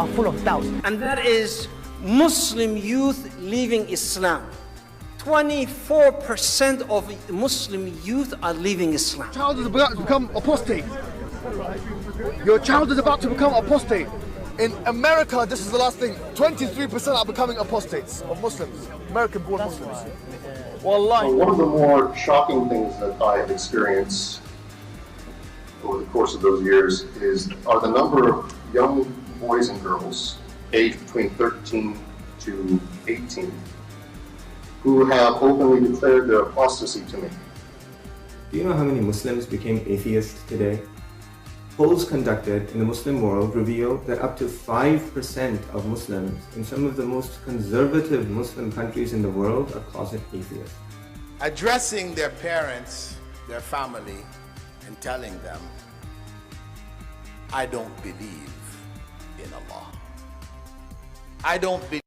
are full of doubts. And that is Muslim youth leaving Islam. 24% of Muslim youth are leaving Islam. Your child is about to become apostate. Your child is about to become apostate. In America, this is the last thing, 23% are becoming apostates of Muslims, American-born Muslims. Wallahi. One of the more shocking things that I have experienced over the course of those years are the number of young boys and girls aged between 13 to 18 who have openly declared their apostasy to me. Do you know how many Muslims became atheists today? Polls conducted in the Muslim world reveal that up to 5% of Muslims in some of the most conservative Muslim countries in the world are closet atheists. Addressing their parents, their family, and telling them, I don't believe in Allah. I don't believe.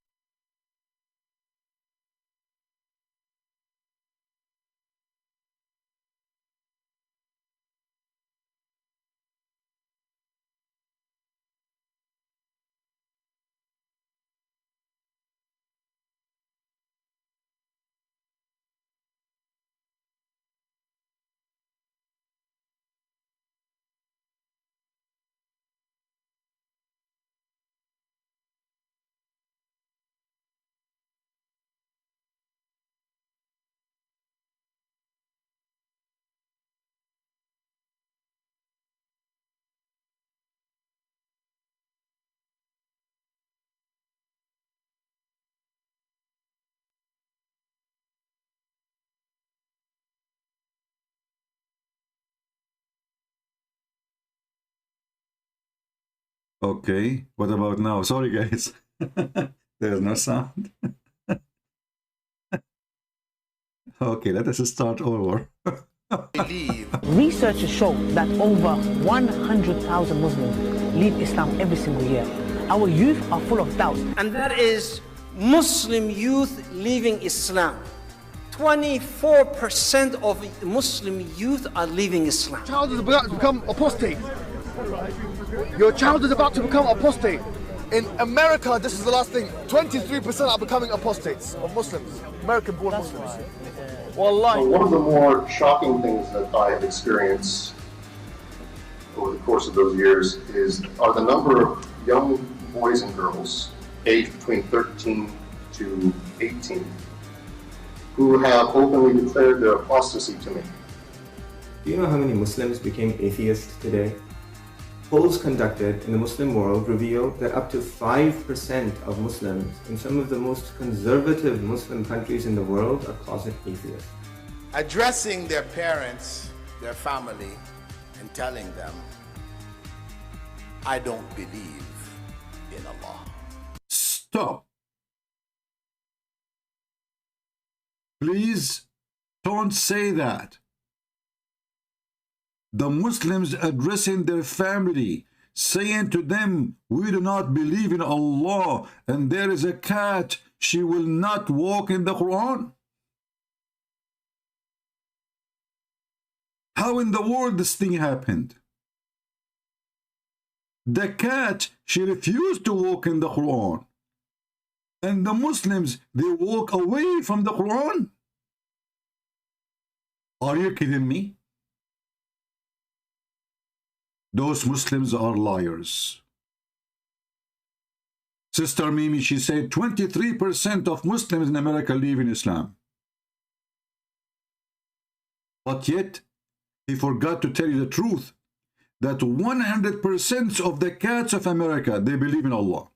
Okay, what about now? Sorry guys, there's no sound. Okay, let us start over. Researchers show that over 100,000 Muslims leave Islam every single year. Our youth are full of doubts. And that is Muslim youth leaving Islam. 24% of Muslim youth are leaving Islam. Your child is about to become apostate. Your child is about to become apostate. In America, this is the last thing, 23% are becoming apostates of Muslims, American-born Muslims. Wallahi. One of the more shocking things that I have experienced over the course of those years are the number of young boys and girls aged between 13 to 18 who have openly declared their apostasy to me. Do you know how many Muslims became atheists today? Polls conducted in the Muslim world reveal that up to 5% of Muslims in some of the most conservative Muslim countries in the world are closet atheists. Addressing their parents, their family, and telling them, I don't believe in Allah. Stop. Please don't say that. The Muslims addressing their family, saying to them, we do not believe in Allah, and there is a cat, she will not walk in the Quran. How in the world this thing happened? The cat, she refused to walk in the Quran. And the Muslims, they walk away from the Quran. Are you kidding me? Those Muslims are liars. Sister Mimi, she said 23% of Muslims in America live in Islam. But yet, he forgot to tell you the truth, that 100% of the cats of America, they believe in Allah.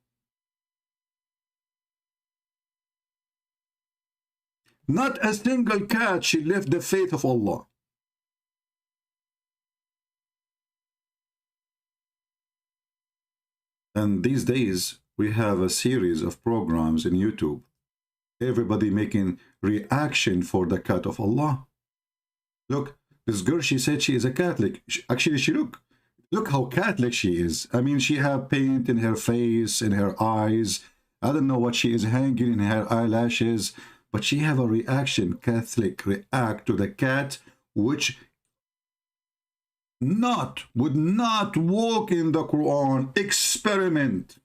Not a single cat, she left the faith of Allah. And these days, we have a series of programs in YouTube. Everybody making reaction for the cat of Allah. Look, this girl, she said she is a Catholic. Actually, look how Catholic she is. I mean, she have paint in her face, in her eyes. I don't know what she is hanging in her eyelashes. But she have a reaction. Catholic react to the cat, which would not walk in the Quran. Experiment.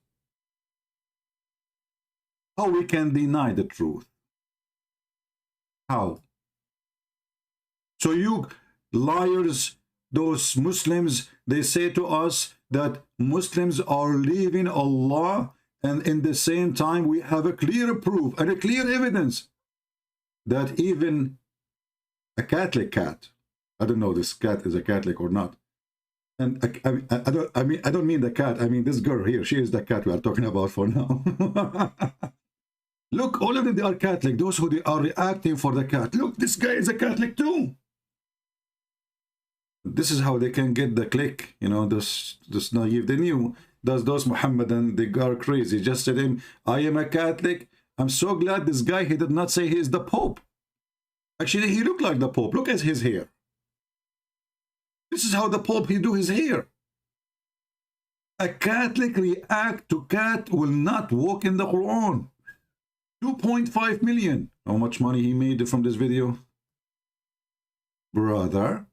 How we can deny the truth? How? So you liars, those Muslims, they say to us that Muslims are leaving Allah, and in the same time we have a clear proof and a clear evidence that even a Catholic cat, I don't know this cat is a Catholic or not, and I don't mean the cat, I mean this girl here, she is the cat we are talking about for now. Look, all of them, they are Catholic. Those who they are reacting for the cat. Look, this guy is a Catholic too. This is how they can get the click, you know, this naive. They knew those Muhammadan, they are crazy. Just said him, I am a Catholic. I'm so glad this guy, he did not say he is the Pope. Actually, he looked like the Pope. Look at his hair. This is how the Pope, he do his hair. A Catholic react to cat will not walk in the Quran. 2.5 million. How much money he made from this video? Brother.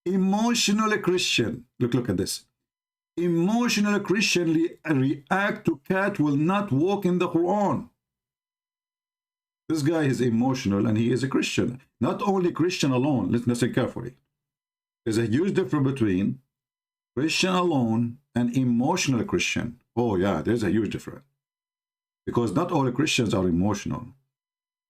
Emotional Christian. Look at this. Emotional Christian react to cat will not walk in the Quran. This guy is emotional and he is a Christian. Not only Christian alone. Let's listen carefully. There's a huge difference between Christian alone and emotional Christian. Oh yeah, there's a huge difference. Because not all Christians are emotional.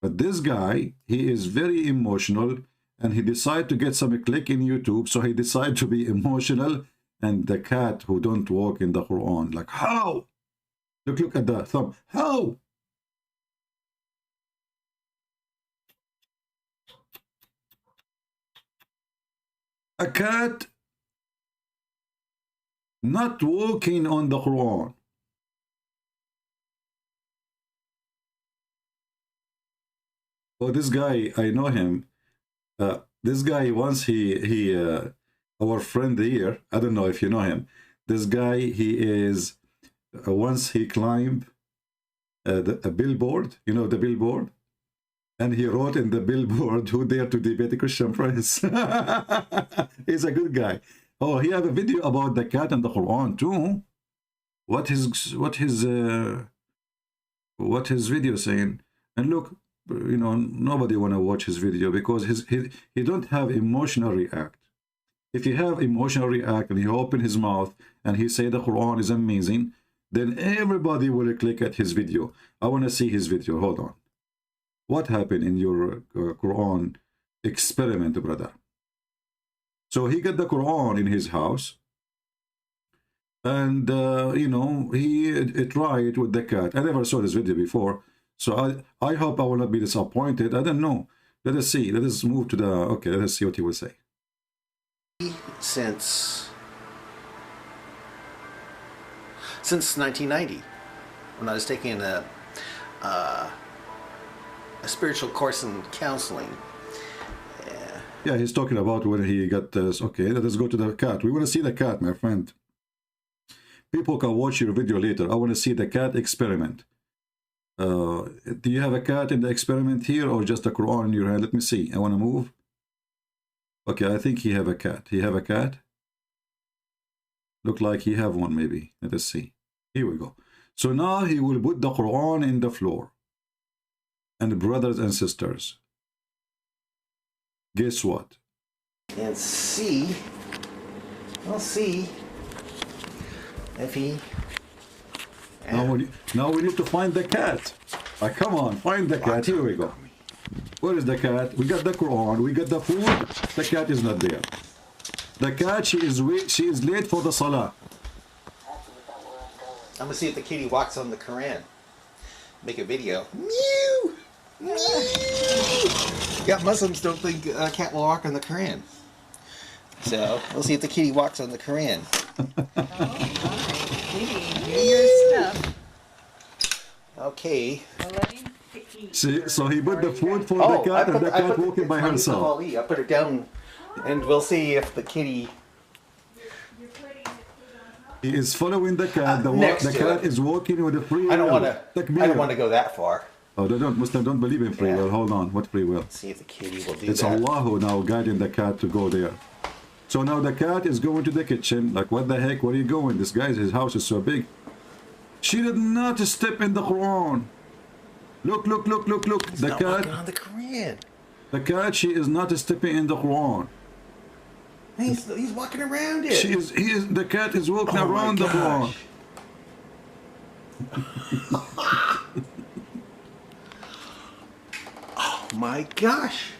But this guy, he is very emotional, and he decided to get some click in YouTube, so he decided to be emotional, and the cat who don't walk in the Quran. Like, how? Look at the thumb. How? A cat not walking on the Quran. Oh, this guy, I know him. This guy, once our friend here, I don't know if you know him. This guy, he is, once he climbed a billboard, you know the billboard? And he wrote in the billboard, who dare to debate the Christian Prince? He's a good guy. Oh, he have a video about the cat and the Quran too. What his video saying? And look, you know, nobody want to watch his video because he don't have emotional react. If he have emotional react and he open his mouth and he say the Quran is amazing, then everybody will click at his video. I want to see his video. Hold on. What happened in your Quran experiment, brother? So he got the Quran in his house, and you know, he tried with the cat. I never saw this video before, so I hope I will not be disappointed. I don't know. Let us see. Let us move to the, okay, let us see what he will say. Since 1990, when I was taking a spiritual course in counseling. Yeah, he's talking about when he got this. Okay, let us go to the cat. We want to see the cat, my friend. People can watch your video later. I want to see the cat experiment. Do you have a cat in the experiment here or just a Quran in your hand? Let me see. I want to move. Okay, I think he have a cat. He have a cat? Look like he have one maybe. Let us see. Here we go. So now he will put the Quran in the floor. And brothers and sisters, guess what? And see, we'll see if he... Now we need to find the cat. Come on, find the cat. Here we go. Where is the cat? We got the Quran, we got the food. The cat is not there. The cat, she is late for the Salah. I'm gonna see if the kitty walks on the Quran. Make a video. Mew! Mew! Yeah, Muslims don't think a cat will walk on the Quran. So, we'll see if the kitty walks on the Quran. Kitty, do your stuff. Okay. See, so he put the food for the cat and the cat walking by herself. I put her down and we'll see if the kitty... He is following the cat. The cat is walking with a free will. I don't want to go that far. Oh, Muslims don't believe in free will. Hold on, what free will? Let's see if the kitty will do it's that. Allah who now guiding the cat to go there. So now the cat is going to the kitchen. Like, what the heck? Where are you going? This guy's, his house is so big. She did not step in the Quran. Look, look, look, look, look. He's the not cat. walking on the Quran. The cat. She is not stepping in the Quran. He's walking around it. She is. He is. The cat is walking around the Quran. Oh my gosh.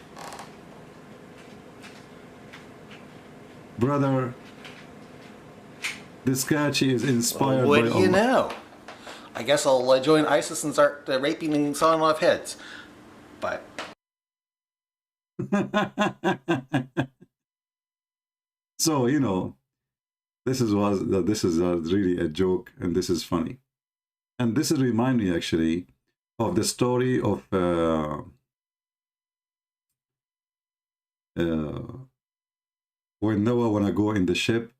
Brother, this cat, she is inspired What by do you Allah. know? I guess I'll join ISIS and start raping and sawing off heads. But So, you know, this is really a joke, and this is funny. And this is remind me actually of the story of when Noah wanna go in the ship,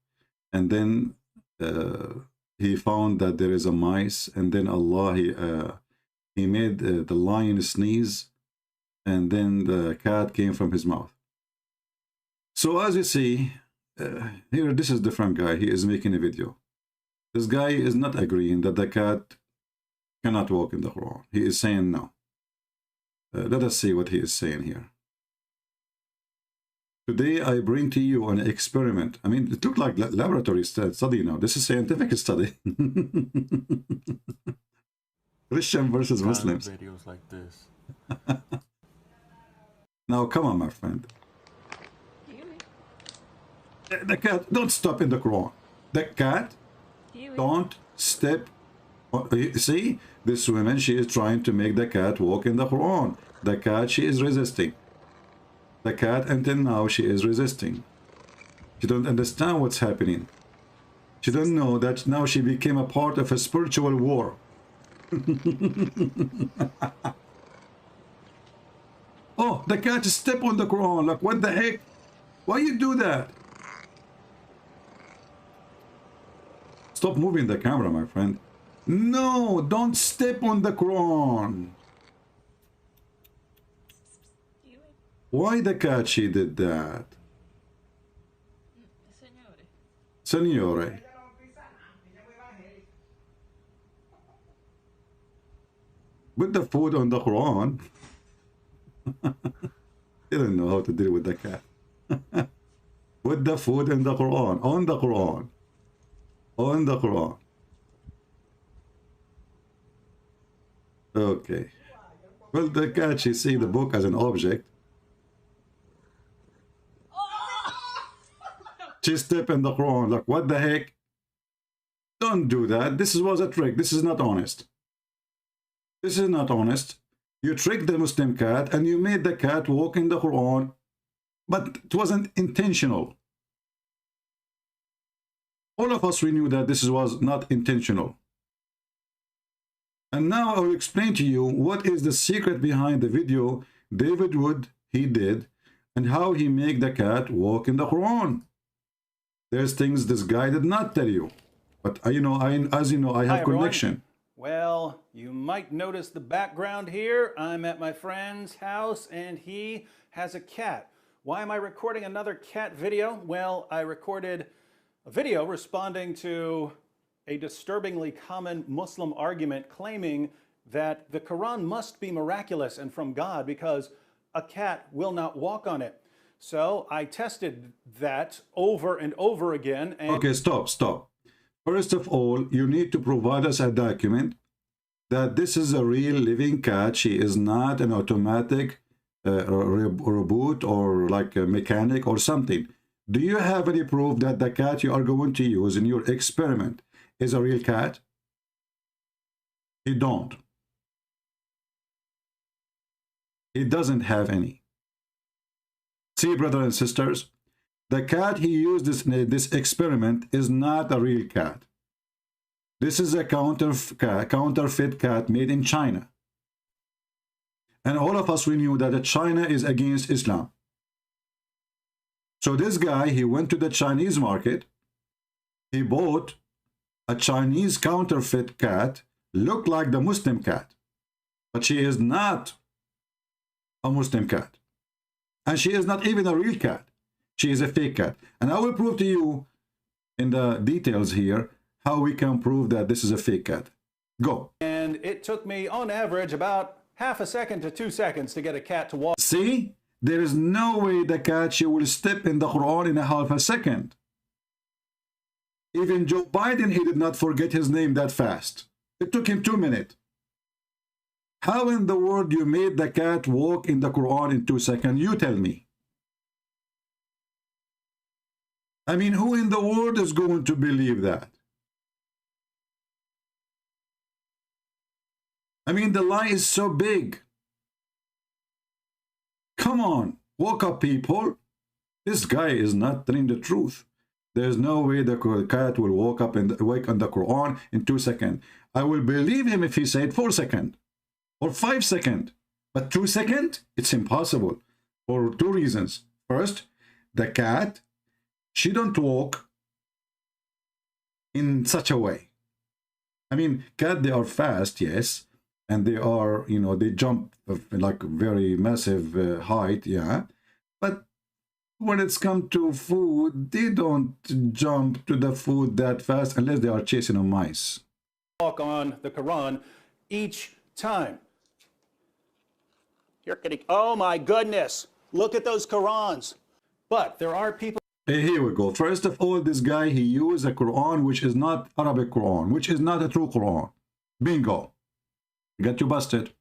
and then he found that there is a mice, and then Allah he made the lion sneeze, and then the cat came from his mouth. So as you see here, this is different guy. He is making a video. This guy is not agreeing that the cat cannot walk in the Quran. He is saying no. Let us see what he is saying here. Today I bring to you an experiment. I mean, it looked like laboratory study now. This is scientific study. Christian versus Muslims. Videos like this. Now, come on, my friend. The cat, don't step in the Quran. The cat, don't step. See, this woman, she is trying to make the cat walk in the Quran. The cat, she is resisting. The cat, until now, she is resisting. She don't understand what's happening. She don't know that now she became a part of a spiritual war. Oh, the cat step on the Quran. Like, what the heck? Why you do that? Stop moving the camera, my friend. No, don't step on the Quran. Why the cat, she did that? Signore. Put the food on the Quran. They don't know how to deal with the cat. Put the food in the Quran. On the Quran. On the Quran. Okay. Well, the cat, she see the book as an object. She step in the Quran. Like, what the heck? Don't do that. This was a trick. This is not honest. This is not honest. You tricked the Muslim cat and you made the cat walk in the Quran, but it wasn't intentional. All of us, we knew that this was not intentional. And now I will explain to you what is the secret behind the video David Wood, he did, and how he made the cat walk in the Quran. There's things this guy did not tell you. But as you know, I have connection. Well, you might notice the background here. I'm at my friend's house and he has a cat. Why am I recording another cat video? Well, I recorded a video responding to a disturbingly common Muslim argument claiming that the Quran must be miraculous and from God because a cat will not walk on it. So I tested that over and over again. And okay, stop. First of all, you need to provide us a document that this is a real living cat. She is not an automatic reboot or like a mechanic or something. Do you have any proof that the cat you are going to use in your experiment is a real cat? He don't. He doesn't have any. See, brothers and sisters, the cat he used this experiment is not a real cat. This is a counterfeit cat made in China. And all of us, we knew that China is against Islam. So this guy, he went to the Chinese market. He bought a Chinese counterfeit cat, looked like the Muslim cat. But she is not a Muslim cat. And she is not even a real cat. She is a fake cat. And I will prove to you in the details here how we can prove that this is a fake cat. Go. And it took me, on average, about half a second to 2 seconds to get a cat to walk. See? There is no way the cat, she will step in the Quran in a half a second. Even Joe Biden, he did not forget his name that fast. It took him 2 minutes. How in the world you made the cat walk in the Quran in 2 seconds? You tell me. I mean, who in the world is going to believe that? I mean, the lie is so big. Come on, woke up, people. This guy is not telling the truth. There's no way the cat will wake up and wake on the Quran in 2 seconds. I will believe him if he said 4 seconds or 5 seconds. But 2 seconds, it's impossible for 2 reasons. First, the cat, she don't walk in such a way. I mean, cat, they are fast, yes. And they are, you know, they jump like very massive height, yeah. But when it's come to food, they don't jump to the food that fast unless they are chasing a mice. Walk on the Quran each time. You're kidding. Oh my goodness. Look at those Qurans. But there are people. Here we go. First of all, this guy, he used a Quran which is not Arabic Quran, which is not a true Quran. Bingo. Got you busted.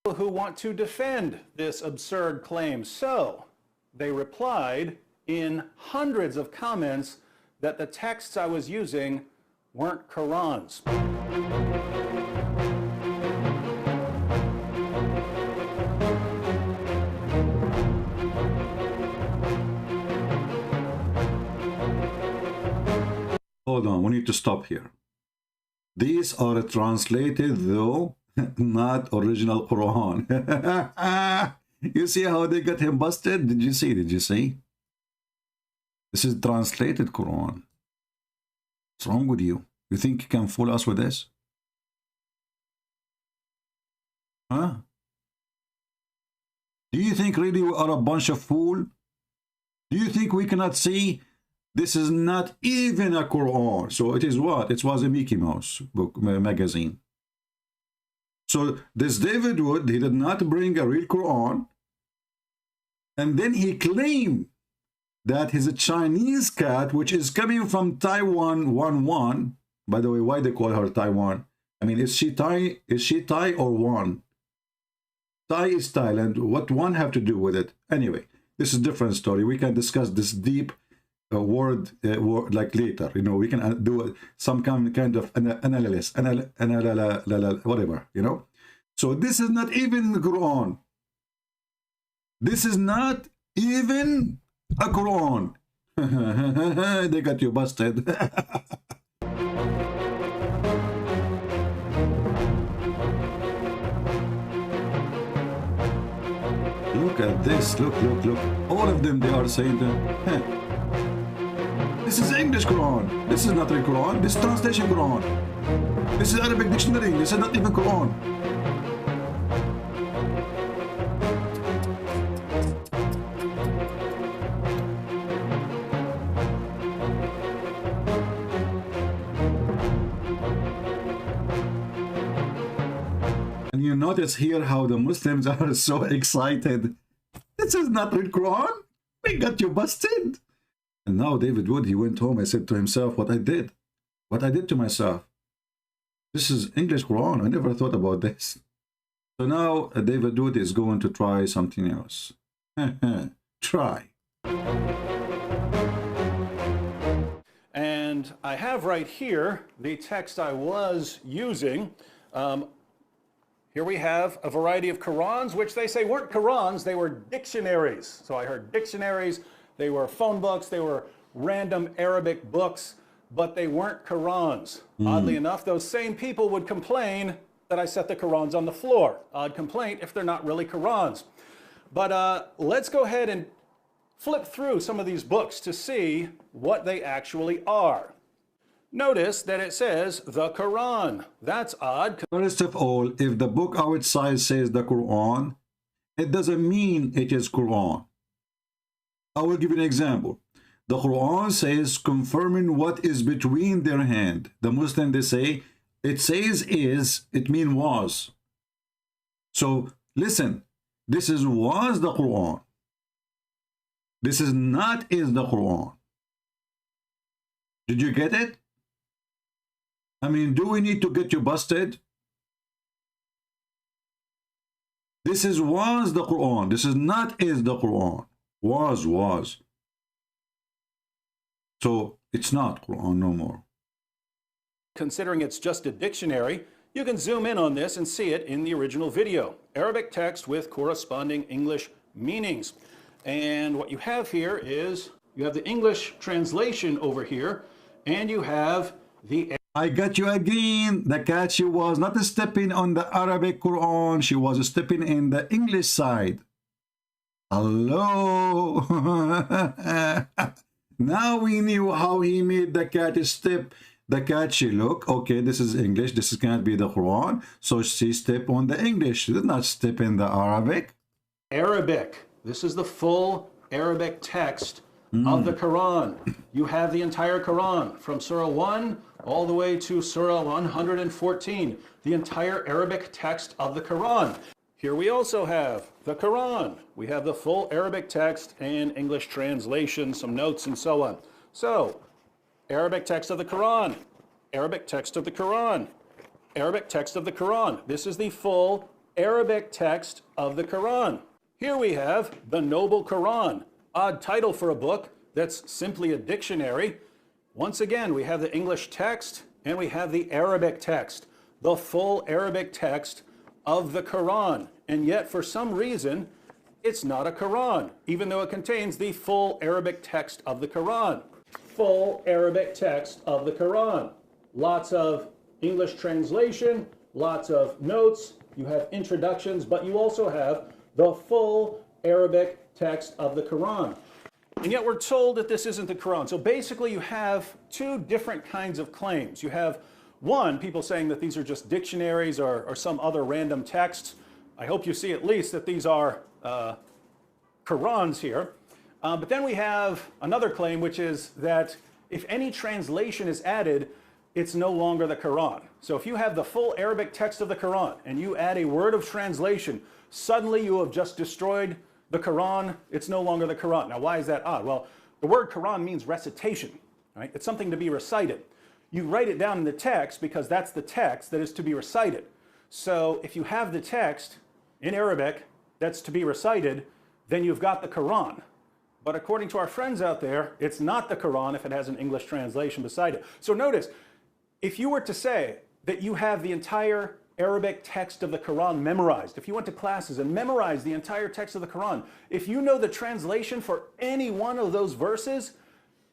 Who want to defend this absurd claim. So they replied in hundreds of comments that the texts I was using weren't Qurans. Hold on, we need to stop here. These are translated though not original Quran. You see how they got him busted? Did you see? Did you see? This is translated Quran. What's wrong with you? You think you can fool us with this? Huh? Do you think really we are a bunch of fools? Do you think we cannot see? This is not even a Quran. So it is what? It was a Mickey Mouse book magazine. So this David Wood, he did not bring a real Quran. And then he claimed that he's a Chinese cat, which is coming from Taiwan 1-1. By the way, why they call her Taiwan? I mean, is she Thai or Wan? Thai is Thailand. What one have to do with it? Anyway, this is a different story. We can discuss this deep word like later. You know, we can do some kind of analysis, whatever, you know. So this is not even the Quran. This is not even a Quran. They got you busted. Look at this. Look. All of them, they are saying that. This is English Quran. This is not real Quran. This is translation Quran. This is Arabic dictionary. This is not even Quran. And you notice here how the Muslims are so excited. This is not real Quran. We got you busted. And now David Wood, he went home and said to himself, what I did to myself. This is English Quran. I never thought about this. So now David Wood is going to try something else. Try. And I have right here the text I was using. Here we have a variety of Qurans, which they say weren't Qurans, they were dictionaries. So I heard dictionaries. They were phone books, they were random Arabic books, but they weren't Qurans. Oddly enough, those same people would complain that I set the Qurans on the floor. Odd complaint if they're not really Qurans. But let's go ahead and flip through some of these books to see what they actually are. Notice that it says the Quran. That's odd. First of all, if the book outside says the Quran, it doesn't mean it is Quran. I will give you an example. The Quran says confirming what is between their hand. The Muslim, they say, it says is, it means was. So listen, this is was the Quran. This is not is the Quran. Did you get it? I mean, do we need to get you busted? This is was the Quran. This is not is the Quran. Was. So it's not Quran no more. Considering it's just a dictionary, you can zoom in on this and see it in the original video. Arabic text with corresponding English meanings. And what you have here is, you have the English translation over here, and you have the... I got you again. The cat, she was not stepping on the Arabic Quran. She was stepping in the English side. Hello. Now we knew how he made the cat step. The cat, she look, okay, this is English. This can't be the Quran. So she step on the English. She did not step in the Arabic. Arabic. This is the full Arabic text of the Quran. You have the entire Quran from Surah 1 all the way to Surah 114. The entire Arabic text of the Quran. Here we also have the Quran. We have the full Arabic text and English translation, some notes and so on. So, Arabic text of the Quran, Arabic text of the Quran, Arabic text of the Quran. This is the full Arabic text of the Quran. Here we have the Noble Quran, odd title for a book that's simply a dictionary. Once again, we have the English text and we have the Arabic text, the full Arabic text of the Quran. And yet, for some reason, it's not a Quran, even though it contains the full Arabic text of the Quran. Full Arabic text of the Quran. Lots of English translation, lots of notes, you have introductions, but you also have the full Arabic text of the Quran. And yet we're told that this isn't the Quran. So basically you have two different kinds of claims. You have one, people saying that these are just dictionaries or some other random texts. I hope you see at least that these are Qurans here. But then we have another claim, which is that if any translation is added, it's no longer the Quran. So if you have the full Arabic text of the Quran and you add a word of translation, suddenly you have just destroyed the Quran. It's no longer the Quran. Now, why is that odd? Well, the word Quran means recitation, right? It's something to be recited. You write it down in the text because that's the text that is to be recited. So if you have the text in Arabic that's to be recited, then you've got the Quran. But according to our friends out there, it's not the Quran if it has an English translation beside it. So notice, if you were to say that you have the entire Arabic text of the Quran memorized, if you went to classes and memorized the entire text of the Quran, if you know the translation for any one of those verses,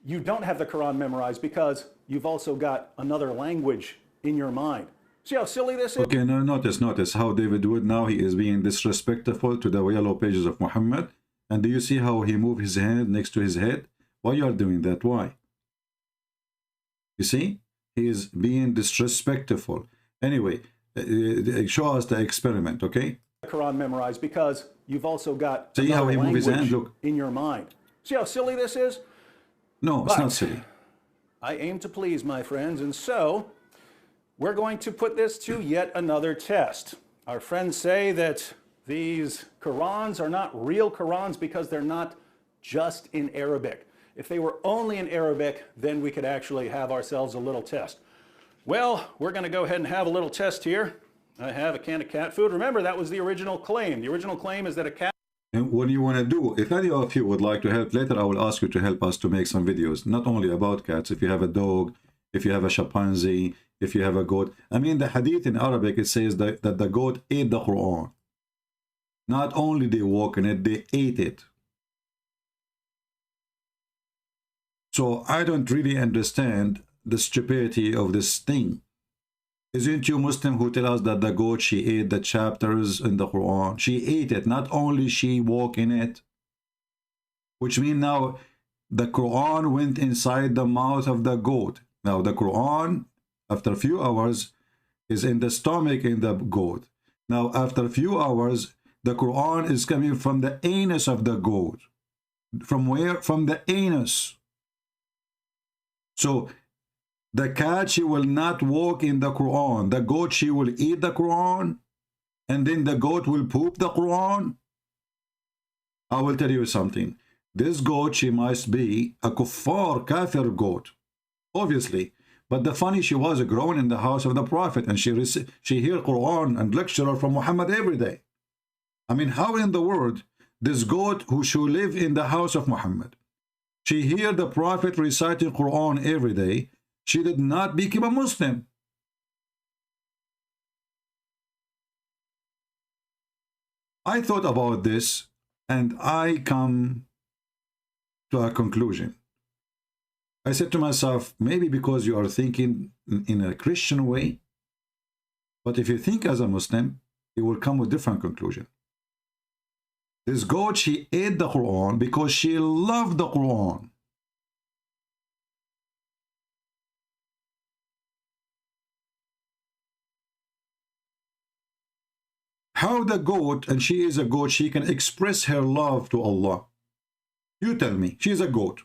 you don't have the Quran memorized because you've also got another language in your mind. See how silly this is? Okay, now notice how David Wood, now he is being disrespectful to the yellow pages of Muhammad. And do you see how he moved his hand next to his head? Why you are doing that? Why? You see? He is being disrespectful. Anyway, show us the experiment, okay? Quran memorized because you've also got see how he moved his hand? Look. In your mind. See how silly this is? No, it's not silly. I aim to please, my friends, and so we're going to put this to yet another test. Our friends say that these Qurans are not real Qurans because they're not just in Arabic. If they were only in Arabic, then we could actually have ourselves a little test. Well, we're going to go ahead and have a little test here. I have a can of cat food. Remember, that was the original claim. The original claim is that a cat... And what do you want to do? If any of you would like to help later, I will ask you to help us to make some videos, not only about cats. If you have a dog, if you have a chimpanzee, if you have a goat. I mean, the hadith in Arabic, it says that the goat ate the Quran. Not only they walk in it, they ate it. So I don't really understand the stupidity of this thing. Isn't you Muslim who tell us that the goat, she ate the chapters in the Quran? She ate it, not only she walk in it. Which means now the Quran went inside the mouth of the goat. Now the Quran, after a few hours, is in the stomach in the goat. Now after a few hours, the Quran is coming from the anus of the goat. From where? From the anus. So the cat, she will not walk in the Quran. The goat, she will eat the Quran. And then the goat will poop the Quran. I will tell you something. This goat, she must be a kuffar, kafir goat. Obviously. But the funny, she was grown in the house of the Prophet. And she hear Quran and lecturer from Muhammad every day. I mean, how in the world this goat who should live in the house of Muhammad, she hear the Prophet reciting Quran every day, she did not become a Muslim. I thought about this and I come to a conclusion. I said to myself, maybe because you are thinking in a Christian way, but if you think as a Muslim, you will come with different conclusion. This goat, she ate the Quran because she loved the Quran. How the goat, and she is a goat, she can express her love to Allah? You tell me. She's a goat.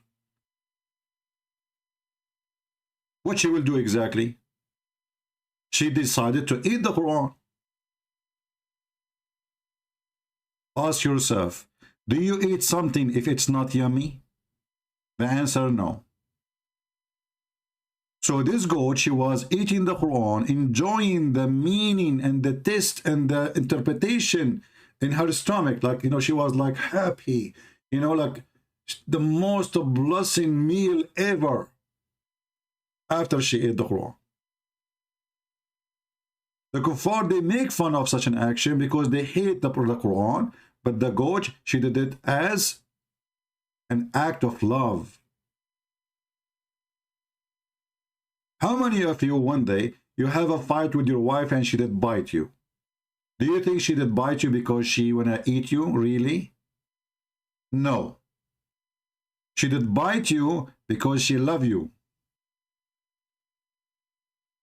What she will do exactly? She decided to eat the Quran. Ask yourself, do you eat something if it's not yummy? The answer, no. So this goat, she was eating the Quran, enjoying the meaning and the taste and the interpretation in her stomach. Like, you know, she was like happy, you know, like the most blessing meal ever after she ate the Quran. The kuffar, they make fun of such an action because they hate the Quran, but the goat, she did it as an act of love. How many of you one day, you have a fight with your wife and she did bite you? Do you think she did bite you because she wanna eat you, really? No. She did bite you because she loves you.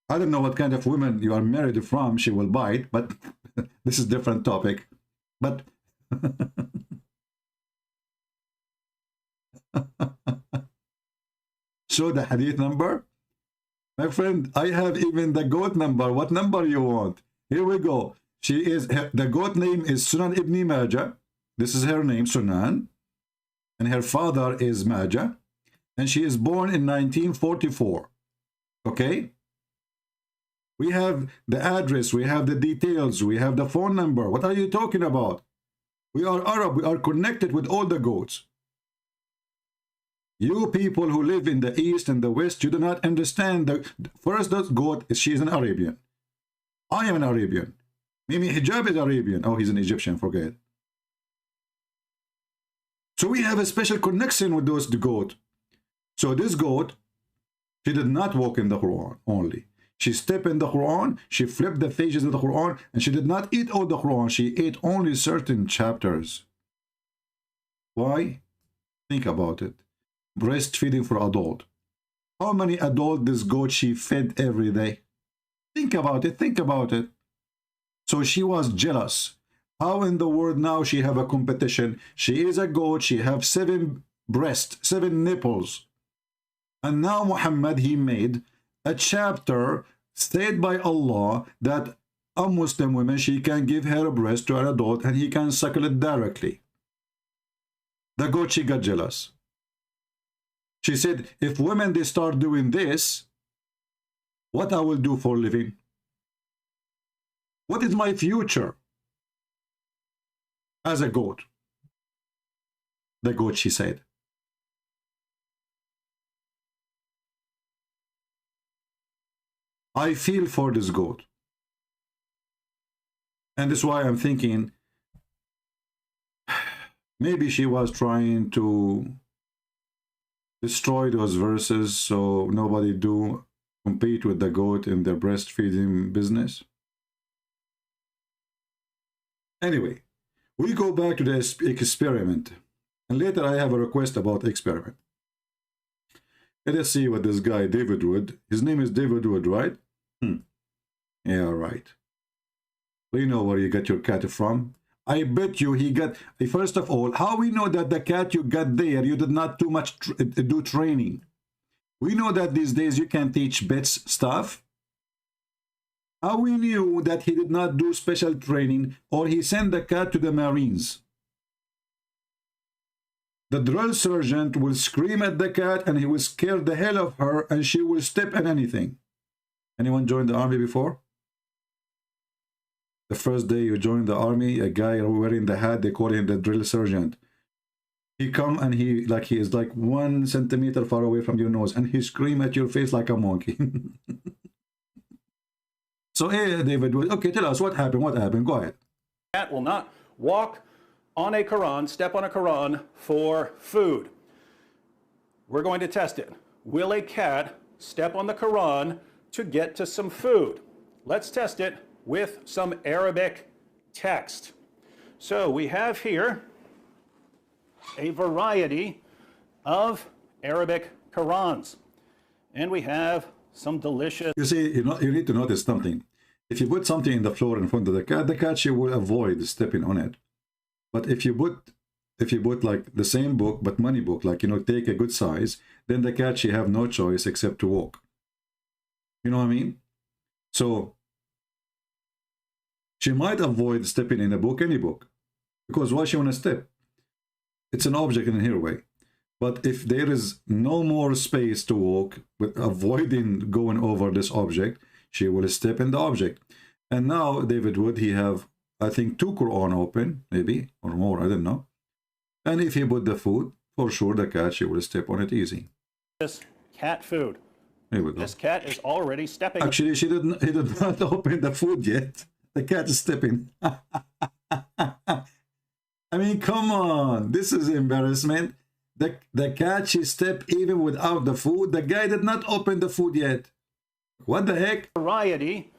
I don't know what kind of women you are married from, she will bite, but this is a different topic. But show the hadith number. My friend, I have even the goat number. What number you want? Here we go. She is, the goat name is Sunan ibn Majah. This is her name, Sunan. And her father is Majah. And she is born in 1944. Okay? We have the address, we have the details, we have the phone number. What are you talking about? We are Arab, we are connected with all the goats. You people who live in the East and the West, you do not understand. The first goat, she is an Arabian. I am an Arabian. Mimi Hijab is Arabian. Oh, he's an Egyptian, forget. So we have a special connection with those goat. So this goat, she did not walk in the Quran only. She stepped in the Quran, she flipped the pages of the Quran, and she did not eat all the Quran. She ate only certain chapters. Why? Think about it. Breastfeeding for adult. How many adult this goat she fed every day? Think about it, think about it. So she was jealous. How in the world now she have a competition? She is a goat, she have 7 breasts, 7 nipples. And now Muhammad, he made a chapter stated by Allah that a Muslim woman, she can give her breast to an adult and he can suckle it directly. The goat, she got jealous. She said, if women, they start doing this, what I will do for a living? What is my future as a goat? The goat, she said. I feel for this goat. And that's why I'm thinking, maybe she was trying to destroy those verses so nobody do compete with the goat in their breastfeeding business. Anyway, we go back to the experiment. And later I have a request about experiment. Let us see what this guy, David Wood, his name is David Wood, right? Yeah, right. We know where you get your cat from. I bet you he got, first of all, how we know that the cat you got there, you did not too much do training? We know that these days you can teach pets stuff. How we knew that he did not do special training, or he sent the cat to the Marines? The drill sergeant will scream at the cat and he will scare the hell of her and she will step in anything. Anyone joined the army before? The first day you join the army, a guy wearing the hat, they call him the drill sergeant. He come and he is like 1 centimeter far away from your nose and he scream at your face like a monkey. So, hey, David, okay, tell us what happened. What happened? Go ahead. Cat will not walk on a Quran, step on a Quran for food. We're going to test it. Will a cat step on the Quran to get to some food? Let's test it with some Arabic text. So we have here a variety of Arabic Qurans, and we have some delicious... You see, you need to notice something. If you put something in the floor in front of the cat she will avoid stepping on it. But if you put like the same book, but money book, like, take a good size, then the cat, she have no choice except to walk. You know what I mean? So she might avoid stepping in a book, any book, because why she want to step? It's an object in her way. But if there is no more space to walk, with avoiding going over this object, she will step in the object. And now David Wood, he have, I think, 2 Quran open, maybe, or more, I don't know. And if he put the food, for sure the cat, she will step on it easy. This cat food. Here we go. This cat is already stepping. Actually, he did not open the food yet. The cat is stepping. I mean, come on. This is embarrassment. The cat, she stepped even without the food. The guy did not open the food yet. What the heck? Variety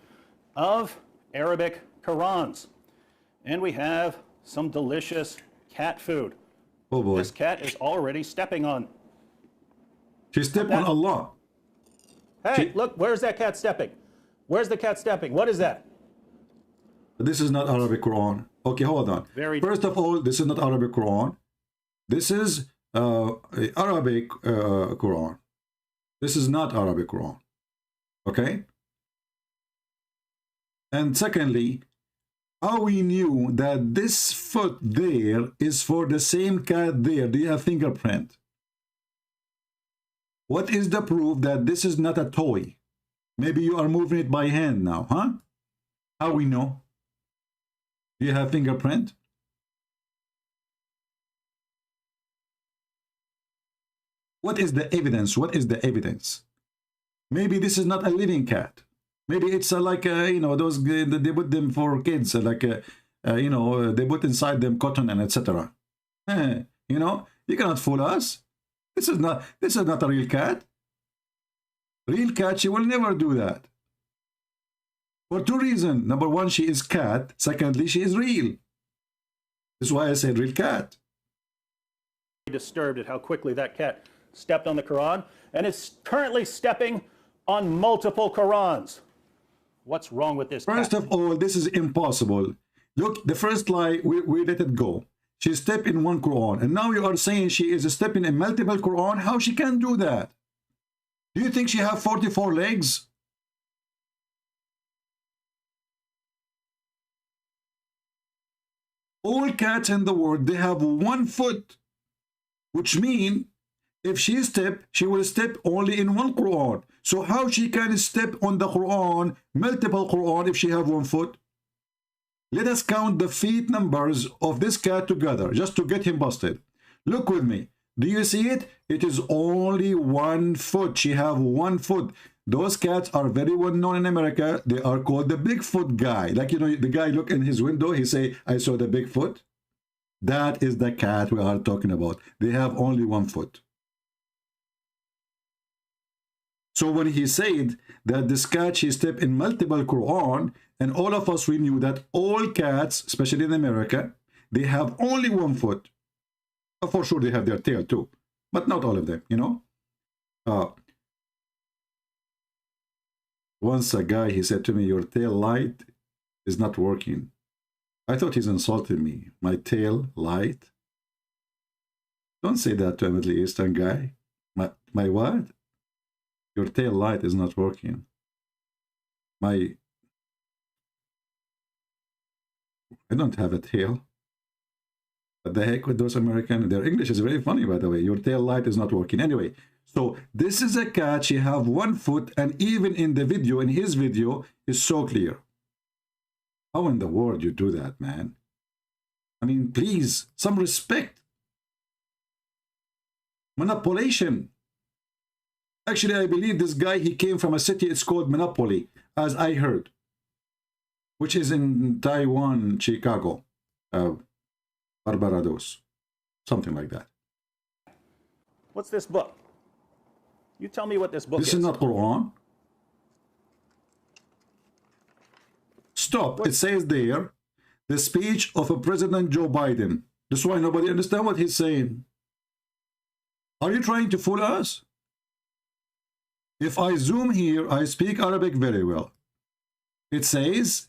of Arabic Qurans. And we have some delicious cat food. Oh boy. This cat is already stepping on. She stepped on Allah. Hey, look, where's that cat stepping? Where's the cat stepping? What is that? This is not Arabic Quran. Okay, hold on. First of all, this is not Arabic Quran. This is Arabic Quran. This is not Arabic Quran. Okay? And secondly, how we knew that this foot there is for the same cat there? Do you have fingerprint? What is the proof that this is not a toy? Maybe you are moving it by hand now, huh? How we know? Do you have fingerprint? What is the evidence? What is the evidence? Maybe this is not a living cat. Maybe it's like, those, they put them for kids, like, they put inside them cotton and etc. You cannot fool us. This is not a real cat. Real cat, she will never do that. For 2 reasons. Number 1, she is cat. Secondly, she is real. That's why I said real cat. Disturbed at how quickly that cat stepped on the Quran, and is currently stepping on multiple Qurans. What's wrong with this cat? First of all, this is impossible. Look, the first lie, we let it go. She stepped in 1 Quran, and now you are saying she is stepping in multiple Quran. How she can do that? Do you think she have 44 legs? All cats in the world, they have 1 foot, which means if she step, she will step only in 1 Quran. So how she can step on the Quran, multiple Quran, if she have 1 foot? Let us count the feet numbers of this cat together, just to get him busted. Look with me. Do you see it? It is only 1 foot. She have 1 foot. Those cats are very well known in America. They are called the Bigfoot guy. Like, the guy look in his window, he say, I saw the Bigfoot. That is the cat we are talking about. They have only 1 foot. So when he said that this cat, she stepped in multiple Quran, and all of us, we knew that all cats, especially in America, they have only 1 foot. For sure, they have their tail too, but not all of them, Once a guy, he said to me, your tail light is not working. I thought he's insulting me. My tail light. Don't say that to a Middle Eastern guy. My what? Your tail light is not working. I don't have a tail. What the heck with those Americans? Their English is very funny, by the way. Your tail light is not working. Anyway, so this is a cat. She have 1 foot, and even in the video, in his video, is so clear. How in the world you do that, man? I mean, please, some respect. Manipulation. Actually, I believe this guy, he came from a city, it's called Monopoly, as I heard, which is in Taiwan, Chicago, Barbados, something like that. What's this book? You tell me what this book is. This is not Quran. Stop. What? It says there, the speech of a President Joe Biden. That's why nobody understands what he's saying. Are you trying to fool us? If I zoom here, I speak Arabic very well. It says,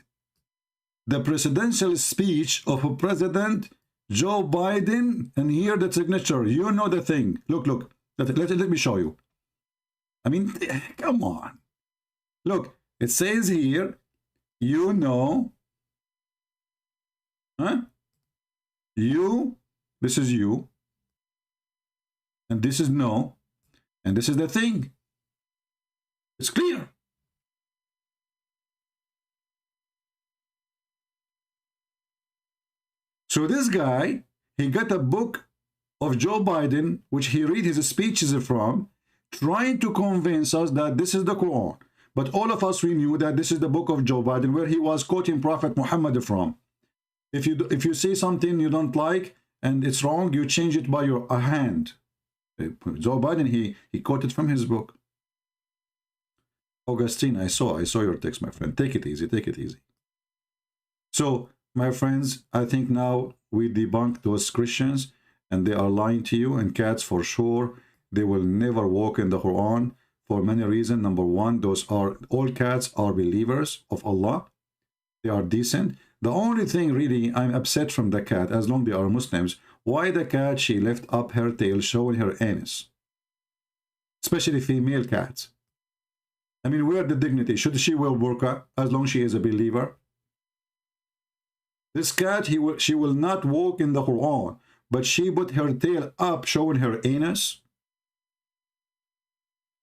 the presidential speech of a President Joe Biden, and here the signature. You know the thing. Look, look. Let me show you. I mean, come on. Look, it says here, you know, huh? You, this is you, and this is no, and this is the thing. It's clear. So this guy, he got a book of Joe Biden, which he read his speeches from, trying to convince us that this is the Quran. But all of us, we knew that this is the book of Joe Biden, where he was quoting Prophet Muhammad from. If you see something you don't like and it's wrong, you change it by your hand. Joe Biden, he quoted from his book. Augustine, I saw your text, my friend. Take it easy, take it easy. So, my friends, I think now we debunk those Christians, and they are lying to you. And cats, for sure, they will never walk in the Quran for many reasons. Number one, all cats are believers of Allah. They are decent. The only thing really I'm upset from the cat, as long as they are Muslims, why the cat, she lift up her tail showing her anus, especially female cats. I mean, where the dignity? Should she wear burqa as long as she is a believer? This cat, she will not walk in the Quran, but she put her tail up showing her anus.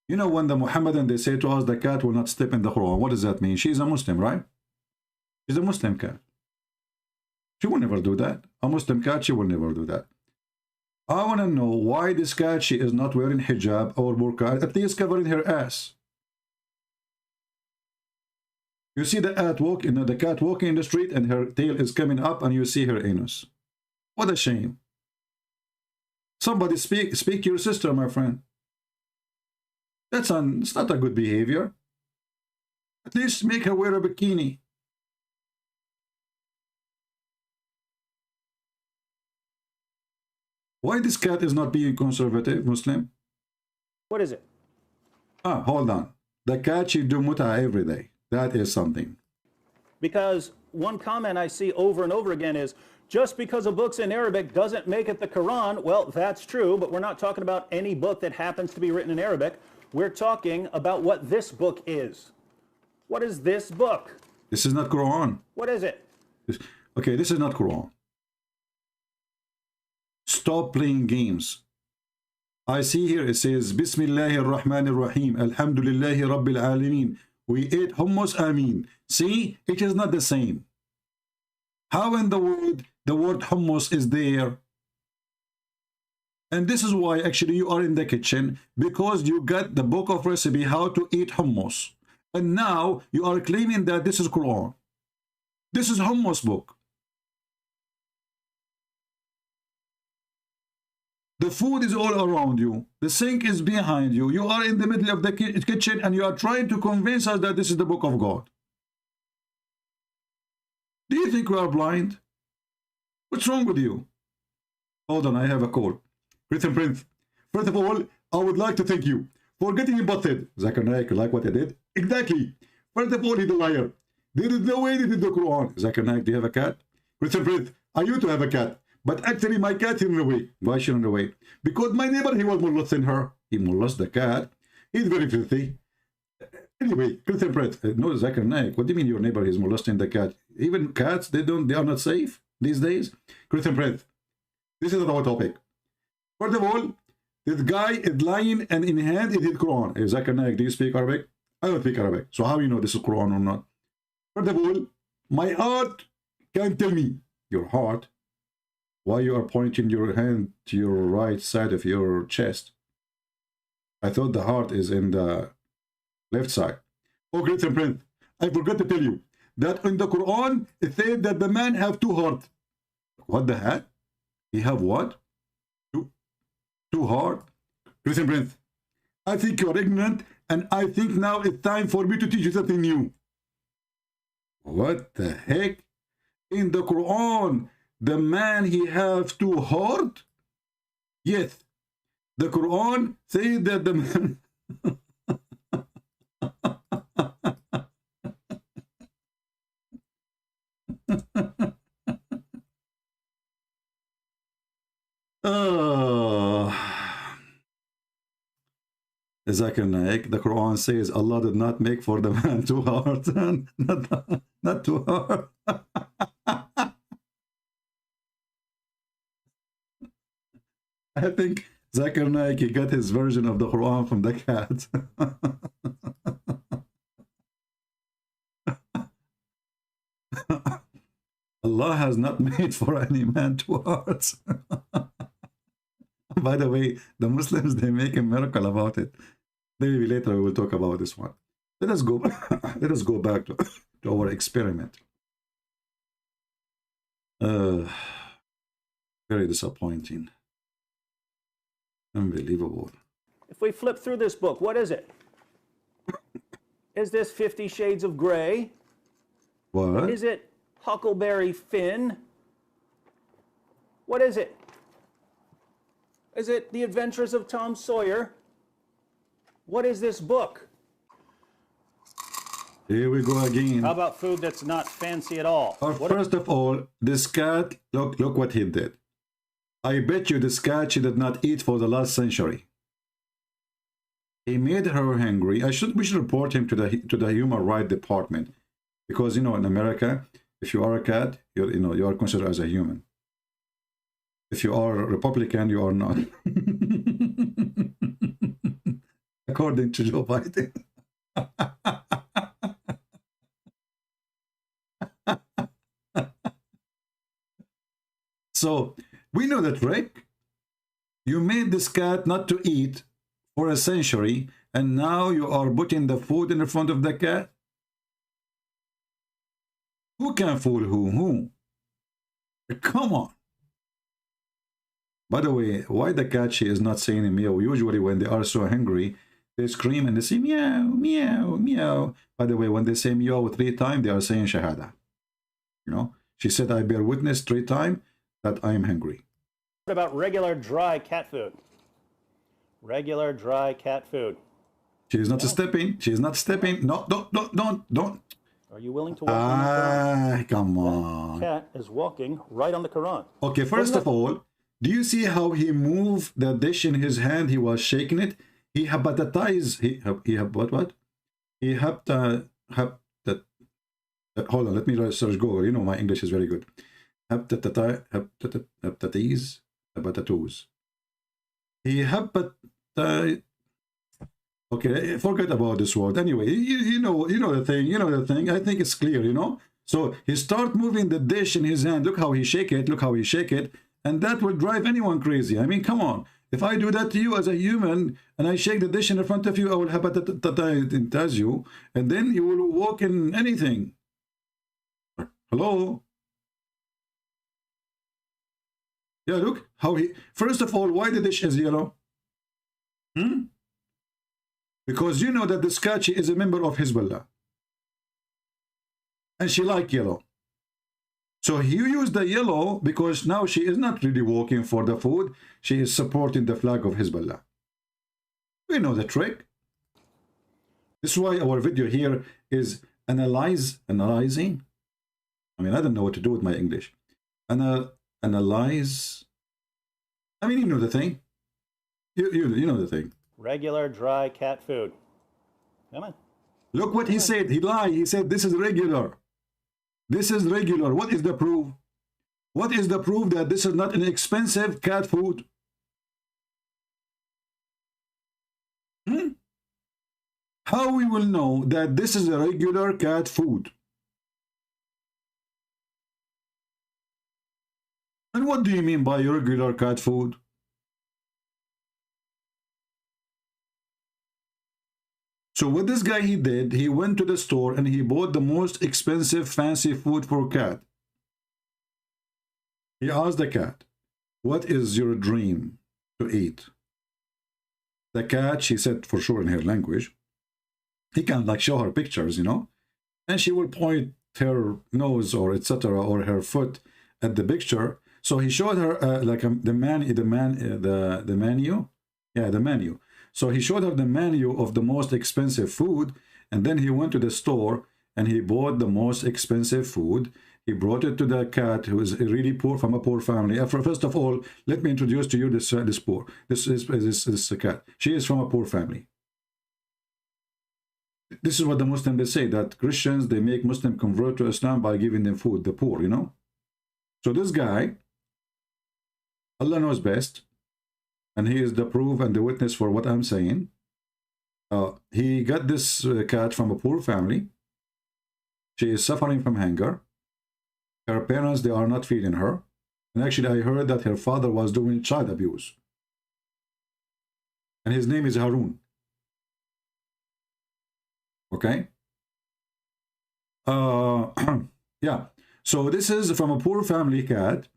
You know, when the Muhammadan, they say to us, the cat will not step in the Quran. What does that mean? She's a Muslim, right? She's a Muslim cat. She will never do that. A Muslim cat, she will never do that. I want to know why this cat, she is not wearing hijab or burqa, at least covering her ass. You see the cat walking in the street and her tail is coming up and you see her anus. What a shame. Somebody speak to your sister, my friend. It's not a good behavior. At least make her wear a bikini. Why this cat is not being conservative, Muslim? What is it? Ah, hold on. The cat, she do muta every day. That is something. Because one comment I see over and over again is, just because a book's in Arabic doesn't make it the Quran. Well, that's true, but we're not talking about any book that happens to be written in Arabic. We're talking about what this book is. What is this book? This is not Quran. What is it? Okay, this is not Quran. Stop playing games. I see here it says, Bismillahir Rahmanir Rahim, Alhamdulillahi Rabbil Alameen. We ate hummus, Ameen. See, it is not the same. How in the word hummus is there? And this is why actually you are in the kitchen, because you got the book of recipe how to eat hummus. And now you are claiming that this is Quran. This is hummus book. The food is all around you. The sink is behind you. You are in the middle of the kitchen and you are trying to convince us that this is the book of God. Do you think we are blind? What's wrong with you? Hold on, I have a call. Prince and Prince, first of all, I would like to thank you for getting him busted. Zakir Naik, you like what I did? Exactly. First of all, he's a liar. There is no way they did the Quran. Zakir Naik, do you have a cat? Christian friend, I used to have a cat, but actually my cat ran away. Why she ran away? Because my neighbor, he was molesting her. He molested the cat. He's very filthy. Anyway, Christian friend, no, Zakir Naik, what do you mean your neighbor is molesting the cat? Even cats, they are not safe these days. Christian friend, this is our topic. First of all, this guy is lying and in hand is his Quran. Hey, Zakir Naik, do you speak Arabic? I don't speak Arabic. So how you know this is Quran or not? First of all, my heart can tell me, your heart, why you are pointing your hand to your right side of your chest. I thought the heart is in the left side. Oh, Christian friend, I forgot to tell you that in the Quran, it says that the man have two hearts. What the heck? He have what? Two hearts? Christian friend, I think you are ignorant, and I think now it's time for me to teach you something new. What the heck? In the Quran, the man he have two hearts? Yes. The Quran says that the man Zakir Naik, the Quran says Allah did not make for the man two hearts. not two hearts. I think Zakir Naik, he got his version of the Quran from the cat. Allah has not made for any man two hearts. By the way, the Muslims, they make a miracle about it. Maybe later we will talk about this one. Let us go back to our experiment. Very disappointing. Unbelievable. If we flip through this book, what is it? Is this 50 Shades of Grey? What? Is it Huckleberry Finn? What is it? Is it The Adventures of Tom Sawyer? What is this book? Here we go again. How about food that's not fancy at all? First of all, this cat, look what he did. I bet you this cat she did not eat for the last century. He made her hungry. We should report him to the Human Rights Department, because in America, if you are a cat, you are considered as a human. If you are a Republican, you are not. According to Joe Biden. So, we know the trick. You made this cat not to eat for a century, and now you are putting the food in front of the cat? Who can fool who? Come on. By the way, why the cat, she is not saying meow? Usually when they are so hungry, they scream and they say meow, meow, meow. By the way, when they say meow 3 times, they are saying shahada. She said, I bear witness 3 times that I am hungry. What about regular dry cat food? Regular dry cat food. She is not stepping. She is not stepping. No, don't. Are you willing to walk on the Quran? Come on. Cat is walking right on the Quran. Okay, first of all, do you see how he moved the dish in his hand? He was shaking it. He hepatized. He what? He hold on, let me search Google. My English is very good. Hepatitis. He hepatized. Okay, forget about this word. Anyway, you know the thing. I think it's clear, So he start moving the dish in his hand. Look how he shake it. Look how he shake it. And that will drive anyone crazy. I mean, come on. If I do that to you as a human, and I shake the dish in front of you, I will hepatize you, and then you will walk in anything. Hello? Yeah, look how he... First of all, why the dish is yellow? Because you know that this cat, she is a member of Hezbollah. And she like yellow. So you use the yellow because now she is not really walking for the food. She is supporting the flag of Hezbollah. We know the trick. This is why our video here is analyzing. I mean, I don't know what to do with my English. Analyze. I mean, you know the thing. You know the thing. Regular dry cat food. Come on. Look what he said. He lied. He said this is regular. This is regular. What is the proof? What is the proof that this is not an expensive cat food? How we will know that this is a regular cat food? And what do you mean by regular cat food? So what this guy he did, he went to the store and he bought the most expensive fancy food for cat. He asked the cat, what is your dream to eat? The cat, she said for sure in her language, he can like show her pictures, you know, and she will point her nose or etc. or her foot at the picture. So he showed her the menu. Yeah, the menu. So he showed her the menu of the most expensive food, and then he went to the store and he bought the most expensive food. He brought it to the cat, who is really poor, from a poor family. First of all, let me introduce to you this cat. She is from a poor family. This is what the Muslims they say, that Christians, they make Muslim convert to Islam by giving them food, the poor, you know. So this guy, Allah knows best, and he is the proof and the witness for what I'm saying. He got this cat from a poor family. She is suffering from hunger. Her parents, they are not feeding her. And actually, I heard that her father was doing child abuse. And his name is Harun. Okay? Yeah. So this is from a poor family cat.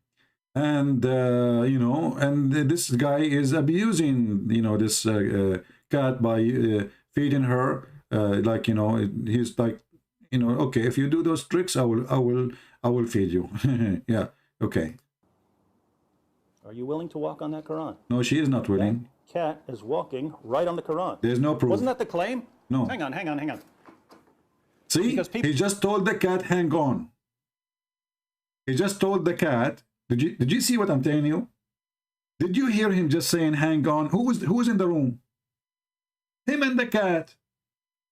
And, you know, and this guy is abusing, you know, this cat by feeding her. Like, you know, he's like, you know, okay, if you do those tricks, I will feed you. Yeah, okay. Are you willing to walk on that Quran? No, she is not willing. That cat is walking right on the Quran. There's no proof. Wasn't that the claim? No. Hang on. See, he just told the cat, hang on. He just told the cat, did you see what I'm telling you? Did you hear him just saying, hang on? Who's in the room? Him and the cat.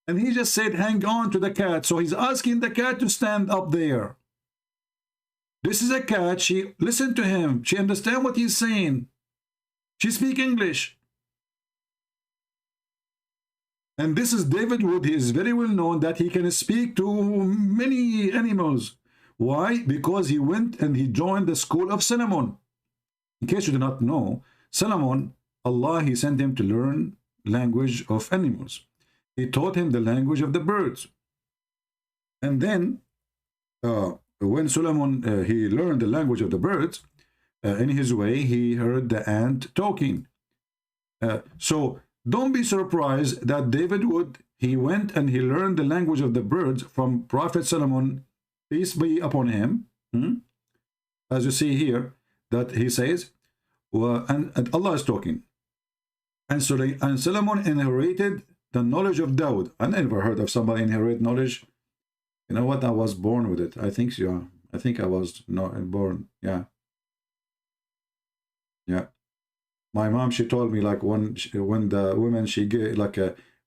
And he just said, hang on to the cat. So he's asking the cat to stand up there. This is a cat. She listened to him. She understands what he's saying. She speaks English. And this is David Wood. He is very well known that he can speak to many animals. Why? Because he went and he joined the school of Solomon. In case you do not know, Solomon, Allah, he sent him to learn language of animals. He taught him the language of the birds. And then, when Solomon, he learned the language of the birds, in his way, he heard the ant talking. So, don't be surprised that David Wood, he went and he learned the language of the birds from Prophet Solomon, peace be upon him. As you see here, that he says, and Allah is talking. And Solomon inherited the knowledge of Dawood. I never heard of somebody inherit knowledge. You know what? I was born with it. I think so. I think I was not born. Yeah. Yeah. My mom, she told me, like, when the women she gave, like,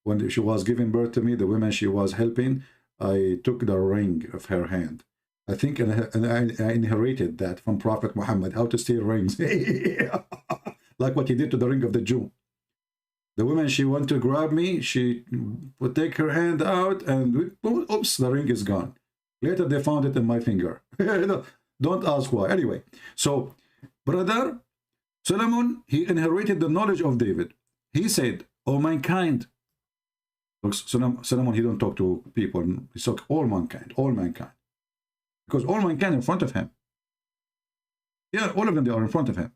when she was giving birth to me, the women she was helping, I took the ring of her hand. I think, and I inherited that from Prophet Muhammad, how to steal rings. Like what he did to the ring of the Jew. The woman, she went to grab me, she would take her hand out, and oops, the ring is gone. Later, they found it in my finger. Don't ask why. Anyway, so, brother, Solomon, he inherited the knowledge of David. He said, "O mankind." Look, Solomon, he don't talk to people. He talks all mankind, because all mankind in front of him. Yeah, all of them, they are in front of him.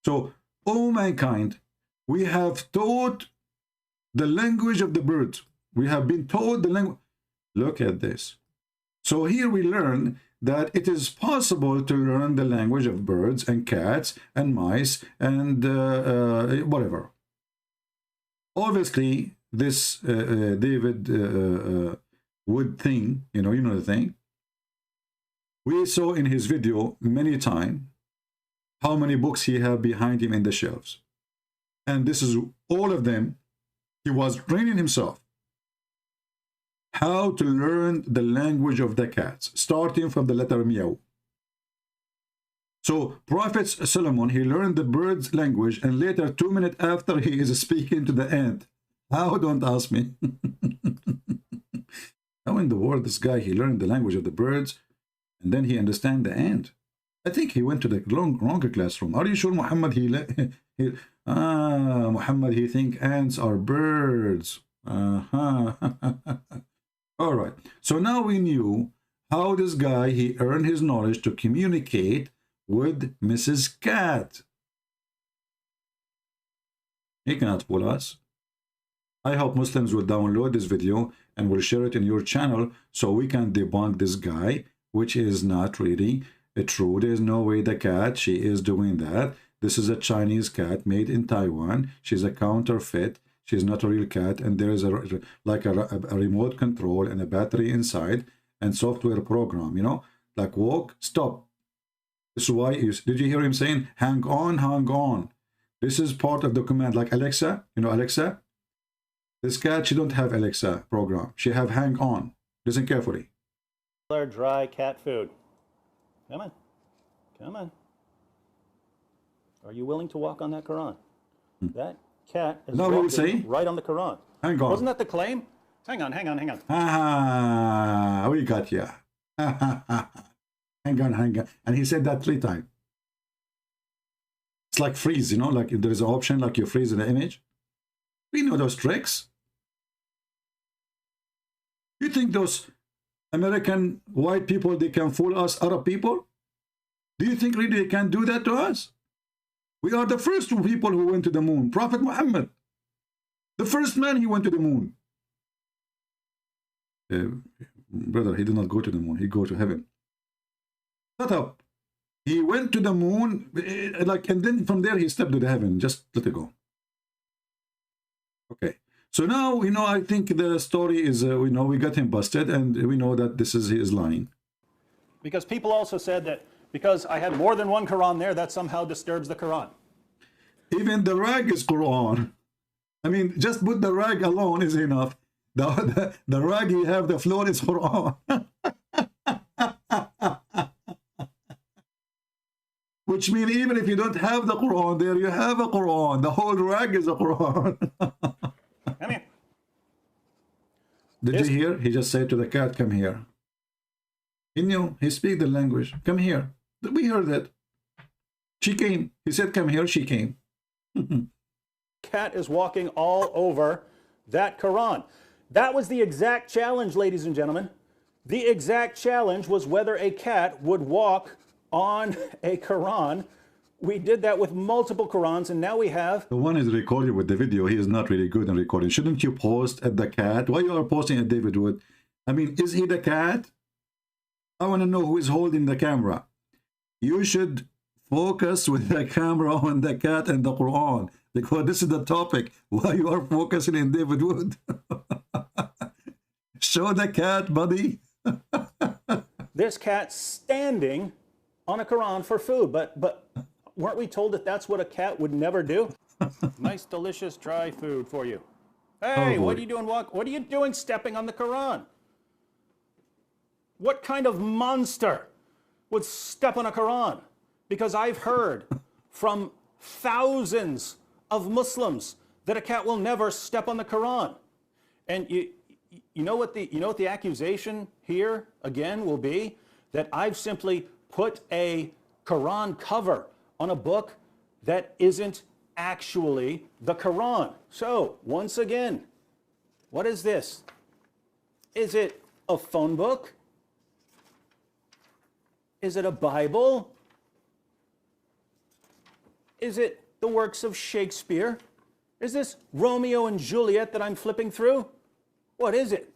So, O mankind, we have taught the language of the birds. We have been taught the language. Look at this. So here we learn that it is possible to learn the language of birds and cats and mice and whatever. Obviously, this David Wood thing, you know the thing. We saw in his video many times how many books he had behind him in the shelves. And this is all of them. He was training himself how to learn the language of the cats, starting from the letter meow. So Prophet Solomon, he learned the bird's language, and later 2 minutes after he is speaking to the ant. How? Don't ask me. How in the world this guy, he learned the language of the birds and then he understand the ant? I think he went to the wrong classroom. Are you sure Muhammad Muhammad he think ants are birds? All right, so now we knew how this guy, he earned his knowledge to communicate with Mrs. Cat. He cannot fool us. I hope Muslims will download this video and will share it in your channel so we can debunk this guy, which is not really true. There's no way the cat, she is doing that. This is a Chinese cat made in Taiwan. She's a counterfeit. She's not a real cat, and there is a remote control and a battery inside and software program, you know, like walk, stop. This is why, did you hear him saying, hang on, hang on? This is part of the command, like Alexa, you know, Alexa? This cat, she don't have Alexa program. She have hang on. Listen carefully. Dry cat food. Come on. Come on. Are you willing to walk on that Quran? That cat is walking right on the Quran. Hang on. Wasn't that the claim? Hang on, hang on, hang on. Ah, we got you. Hang on, hang on. And he said that 3 times. It's like freeze, you know, like if there is an option, like you freeze in the image. We know those tricks. You think those American white people, they can fool us Arab people? Do you think really they can do that to us? We are the first people who went to the moon. Prophet Muhammad, the first man, he went to the moon. Brother, he did not go to the moon. He go to heaven. Shut up. He went to the moon, like, and then from there he stepped to the heaven. Just let it go. Okay. So now, you know, I think the story is, we know we got him busted, and we know that this is his lying. Because people also said that because I had more than one Quran there, that somehow disturbs the Quran. Even the rag is Quran. I mean, just put the rag alone is enough. The rag you have, the floor is Quran. Which means even if you don't have the Quran there, you have a Quran. The whole rag is a Quran. Come here. Did you hear? He just said to the cat, come here. He knew. He speaks the language. Come here. We heard that. She came. He said, come here. She came. Cat is walking all over that Quran. That was the exact challenge, ladies and gentlemen. The exact challenge was whether a cat would walk on a Quran. We did that with multiple Qurans, and now we have... The one is recorded with the video. He is not really good in recording. Shouldn't you post at the cat? Why you are posting at David Wood? I mean, is he the cat? I want to know who is holding the camera. You should focus with the camera on the cat and the Quran, because this is the topic. Why you are focusing in David Wood? Show the cat, buddy. This cat standing on a Quran for food, but weren't we told that that's what a cat would never do? Nice, delicious, dry food for you. Hey, what are you doing? What are you doing stepping on the Quran? What kind of monster would step on a Quran? Because I've heard from thousands of Muslims that a cat will never step on the Quran. And you know what the accusation here again will be? That I've simply put a Quran cover on a book that isn't actually the Quran. So, once again, what is this? Is it a phone book? Is it a Bible? Is it the works of Shakespeare? Is this Romeo and Juliet that I'm flipping through? What is it?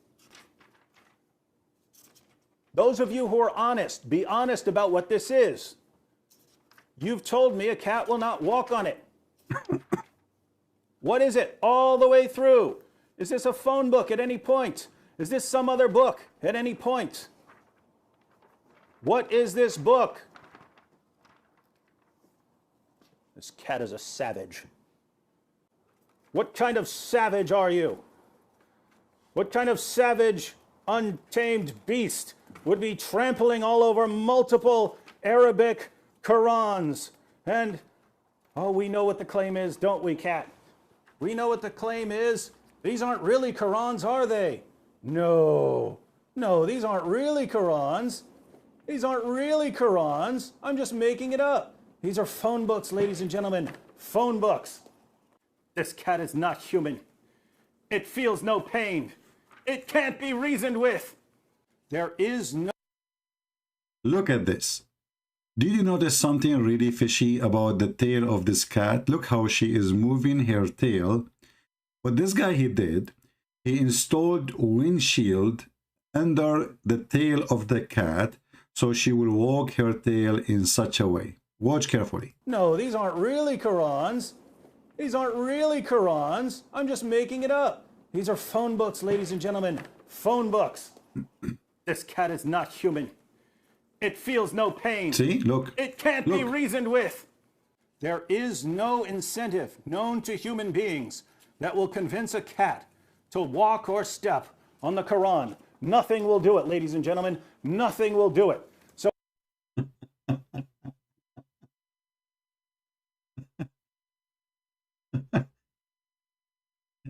Those of you who are honest, be honest about what this is. You've told me a cat will not walk on it. What is it all the way through? Is this a phone book at any point? Is this some other book at any point? What is this book? This cat is a savage. What kind of savage are you? What kind of savage, untamed beast would be trampling all over multiple Arabic Qur'ans? And, oh, we know what the claim is, don't we, cat? We know what the claim is. These aren't really Qur'ans, are they? No, these aren't really Qur'ans. These aren't really Qur'ans. I'm just making it up. These are phone books, ladies and gentlemen. Phone books. This cat is not human. It feels no pain. It can't be reasoned with. There is no... Look at this. Did you notice something really fishy about the tail of this cat? Look how she is moving her tail. What this guy he did, he installed windshield under the tail of the cat so she will walk her tail in such a way. Watch carefully. No, these aren't really Qur'ans. These aren't really Qur'ans. I'm just making it up. These are phone books, ladies and gentlemen. Phone books. This cat is not human. It feels no pain. See, look. It can't be reasoned with. There is no incentive known to human beings that will convince a cat to walk or step on the Quran. Nothing will do it, ladies and gentlemen. Nothing will do it. So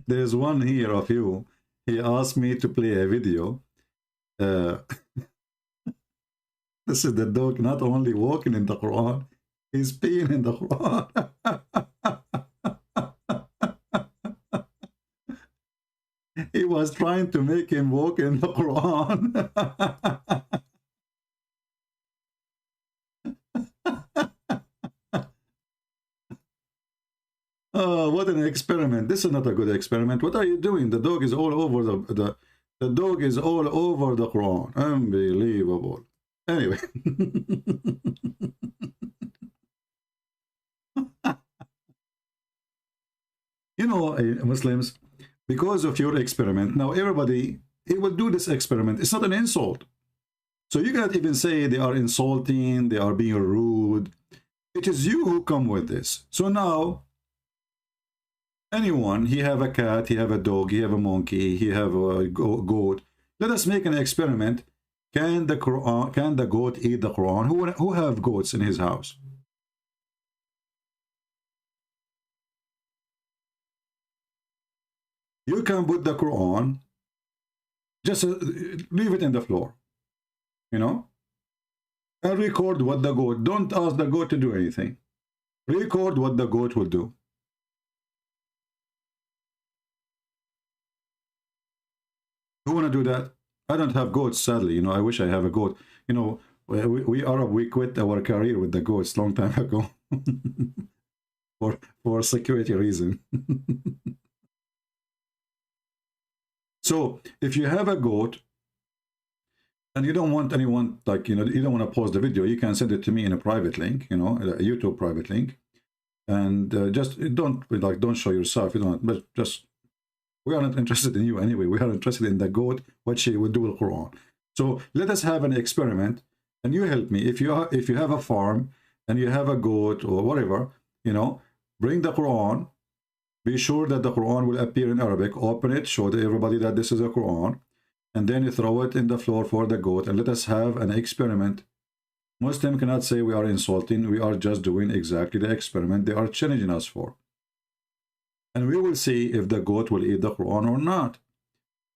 there's one here of you. He asked me to play a video. This is the dog not only walking in the Quran, he's peeing in the Quran. He was trying to make him walk in the Quran. Oh, what an experiment. This is not a good experiment. What are you doing? The dog is all over the dog is all over the Quran. Unbelievable. Anyway. You know, Muslims, because of your experiment, now everybody, he will do this experiment. It's not an insult. So you cannot even say they are insulting, they are being rude. It is you who come with this. So now, anyone, he have a cat, he have a dog, he have a monkey, he have a goat. Let us make an experiment. Can the goat eat the Quran? Who have goats in his house? You can put the Quran, just leave it in the floor, you know, and record what the goat, don't ask the goat to do anything. Record what the goat will do. Who want to do that? I don't have goats, sadly. You know, I wish I have a goat. You know, we Arab, we quit our career with the goats long time ago for security reason. So if you have a goat and you don't want anyone, like, you know, you don't want to post the video, you can send it to me in a private link, you know, a YouTube private link, and just don't show yourself. You don't, but just, we are not interested in you anyway. We are interested in the goat, what she will do with the Quran. So let us have an experiment, and you help me. If you have a farm and you have a goat or whatever, you know, bring the Quran. Be sure that the Quran will appear in Arabic. Open it, show everybody that this is a Quran, and then you throw it in the floor for the goat, and let us have an experiment. Muslim cannot say we are insulting. We are just doing exactly the experiment they are challenging us for. And we will see if the goat will eat the Quran or not.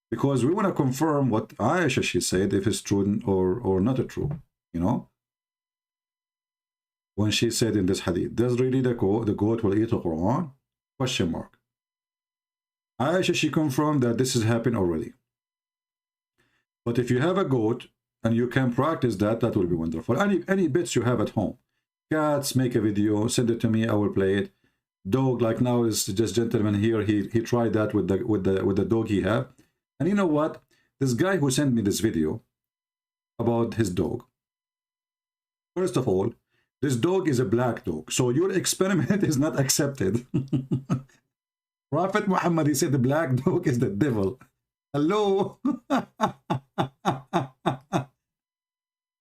Because we want to confirm what Aisha, she said, if it's true or not true, you know. When she said in this hadith, does really the goat will eat the Quran? Question mark. Aisha, she confirmed that this has happened already. But if you have a goat and you can practice that, that will be wonderful. Any bits you have at home. Cats, make a video, send it to me, I will play it. Dog, like now is just gentleman here, he tried that with the dog he have. And you know what? This guy who sent me this video about his dog. First of all, this dog is a black dog, so your experiment is not accepted. Prophet Muhammad, he said the black dog is the devil. Hello?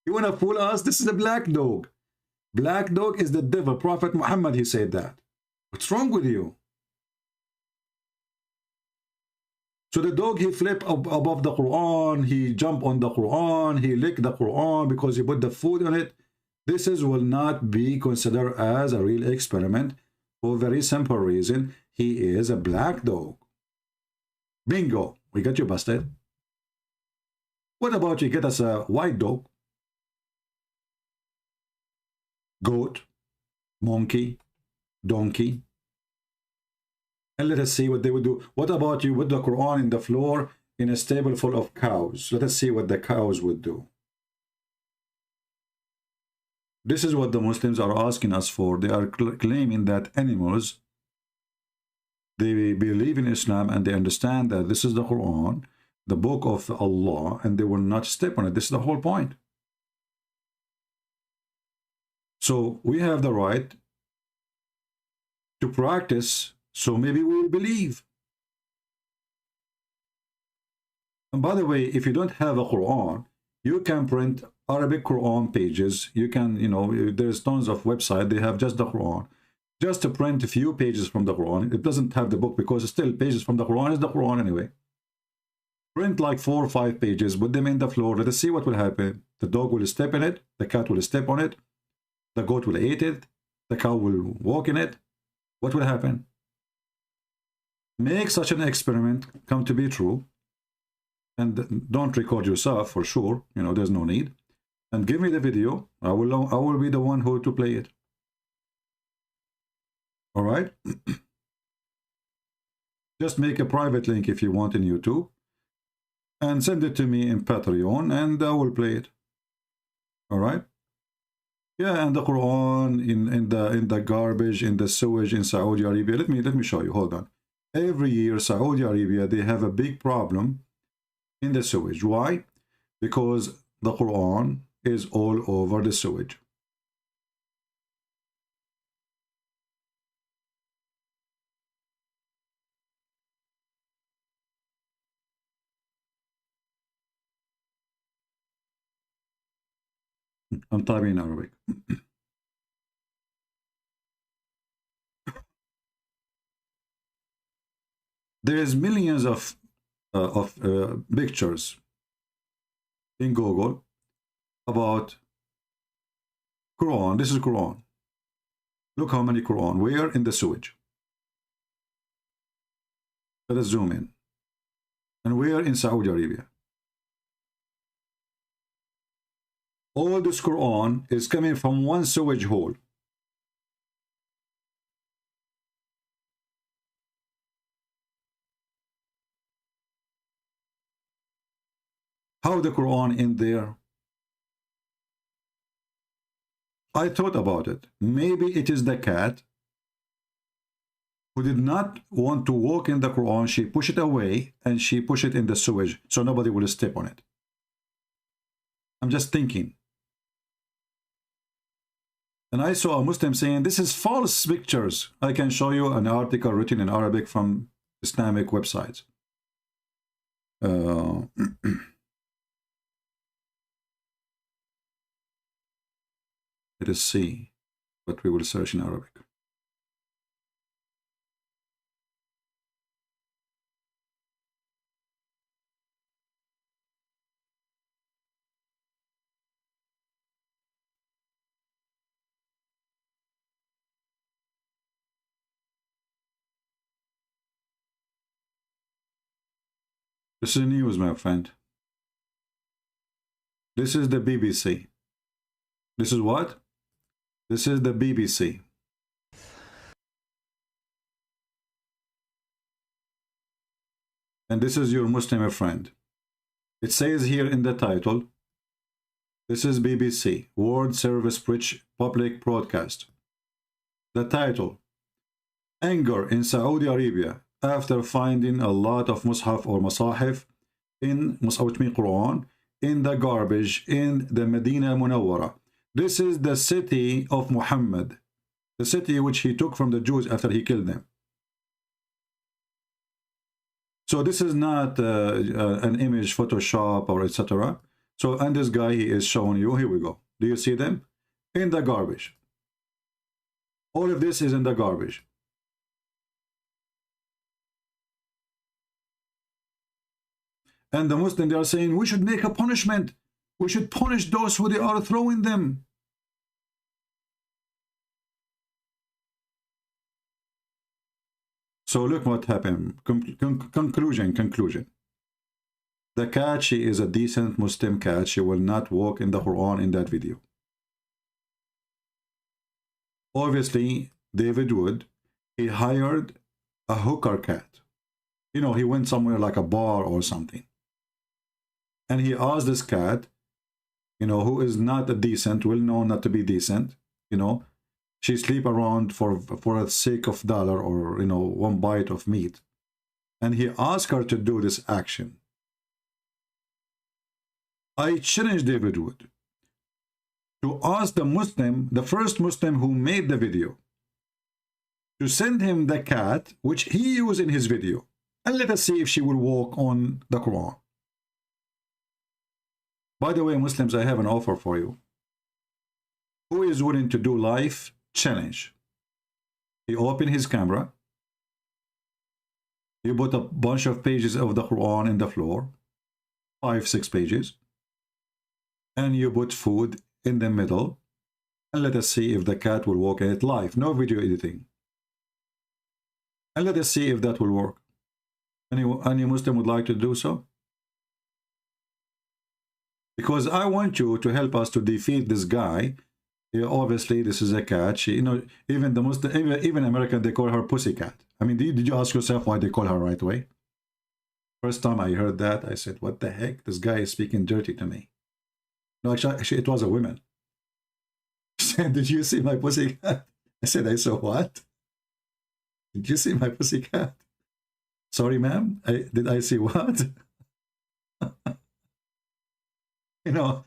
You want to fool us? This is a black dog. Black dog is the devil. Prophet Muhammad, he said that. What's wrong with you? So the dog, he flipped above the Quran, he jumped on the Quran, he licked the Quran because he put the food on it. This will not be considered as a real experiment for a very simple reason. He is a black dog. Bingo, we got you busted. What about you get us a white dog, goat, monkey, donkey, and let us see what they would do. What about you with the Quran in the floor in a stable full of cows? Let us see what the cows would do. This is what the Muslims are asking us for. They are claiming that animals, they believe in Islam and they understand that this is the Quran, the book of Allah, and they will not step on it. This is the whole point. So we have the right to practice, so maybe we will believe. And by the way, if you don't have a Quran, you can print Arabic Quran pages. You can, you know, there's tons of websites, they have just the Quran. Just to print a few pages from the Quran. It doesn't have the book because still pages from the Quran is the Quran anyway. Print like 4 or 5 pages, put them in the floor. Let us see what will happen. The dog will step in it. The cat will step on it. The goat will eat it. The cow will walk in it. What will happen? Make such an experiment come to be true. And don't record yourself for sure. You know, there's no need. And give me the video. I will be the one who to play it. All right. Just make a private link if you want in YouTube. And send it to me in Patreon, and I will play it. All right. Yeah, and the Quran in the garbage, in the sewage in Saudi Arabia. Let me show you. Hold on. Every year, Saudi Arabia, they have a big problem in the sewage. Why? Because the Quran is all over the sewage. I'm typing in Arabic. There's millions of pictures in Google about Quran. This is Quran. Look how many Quran. Where? In the sewage. Let us zoom in. And where? In Saudi Arabia. All this Quran is coming from one sewage hole. How the Quran in there? I thought about it. Maybe it is the cat who did not want to walk in the Quran. She pushed it away and she pushed it in the sewage so nobody will step on it. I'm just thinking. And I saw a Muslim saying, this is false pictures. I can show you an article written in Arabic from Islamic websites. Let us see what we will search in Arabic. This is news, my friend. This is the BBC. This is what? This is the BBC. And this is your Muslim friend. It says here in the title, this is BBC, World Service British Public Broadcast. The title, Anger in Saudi Arabia after finding a lot of mushaf or masahif in Quran in the garbage in the Medina Munawwara. This is the city of Muhammad, the city which he took from the Jews after he killed them. So this is not an image Photoshop or etc. So, and this guy, he is showing you, here we go. Do you see them? In the garbage. All of this is in the garbage. And the Muslims, they are saying, we should make a punishment. We should punish those who they are throwing them. So look what happened. Conclusion. The cat, she is a decent Muslim cat. She will not walk in the Quran in that video. Obviously, David Wood, he hired a hooker cat. You know, he went somewhere like a bar or something. And he asked this cat, you know, who is not a decent, well known not to be decent, you know, she sleep around for the sake of dollar or, you know, one bite of meat. And he asked her to do this action. I challenge David Wood to ask the Muslim, the first Muslim who made the video, to send him the cat which he used in his video, and let us see if she will walk on the Quran. By the way, Muslims, I have an offer for you. Who is willing to do live challenge? He opened his camera. He put a bunch of pages of the Quran in the floor, 5-6 pages, and you put food in the middle, and let us see if the cat will walk in it live. No video editing. And let us see if that will work. Any Muslim would like to do so? Because I want you to help us to defeat this guy. Obviously, this is a cat. She, you know, even the Muslim, even American, they call her pussycat. I mean, did you ask yourself why they call her right away? First time I heard that, I said, what the heck? This guy is speaking dirty to me. No, actually it was a woman. She said, did you see my pussycat? I said, I saw what? Did you see my pussycat? Sorry, ma'am. Did I see what? You know,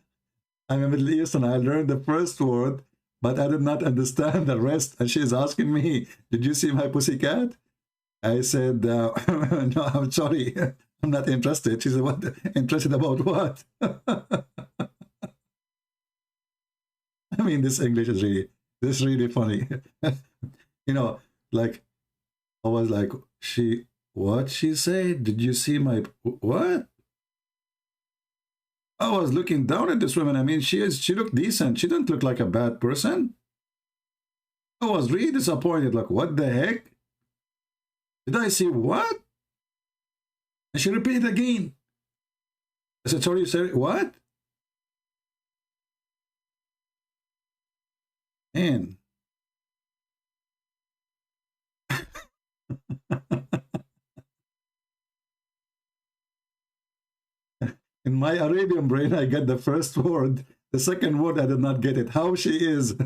I'm a Middle Eastern. I learned the first word, but I did not understand the rest. And she's asking me, did you see my pussycat? I said, no, I'm sorry. I'm not interested. She said, what? Interested about what? I mean, this English is really funny. You know, like, I was like, what she said? Did you see my, what? I was looking down at this woman. I mean, she looked decent. She didn't look like a bad person. I was really disappointed. Like, what the heck? Did I see what? And she repeated again. I said, sorry, you said what? And in my Arabian brain, I get the first word. The second word, I did not get it. How she is.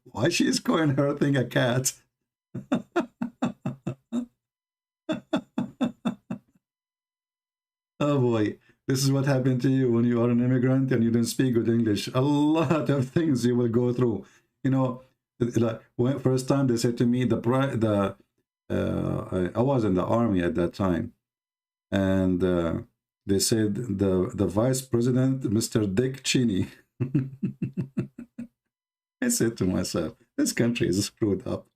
Why she is calling her thing a cat? Oh boy. This is what happened to you when you are an immigrant and you don't speak good English. A lot of things you will go through. You know, like when first time they said to me, I was in the army at that time. And they said the vice president, Mr. Dick Cheney. I said to myself, this country is screwed up.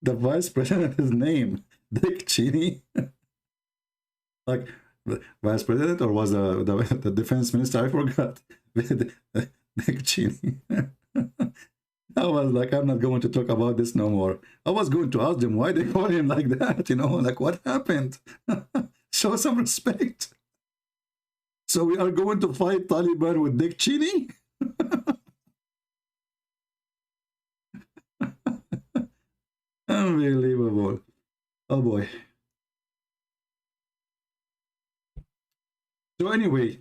The vice president, his name, Dick Cheney. Like, the vice president, or was the defense minister? I forgot. Dick Cheney. I was like, I'm not going to talk about this no more. I was going to ask them why they call him like that, you know, like what happened? Show some respect. So we are going to fight Taliban with Dick Cheney? Unbelievable. Oh boy. So anyway,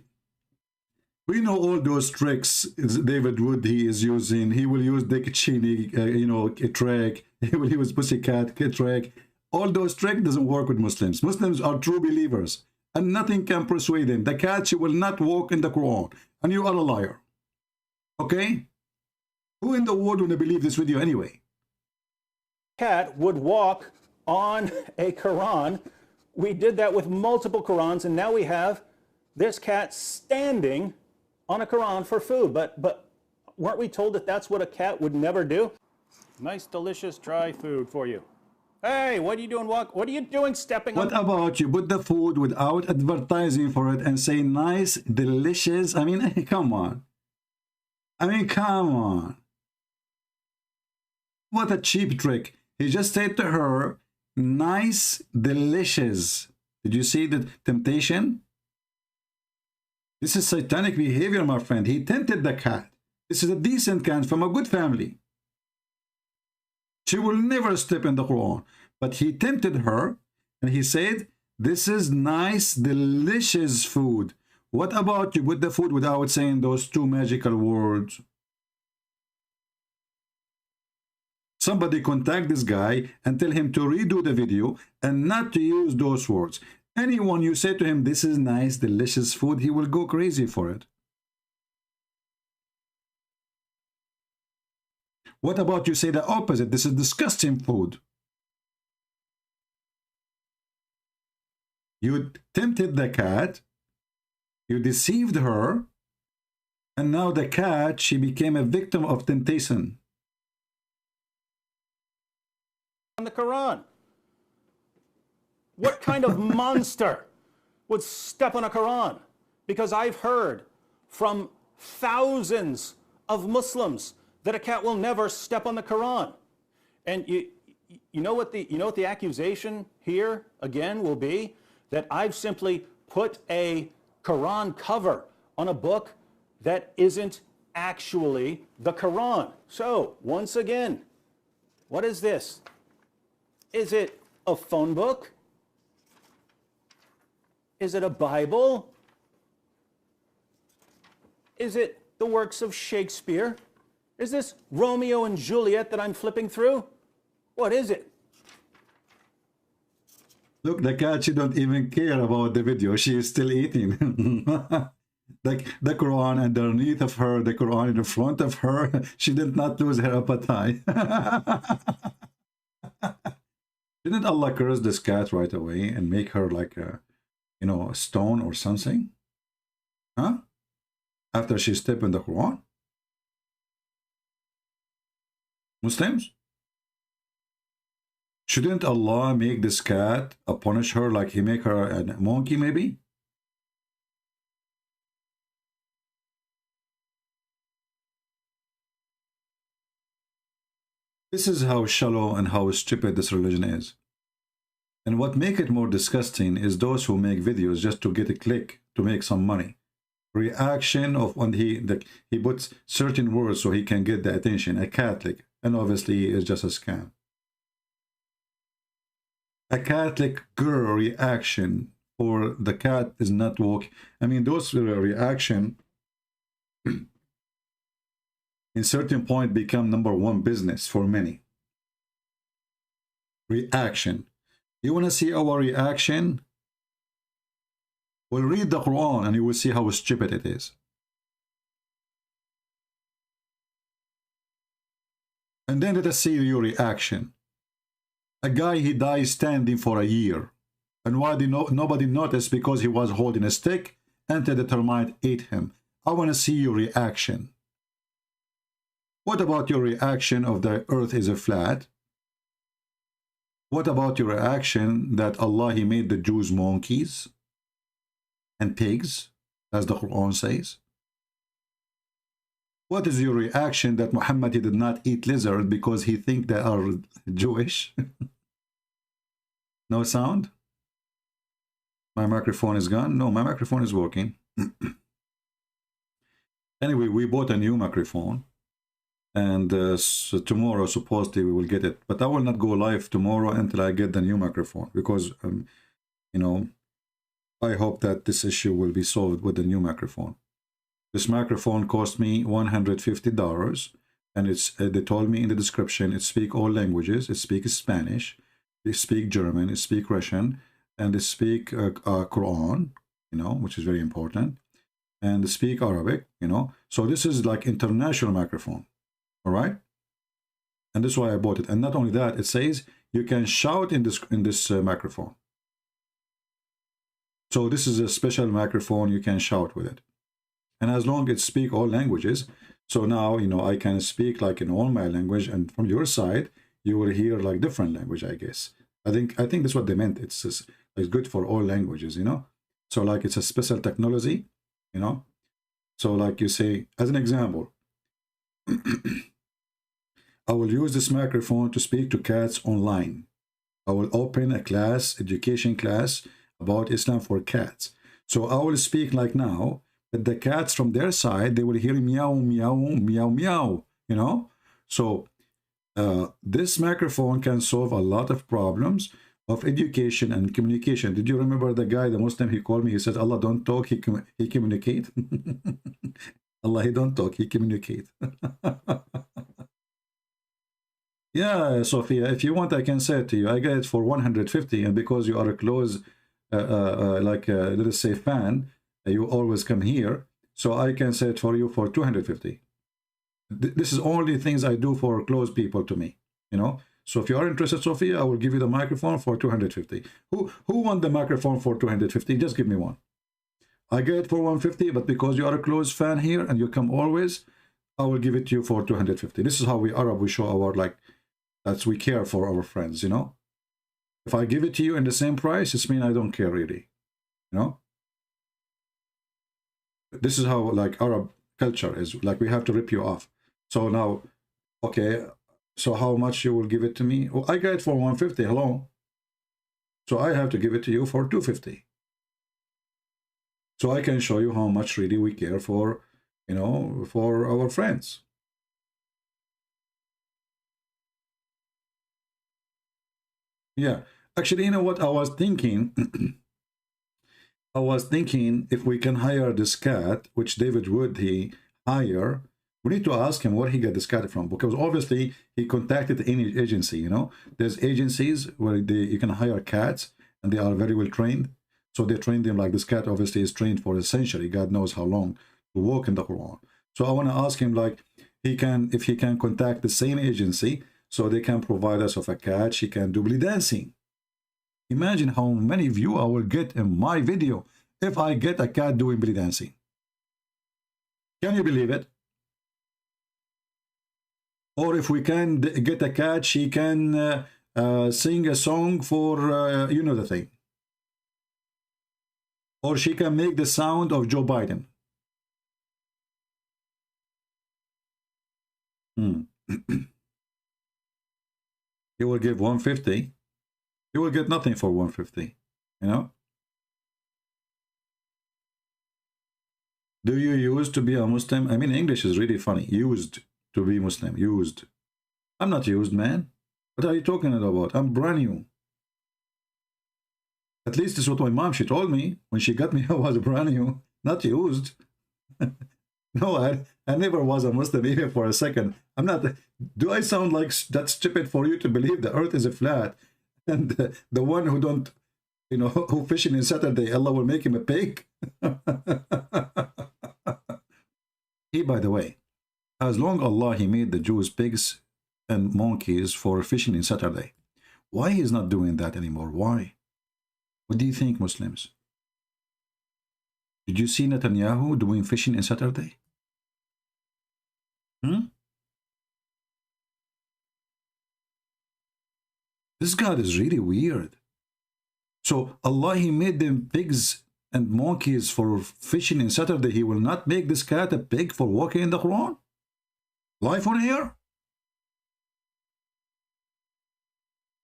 we know all those tricks David Wood he is using. He will use Dick Cheney, you know, a trick. He will use pussycat, a trick. All those tricks doesn't work with Muslims. Muslims are true believers, and nothing can persuade them. The cat, she will not walk in the Quran, and you are a liar. Okay? Who in the world would believe this video anyway? Cat would walk on a Quran. We did that with multiple Qurans, and now we have this cat standing on a Quran for food. But weren't we told that that's what a cat would never do? Nice, delicious, dry food for you. Hey, what are you doing? What are you doing stepping on? What about you put the food without advertising for it and say nice, delicious? I mean, come on. I mean, come on. What a cheap trick. He just said to her, nice, delicious. Did you see the temptation? This is satanic behavior, my friend. He tempted the cat. This is a decent cat from a good family. She will never step in the Quran. But he tempted her and he said, this is nice, delicious food. What about you put the food without saying those two magical words? Somebody contact this guy and tell him to redo the video and not to use those words. Anyone you say to him, this is nice, delicious food, he will go crazy for it. What about you say the opposite? This is disgusting food. You tempted the cat, you deceived her, and now the cat, she became a victim of temptation. On the Quran. What kind of monster would step on a Quran? Because I've heard from thousands of Muslims that a cat will never step on the Quran. And you know what the accusation here again will be? That I've simply put a Quran cover on a book that isn't actually the Quran. So, once again, what is this? Is it a phone book? Is it a Bible? Is it the works of Shakespeare? Is this Romeo and Juliet that I'm flipping through? What is it? Look, the cat, she don't even care about the video. She is still eating. Like the Quran underneath of her, the Quran in front of her. She did not lose her appetite. Didn't Allah curse this cat right away and make her like a, you know, a stone or something? Huh? After she stepped in the Quran? Muslims? Shouldn't Allah make this cat punish her like he make her a monkey maybe? This is how shallow and how stupid this religion is. And what make it more disgusting is those who make videos just to get a click, to make some money. Reaction of when he puts certain words so he can get the attention, a Catholic, and obviously it's just a scam. A Catholic girl reaction, or the cat is not walking. I mean, those reaction in certain point become #1 business for many. Reaction. You want to see our reaction? Well, read the Quran and you will see how stupid it is. And then let us see your reaction. A guy, he dies standing for a year. And why did nobody noticed? Because he was holding a stick until the termite ate him. I want to see your reaction. What about your reaction of the earth is a flat? What about your reaction that Allah, he made the Jews monkeys and pigs, as the Quran says? What is your reaction that Muhammad, he did not eat lizard because he think they are Jewish? No sound? My microphone is gone? No, my microphone is working. Anyway, we bought a new microphone. And so tomorrow, supposedly, we will get it. But I will not go live tomorrow until I get the new microphone. Because, you know, I hope that this issue will be solved with the new microphone. This microphone cost me $150. And it's they told me in the description, it speaks all languages. It speaks Spanish. It speaks German. It speaks Russian. And it speaks Quran, you know, which is very important. And it speaks Arabic, you know. So this is like international microphone. All right, and that's why I bought it. And not only that, it says you can shout in this microphone. So this is a special microphone, you can shout with it. And as long as it speak all languages, so now, you know, I can speak like in all my language, and from your side, you will hear like different language, I guess. I think that's what they meant. It's good for all languages, you know. So like it's a special technology, you know. So like you say, as an example, I will use this microphone to speak to cats online. I will open a class, education class about Islam for cats. So I will speak like now, that the cats from their side, they will hear meow, meow, meow, meow, you know. So this microphone can solve a lot of problems of education and communication. Did you remember the guy, the Muslim, he called me, he said, Allah don't talk, he communicate. Allah, he don't talk, he communicate. Yeah, Sophia, if you want, I can say it to you. I get it for 150, and because you are a close, let us say, fan, you always come here, so I can say it for you for 250. This is only things I do for close people to me, you know. So if you are interested, Sophia, I will give you the microphone for 250. Who want the microphone for 250? Just give me one. I get it for 150, but because you are a close fan here and you come always, I will give it to you for 250. This is how we Arab, we show our, like, that's we care for our friends, you know. If I give it to you in the same price, it's mean I don't care really, you know. This is how, like, Arab culture is, like, we have to rip you off. So now, okay, so how much you will give it to me? Well, I get it for 150, hello. So I have to give it to you for 250. So I can show you how much really we care for, you know, for our friends. Yeah, actually, you know what I was thinking? I was thinking if we can hire this cat, which David Wood, he hire, we need to ask him where he got this cat from, because obviously he contacted any agency, you know. There's agencies where you can hire cats, and they are very well trained. So they train them, like this cat obviously is trained for a century, God knows how long, to walk in the Quran. So I want to ask him, like, if he can contact the same agency, so they can provide us with a cat, she can do belly dancing. Imagine how many views I will get in my video if I get a cat doing belly dancing. Can you believe it? Or if we can get a cat, she can sing a song for, you know the thing. Or she can make the sound of Joe Biden. He will give 150. You will get nothing for 150, you know. Do you use to be a Muslim? I mean, English is really funny. Used to be Muslim. Used. I'm not used, man. What are you talking about? I'm brand new. At least this is what my mom, she told me. When she got me, I was brand new. Not used. No, I never was a Muslim even for a second. I'm not. Do I sound like that stupid for you to believe the earth is a flat? And the one who don't, you know, who fishing in Saturday, Allah will make him a pig. He, by the way, as long Allah, he made the Jews pigs and monkeys for fishing in Saturday. Why he's not doing that anymore? Why? What do you think, Muslims? Did you see Netanyahu doing fishing in Saturday? This God is really weird. So Allah, he made them pigs and monkeys for fishing in Saturday. He will not make this cat a pig for walking in the Quran? Life on air?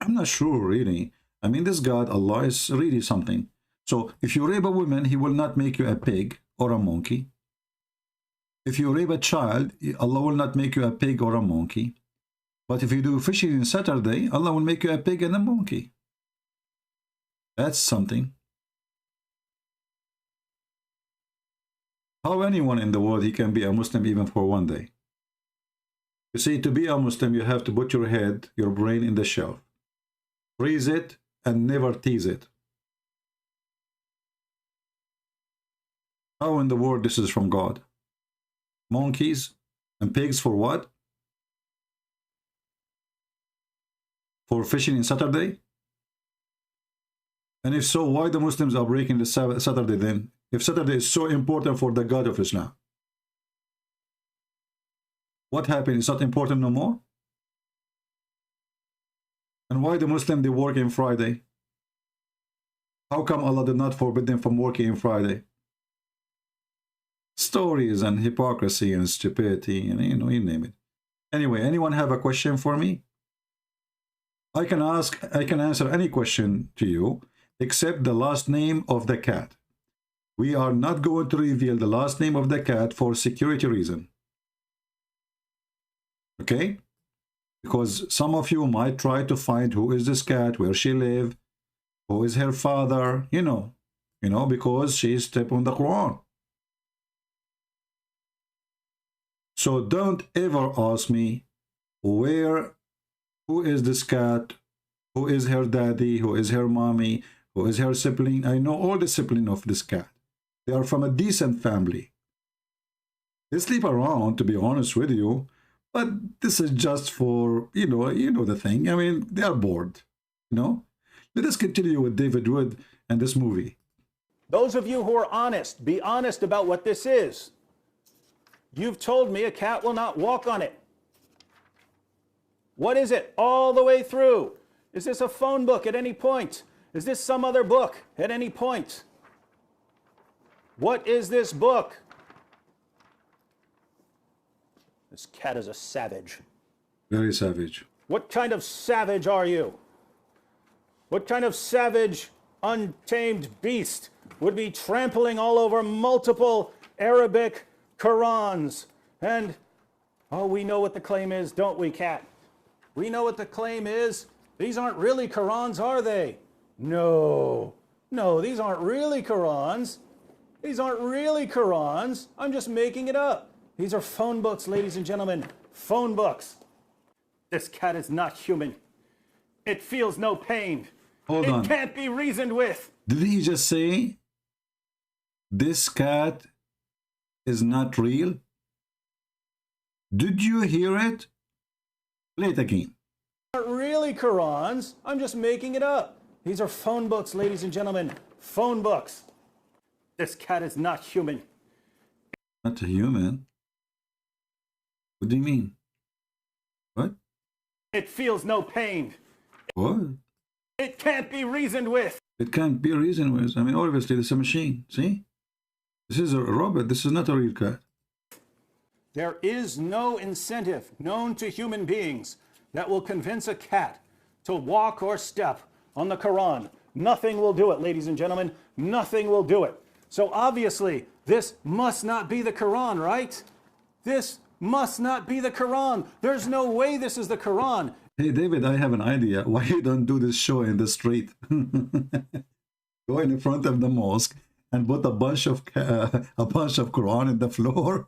I'm not sure, really. I mean, this God, Allah, is really something. So if you rape a woman, he will not make you a pig or a monkey. If you rape a child, Allah will not make you a pig or a monkey. But if you do fishing in Saturday, Allah will make you a pig and a monkey. That's something. How anyone in the world, he can be a Muslim even for one day? You see, to be a Muslim, you have to put your head, your brain in the shelf. Freeze it and never tease it. How in the world this is from God? Monkeys and pigs for what? For fishing in Saturday? And if so, why the Muslims are breaking the Saturday then? If Saturday is so important for the God of Islam, what happened? It's not important no more? And why the Muslim, they work in Friday? How come Allah did not forbid them from working in Friday? Stories and hypocrisy and stupidity, and you know, you name it. Anyway, anyone have a question for me? I can answer any question to you except the last name of the cat. We are not going to reveal the last name of the cat for security reason. Okay? Because some of you might try to find who is this cat, where she live, who is her father, you know, because she stepped on the Quran. So don't ever ask me who is this cat, who is her daddy, who is her mommy, who is her sibling. I know all the sibling of this cat. They are from a decent family. They sleep around, to be honest with you, but this is just for, you know the thing. I mean, they are bored, you know. Let us continue with David Wood and this movie. Those of you who are honest, be honest about what this is. You've told me a cat will not walk on it. What is it all the way through? Is this a phone book at any point? Is this some other book at any point? What is this book? This cat is a savage. Very savage. What kind of savage are you? What kind of savage, untamed beast would be trampling all over multiple Arabic Qur'ans? And, oh, we know what the claim is, don't we, cat? We know what the claim is. These aren't really Qur'ans, are they? No, these aren't really Qur'ans. These aren't really Qur'ans. I'm just making it up. These are phone books, ladies and gentlemen. Phone books. This cat is not human. It feels no pain. Hold on. It can't be reasoned with. Did he just say this cat is not real? Did you hear it? Play it again. Aren't really Qur'ans. I'm just making it up. These are phone books, ladies and gentlemen. Phone books. This cat is not human. Not a human? What do you mean? What? It feels no pain. What? It can't be reasoned with. It can't be reasoned with. I mean, obviously, this is a machine. See? This is a robot. This is not a real cat. There is no incentive known to human beings that will convince a cat to walk or step on the Quran. Nothing will do it, ladies and gentlemen. Nothing will do it. So obviously, this must not be the Quran, right? This must not be the Quran. There's no way this is the Quran. Hey, David, I have an idea. Why you don't do this show in the street? Go in front of the mosque and put a bunch of Quran in the floor.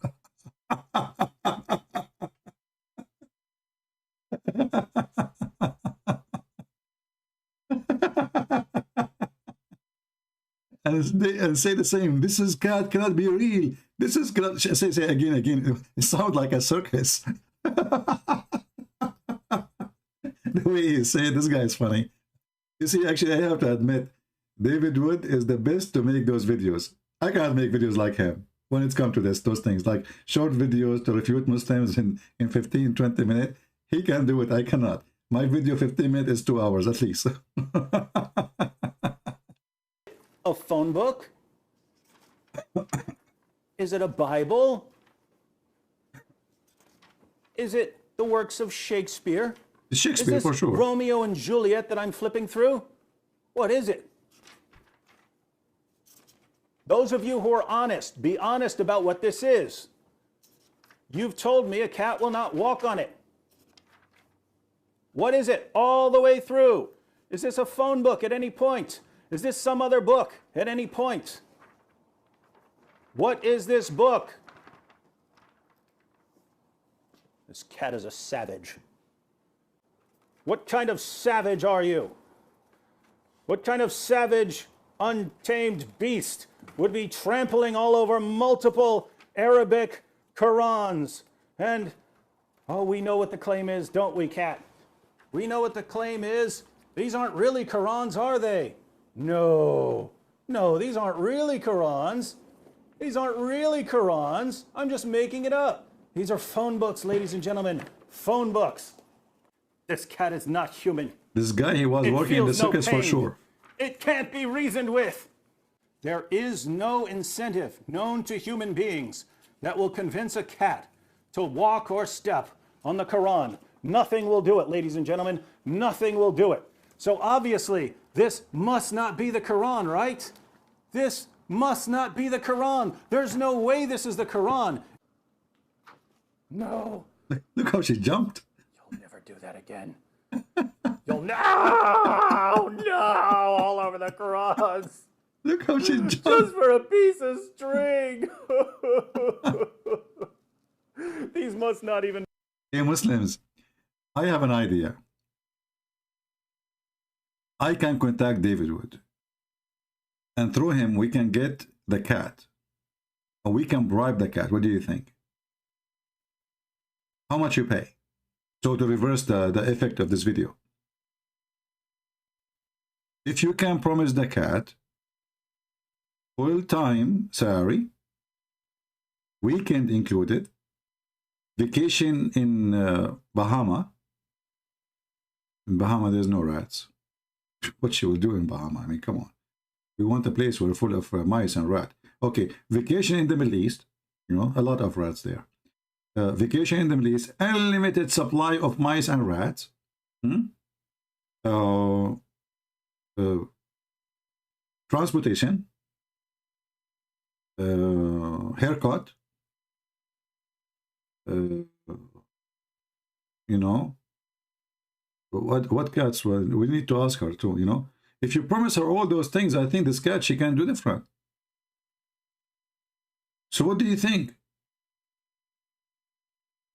and say the same. This is cat cannot be real. This is cannot, say again. It sounds like a circus. The way he said, this guy is funny. You see, actually, I have to admit, David Wood is the best to make those videos. I can't make videos like him when it's come to those things, like short videos to refute Muslims in 15, 20 minutes. He can do it. I cannot. My video 15 minutes is 2 hours at least. A phone book? Is it a Bible? Is it the works of Shakespeare? It's Shakespeare, is this for sure. Romeo and Juliet that I'm flipping through? What is it? Those of you who are honest, be honest about what this is. You've told me a cat will not walk on it. What is it all the way through? Is this a phone book at any point? Is this some other book at any point? What is this book? This cat is a savage. What kind of savage are you? What kind of savage, untamed beast would be trampling all over multiple Arabic Qur'ans? And, oh, we know what the claim is, don't we, cat? We know what the claim is. These aren't really Qur'ans, are they? No, no, these aren't really Qur'ans. These aren't really Qur'ans. I'm just making it up. These are phone books, ladies and gentlemen. Phone books. This cat is not human. This guy, he was working in the circus for sure. It can't be reasoned with. There is no incentive known to human beings that will convince a cat to walk or step on the Quran. Nothing will do it, ladies and gentlemen. Nothing will do it. So obviously, this must not be the Quran, right? This must not be the Quran. There's no way this is the Quran. No. Look how she jumped. You'll never do that again. You'll no, all over the Qurans. Look how she jumped. Just for a piece of string. These must not even. Hey Muslims, I have an idea. I can contact David Wood, and through him we can get the cat, or we can bribe the cat. What do you think? How much you pay? So to reverse the effect of this video. If you can promise the cat full-time salary, weekend included, vacation in Bahama. In Bahama, there's no rats. What she will do in Bahama? I mean, come on. We want a place where full of mice and rat. Okay, vacation in the Middle East. You know, a lot of rats there. Vacation in the Middle East, unlimited supply of mice and rats. Transportation. Haircut. You know, what cats? Well, we need to ask her too. You know, if you promise her all those things, I think this cat, she can do different. So what do you think?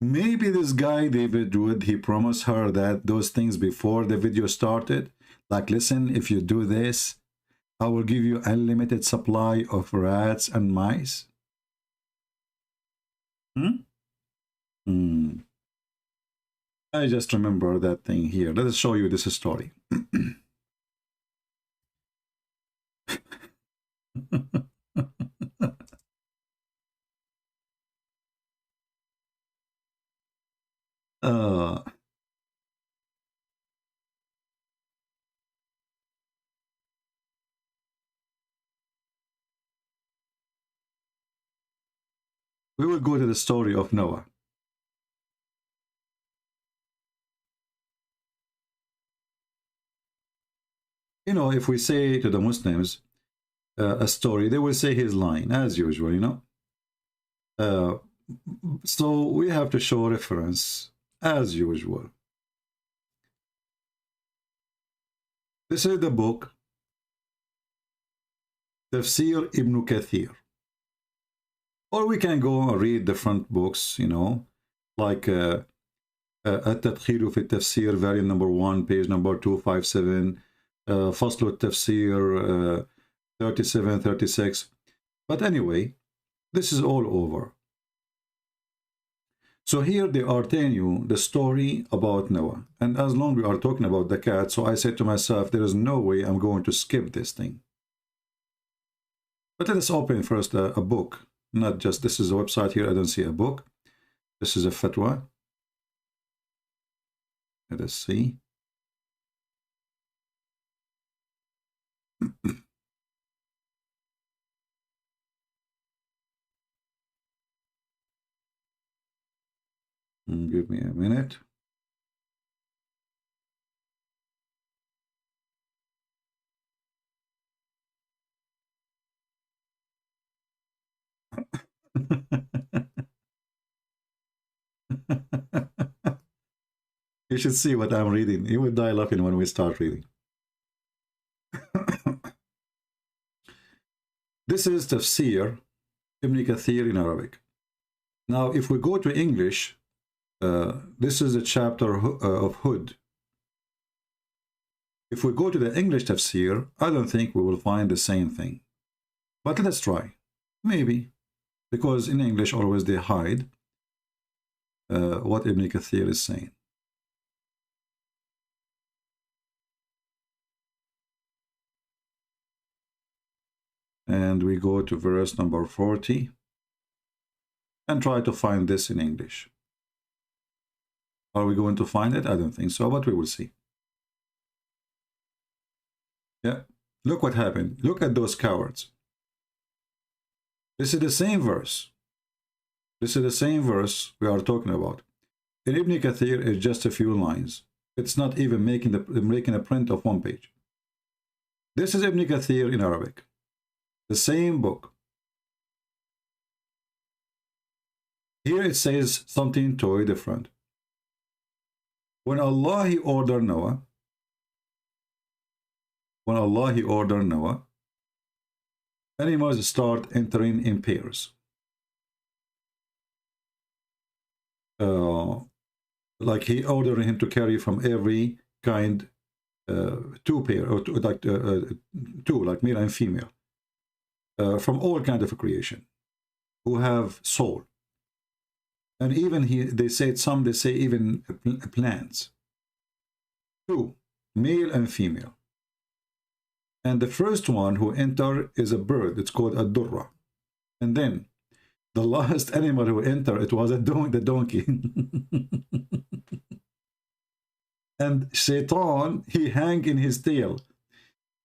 Maybe this guy David Wood, he promised her that those things before the video started, like, listen, if you do this, I will give you unlimited supply of rats and mice. I just remember that thing here. Let us show you this story. We will go to the story of Noah. You know, if we say to the Muslims a story, they will say he's lying, as usual, you know. So we have to show reference, as usual. This is the book, Tafsir Ibn Kathir. Or we can go and read different books, you know, like At-Tadkhir fi Tafsir, volume number 1, page number 257, Fasl al-Tafsir 37, 36. But anyway, this is all over. So here they are telling you the story about Noah. And as long as we are talking about the cat, so I said to myself, there is no way I'm going to skip this thing. But let us open first a book. Not just, this is a website here, I don't see a book. This is a fatwa. Let us see. Give me a minute. You should see what I'm reading. You will die laughing when we start reading. This is Tafsir Ibn Kathir in Arabic. Now, if we go to English, this is a chapter of Hud. If we go to the English Tafsir, I don't think we will find the same thing. But let's try. Maybe. Because in English, always they hide what Ibn Kathir is saying. and we go to verse number 40 and try to find this in English. Are we going to find it? I don't think so, but we will see. Yeah, look what happened. Look at those cowards. This is the same verse. This is the same verse we are talking about. In Ibn Kathir, it's just a few lines. It's not even making a print of one page. This is Ibn Kathir in Arabic. The same book. Here it says something totally different. When Allah He ordered Noah, animals start entering in pairs. Like He ordered him to carry from every kind two pair, or two, like male and female, from all kinds of creation, who have soul. And even they say even plants. Two, male and female. And the first one who enter is a bird. It's called a durra. And then the last animal who entered, it was the donkey. And Shaitan, he hang in his tail.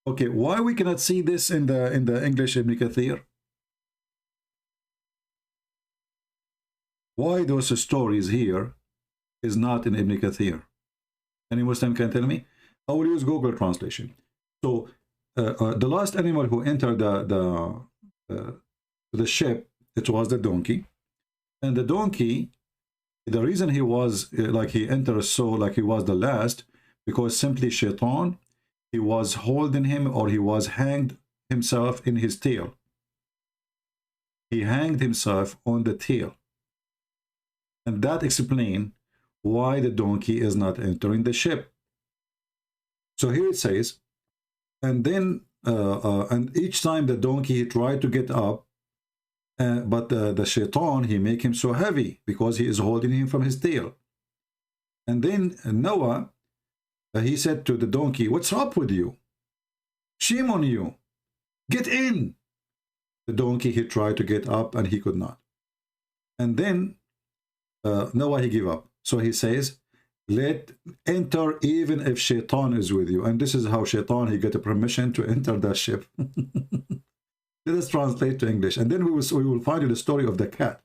Okay, why we cannot see this in the English Ibn Kathir? Why those stories here is not in Ibn Kathir? Any Muslim can tell me? I will use Google translation. So the last animal who entered the ship, it was the donkey. And the donkey, the reason he was like he entered so like he was the last, because simply Shaitan, he was holding him, or he was hanged himself in his tail. He hanged himself on the tail. And that explains why the donkey is not entering the ship. So here it says, and then and each time the donkey tried to get up, but the Shaitan, he make him so heavy because he is holding him from his tail. And then Noah, he said to the donkey, "What's up with you? Shame on you. Get in." The donkey, he tried to get up and he could not. And then Noah, he gave up. So he says, "Let enter even if Shaitan is with you." And this is how Shaitan, he got a permission to enter the ship. Let us translate to English. And then we will find the story of the cat.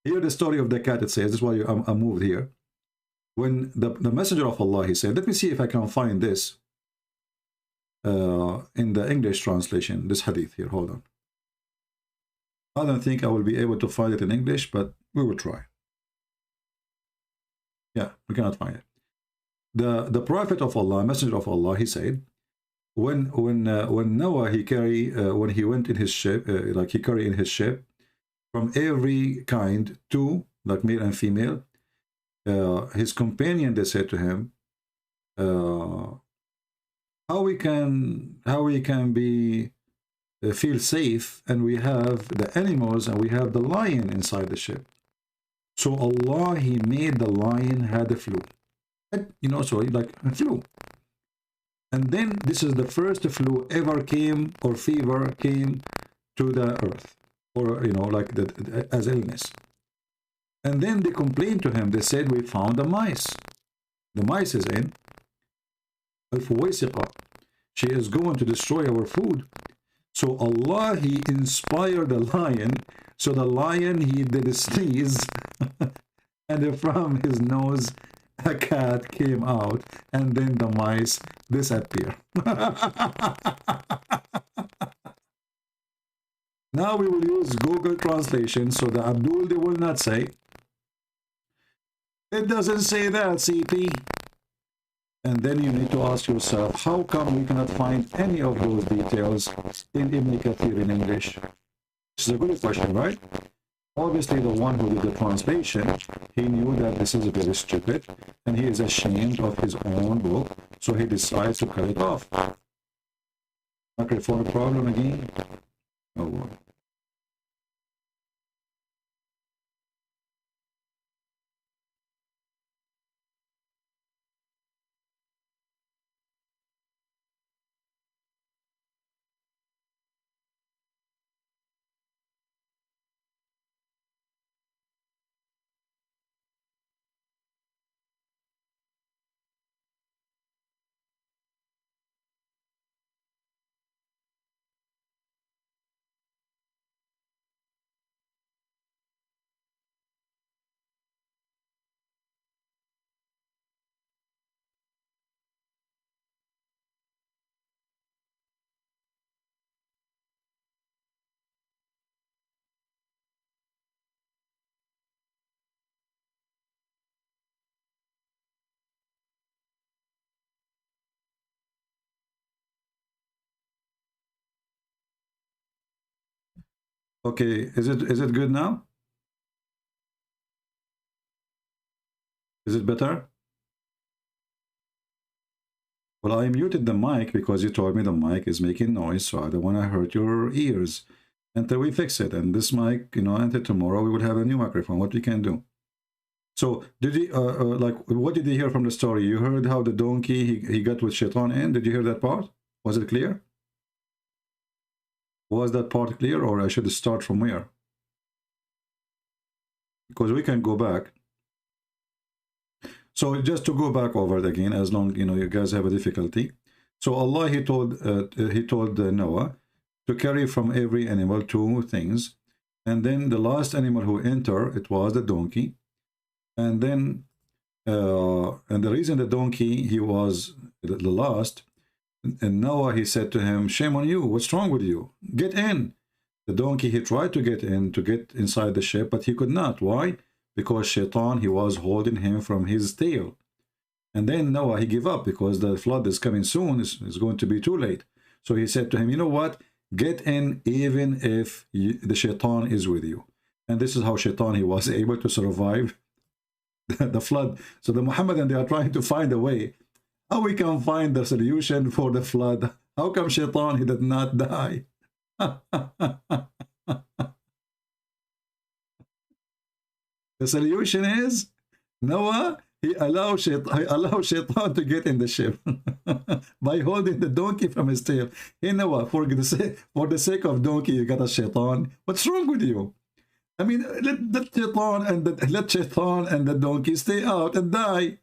Here the story of the cat, it says, this is why I moved here. When the messenger of Allah, he said, let me see if I can find this in the English translation, this hadith here. Hold on. I don't think I will be able to find it in English, but we will try. Yeah, we cannot find it. The prophet of Allah, messenger of Allah, he said, when Noah when he went in his ship, like he carried in his ship from every kind, two, like male and female, his companion, they said to him, how we can be feel safe, and we have the animals and we have the lion inside the ship. So Allah, he made the lion had a flu, you know, so like a flu. And then this is the first flu ever came, or fever came to the earth, or, you know, like as illness. And then they complained to him. They said, "We found the mice. The mice is in. She is going to destroy our food." So Allah, he inspired the lion. So the lion, he did a sneeze, and from his nose, a cat came out, and then the mice disappear. Now we will use Google translation, so the Abdul, they will not say, "It doesn't say that, CP." And then you need to ask yourself, how come we cannot find any of those details in Ibn Kathir in English? This is a good question, right? Obviously, the one who did the translation, he knew that this is very stupid, and he is ashamed of his own book, so he decides to cut it off. Okay, for a problem again? Oh, boy. Okay, is it good now? Is it better? Well, I muted the mic because you told me the mic is making noise, so I don't want to hurt your ears until we fix it. And this mic, you know, until tomorrow we will have a new microphone. What we can do? So did you like, what did you hear from the story? You heard how the donkey he got with shaitan in? Did you hear that part? Was it clear? Was that part clear, or I should start from where? Because we can go back. So just to go back over it again, as long you know you guys have a difficulty. So Allah he told Noah to carry from every animal 2 things, and then the last animal who entered, it was the donkey, and then and the reason the donkey he was the last, and Noah he said to him, shame on you, what's wrong with you? Get in. The donkey he tried to get in, to get inside the ship, but he could not. Why? Because shaitan he was holding him from his tail. And then Noah he gave up because the flood is coming soon. It's going to be too late. So he said to him, you know what, get in even if the shaitan is with you. And this is how shaitan he was able to survive the flood. So the Muhammadan, they are trying to find a way how we can find the solution for the flood. How come shaitan he did not die? The solution is Noah he allowed shaitan to get in the ship by holding the donkey from his tail. Hey Noah, for the sake of donkey you got a shaitan. What's wrong with you? I mean, let shaitan and the donkey stay out and die.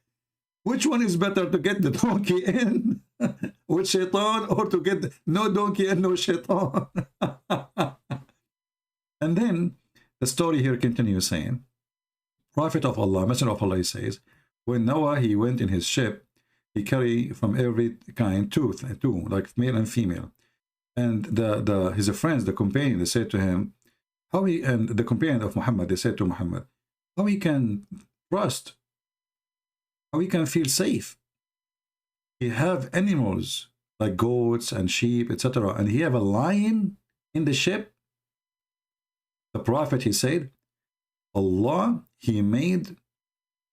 Which one is better, to get the donkey in with shaitan, or to get no donkey and no shaitan? And then the story here continues saying, Prophet of Allah, Messenger of Allah, he says, when Noah he went in his ship, he carried from every kind 2, like male and female. And his friends, the companion, they said to him, how he, and the companion of Muhammad, they said to Muhammad, how he can trust, how he can feel safe. He have animals like goats and sheep, etc. And he have a lion in the ship. The Prophet, he said, Allah, he made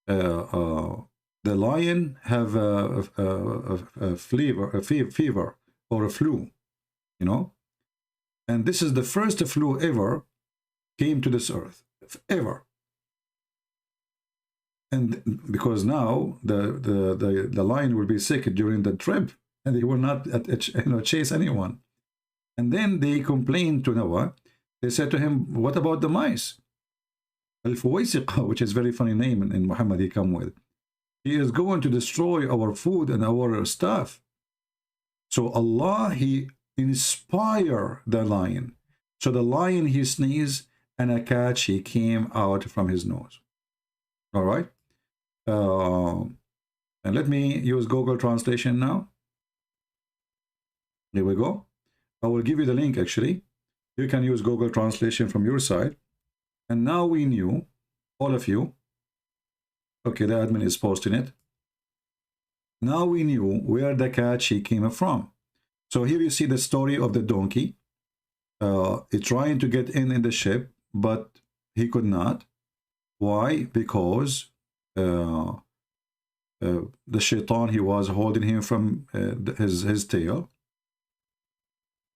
the lion have a fever or a flu, you know. And this is the first flu ever came to this earth, ever. And because now the lion will be sick during the trip, and he will not chase anyone. And then they complained to Noah. They said to him, what about the mice? Al-Fuwaisiqa, which is a very funny name in Muhammad he come with. He is going to destroy our food and our stuff. So Allah, he inspire the lion. So the lion, he sneezed, and a catch, he came out from his nose. All right. And let me use Google Translation now. Here we go. I will give you the link, actually. You can use Google Translation from your side. And now we knew, all of you, okay, the admin is posting it. Now we knew where the catch he came from. So here you see the story of the donkey. He trying to get in the ship, but he could not. Why? Because the shaitan, he was holding him from his tail.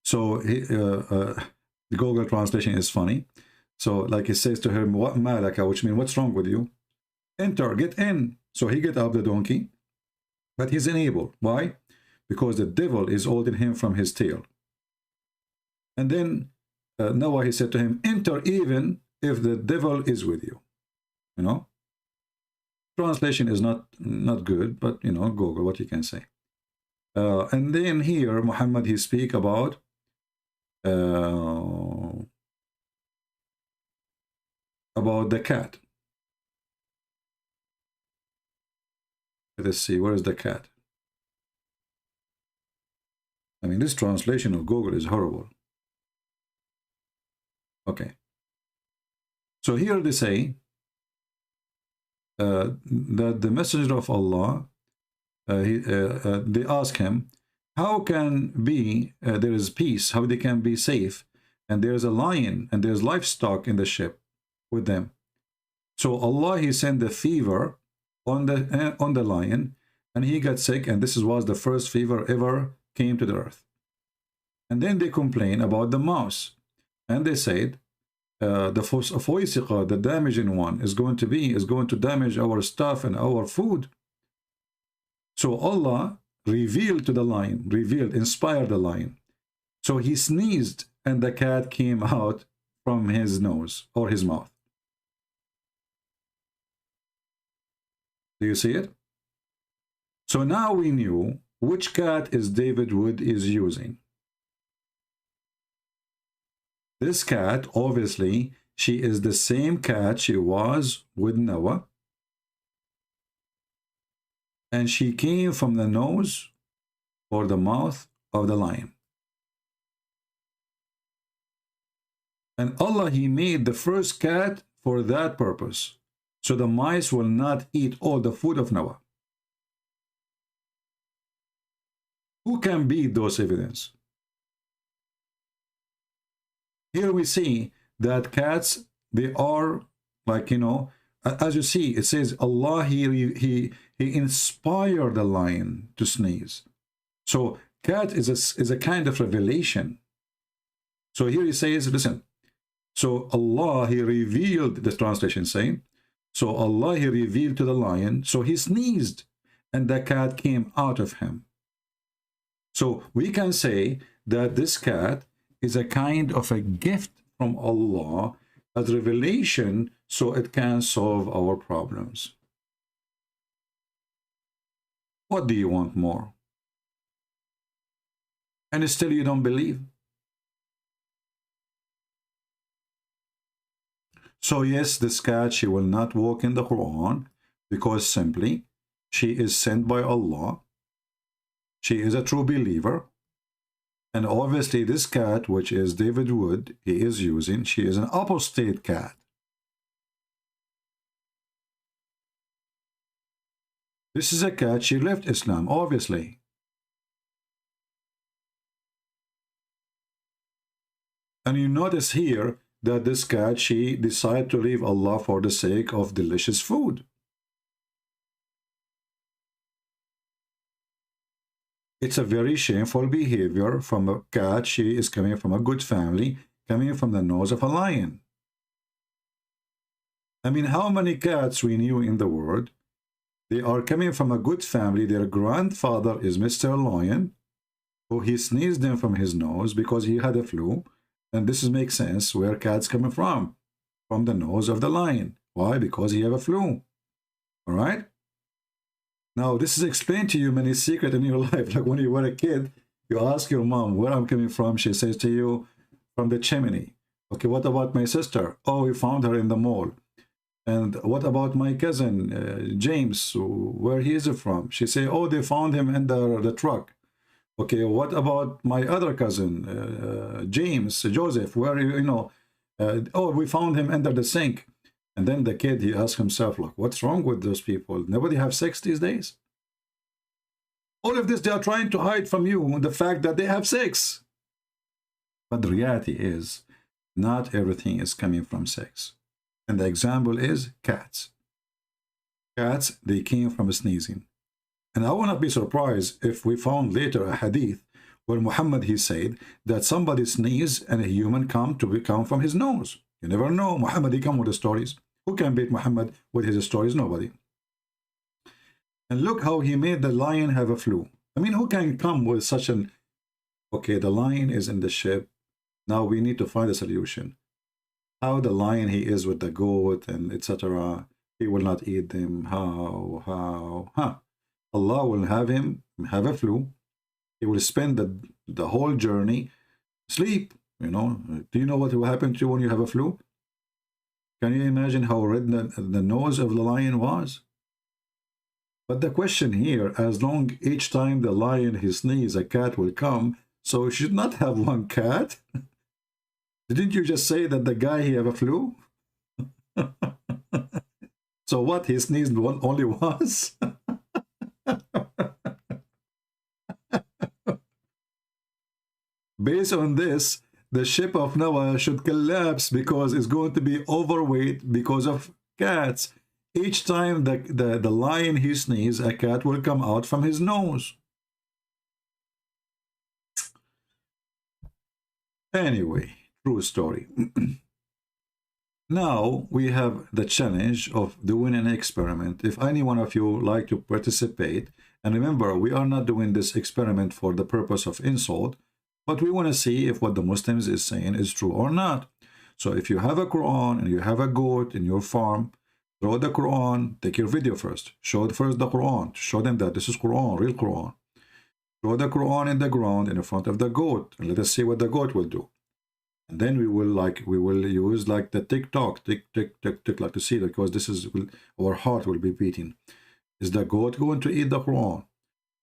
So the Google Translation is funny. So like it says to him, what malaka, which means what's wrong with you? Enter, get in. So he get up the donkey, but he's unable. Why? Because the devil is holding him from his tail. And then Noah, he said to him, enter even if the devil is with you. You know, translation is not good, but you know, Google what you can say. And then here Muhammad, he speak about the cat. Let's see, where is the cat? I mean, this translation of Google is horrible. Okay. So here they say that the messenger of Allah, they ask him, how can be there is peace, how they can be safe, and there's a lion, and there's livestock in the ship with them. So Allah, he sent the fever on the lion, and he got sick, and this was the first fever ever came to the earth. And then they complain about the mouse, and they said the foisiqa, the damaging one, is going to damage our stuff and our food. So Allah revealed to the lion, inspired the lion. So he sneezed, and the cat came out from his nose or his mouth. Do you see it? So now we knew which cat is David Wood is using. This cat, obviously, she is the same cat she was with Noah. And she came from the nose or the mouth of the lion. And Allah, he made the first cat for that purpose, so the mice will not eat all the food of Noah. Who can beat those evidence? Here we see that cats, they are like, you know, as you see, it says Allah, he inspired the lion to sneeze. So cat is a kind of revelation. So here he says, listen, so Allah, he revealed, the translation saying, so Allah, he revealed to the lion, so he sneezed, and the cat came out of him. So we can say that this cat is a kind of a gift from Allah as revelation, so it can solve our problems. What do you want more? And still you don't believe? So yes, this cat, she will not walk in the Quran because simply she is sent by Allah. She is a true believer. And obviously this cat, which is David Wood, he is using, she is an apostate cat. This is a cat, she left Islam, obviously. And you notice here that this cat, she decided to leave Allah for the sake of delicious food. It's a very shameful behavior from a cat. She is coming from a good family, coming from the nose of a lion. I mean, how many cats we knew in the world? They are coming from a good family. Their grandfather is Mr. Lion, who he sneezed them from his nose because he had a flu. And this makes sense where cats coming from the nose of the lion. Why? Because he have a flu. All right? Now, this is explained to you many secrets in your life. Like when you were a kid, you ask your mom where I'm coming from. She says to you, from the chimney. Okay, what about my sister? Oh, we found her in the mall. And what about my cousin, James? Where he is from? She say, oh, they found him in the truck. Okay, what about my other cousin, James, Joseph? Where, you know, oh, we found him under the sink. And then the kid, he asks himself, like, what's wrong with those people? Nobody have sex these days? All of this, they are trying to hide from you the fact that they have sex. But the reality is, not everything is coming from sex. And the example is cats. Cats, they came from sneezing. And I will not be surprised if we found later a hadith where Muhammad, he said that somebody sneezed and a human come from his nose. You never know. Muhammad, he come with the stories. Who can beat Muhammad with his stories? Nobody. And look how he made the lion have a flu. I mean, who can come with such an... Okay, the lion is in the ship. Now we need to find a solution. How the lion he is with the goat and etc. He will not eat them. How? Allah will have him have a flu. He will spend the whole journey sleep. You know, do you know what will happen to you when you have a flu? Can you imagine how red the nose of the lion was? But the question here, as long each time the lion he sneezes, a cat will come, so you should not have one cat. Didn't you just say that the guy he have a flu? So what, he sneezed only once? Based on this, the ship of Noah should collapse because it's going to be overweight because of cats. Each time the lion he sneezes, a cat will come out from his nose. Anyway, true story. Now we have the challenge of doing an experiment. If any one of you like to participate, and remember, we are not doing this experiment for the purpose of insult, but we want to see if what the Muslims is saying is true or not. So if you have a Quran and you have a goat in your farm, throw the Quran, take your video first. Show first the Quran, show them that this is Quran, real Quran. Throw the Quran in the ground in front of the goat, and let us see what the goat will do. And then we will use like the tick-tock, tick-tick-tick-tick, like to see, because this is, our heart will be beating. Is the goat going to eat the Quran?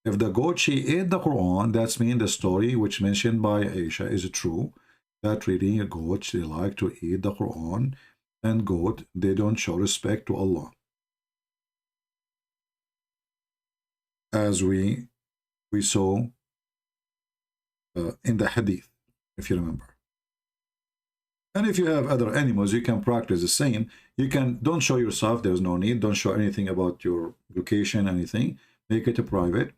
If the goat, she ate the Quran, that's mean the story which mentioned by Aisha is true, that really a goat, they like to eat the Quran, and goat, they don't show respect to Allah. As we saw in the hadith, if you remember. And if you have other animals, you can practice the same. You can, don't show yourself, there's no need. Don't show anything about your location, anything. Make it a private.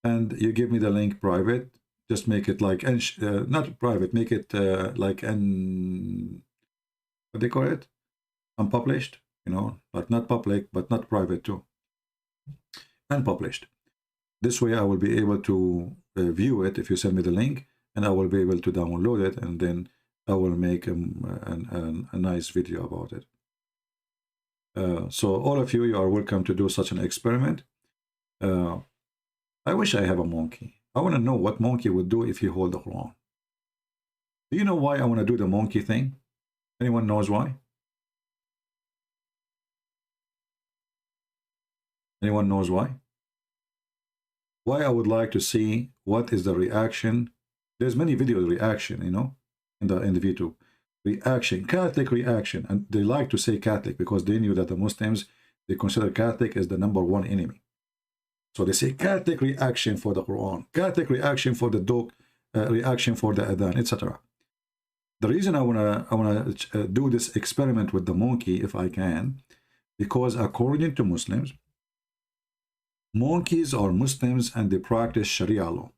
And you give me the link private. Just make it like, not private, make it like an, what they call it? Unpublished, you know, like not public, but not private too. Unpublished. This way I will be able to view it if you send me the link, and I will be able to download it, and then I will make a nice video about it. So all of you, you are welcome to do such an experiment. I wish I have a monkey. I want to know what monkey would do if he hold the Quran. Do you know why I want to do the monkey thing? Anyone knows why? Anyone knows why? Why I would like to see what is the reaction. There's many video reaction, you know, in the YouTube. Reaction, Catholic reaction. And they like to say Catholic because they knew that the Muslims, they consider Catholic as the #1 enemy. So they say Catholic reaction for the Quran, Catholic reaction for the dog, reaction for the Adhan, etc. The reason I wanna do this experiment with the monkey, if I can, because according to Muslims, monkeys are Muslims and they practice Sharia law.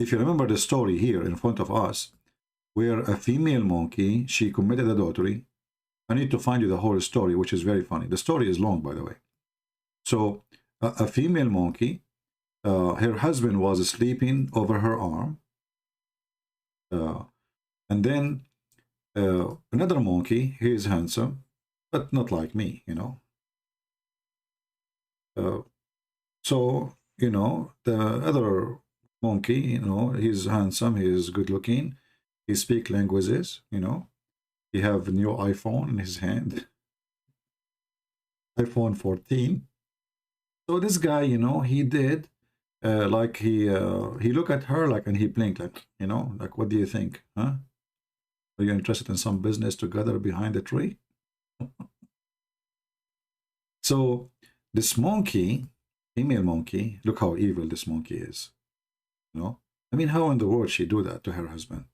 If you remember the story here in front of us, where a female monkey, she committed adultery. I need to find you the whole story, which is very funny. The story is long, by the way. So a female monkey, her husband was sleeping over her arm. And then another monkey, he is handsome, but not like me, you know. So, you know, the other monkey, you know, he's handsome, he is good looking, he speaks languages, you know, he have a new iPhone in his hand, iPhone 14. So this guy, you know, he did like he looked at her like, and he blinked like, you know, like, what do you think, huh? Are you interested in some business together behind the tree? So this monkey, female monkey, look how evil this monkey is. You know, I mean, how in the world she do that to her husband?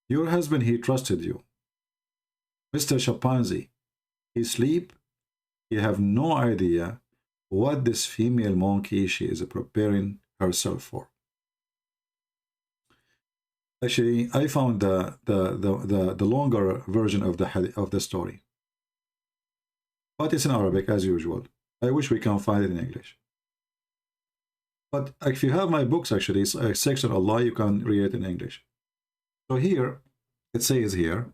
Your husband, he trusted you. Mr. Chimpanzee, he sleep, he have no idea what this female monkey she is preparing herself for. Actually, I found the longer version of the story, but it's in Arabic as usual. I wish we can find it in English. But if you have my books, actually, it's a section of Allah, you can read it in English. So here, it says here,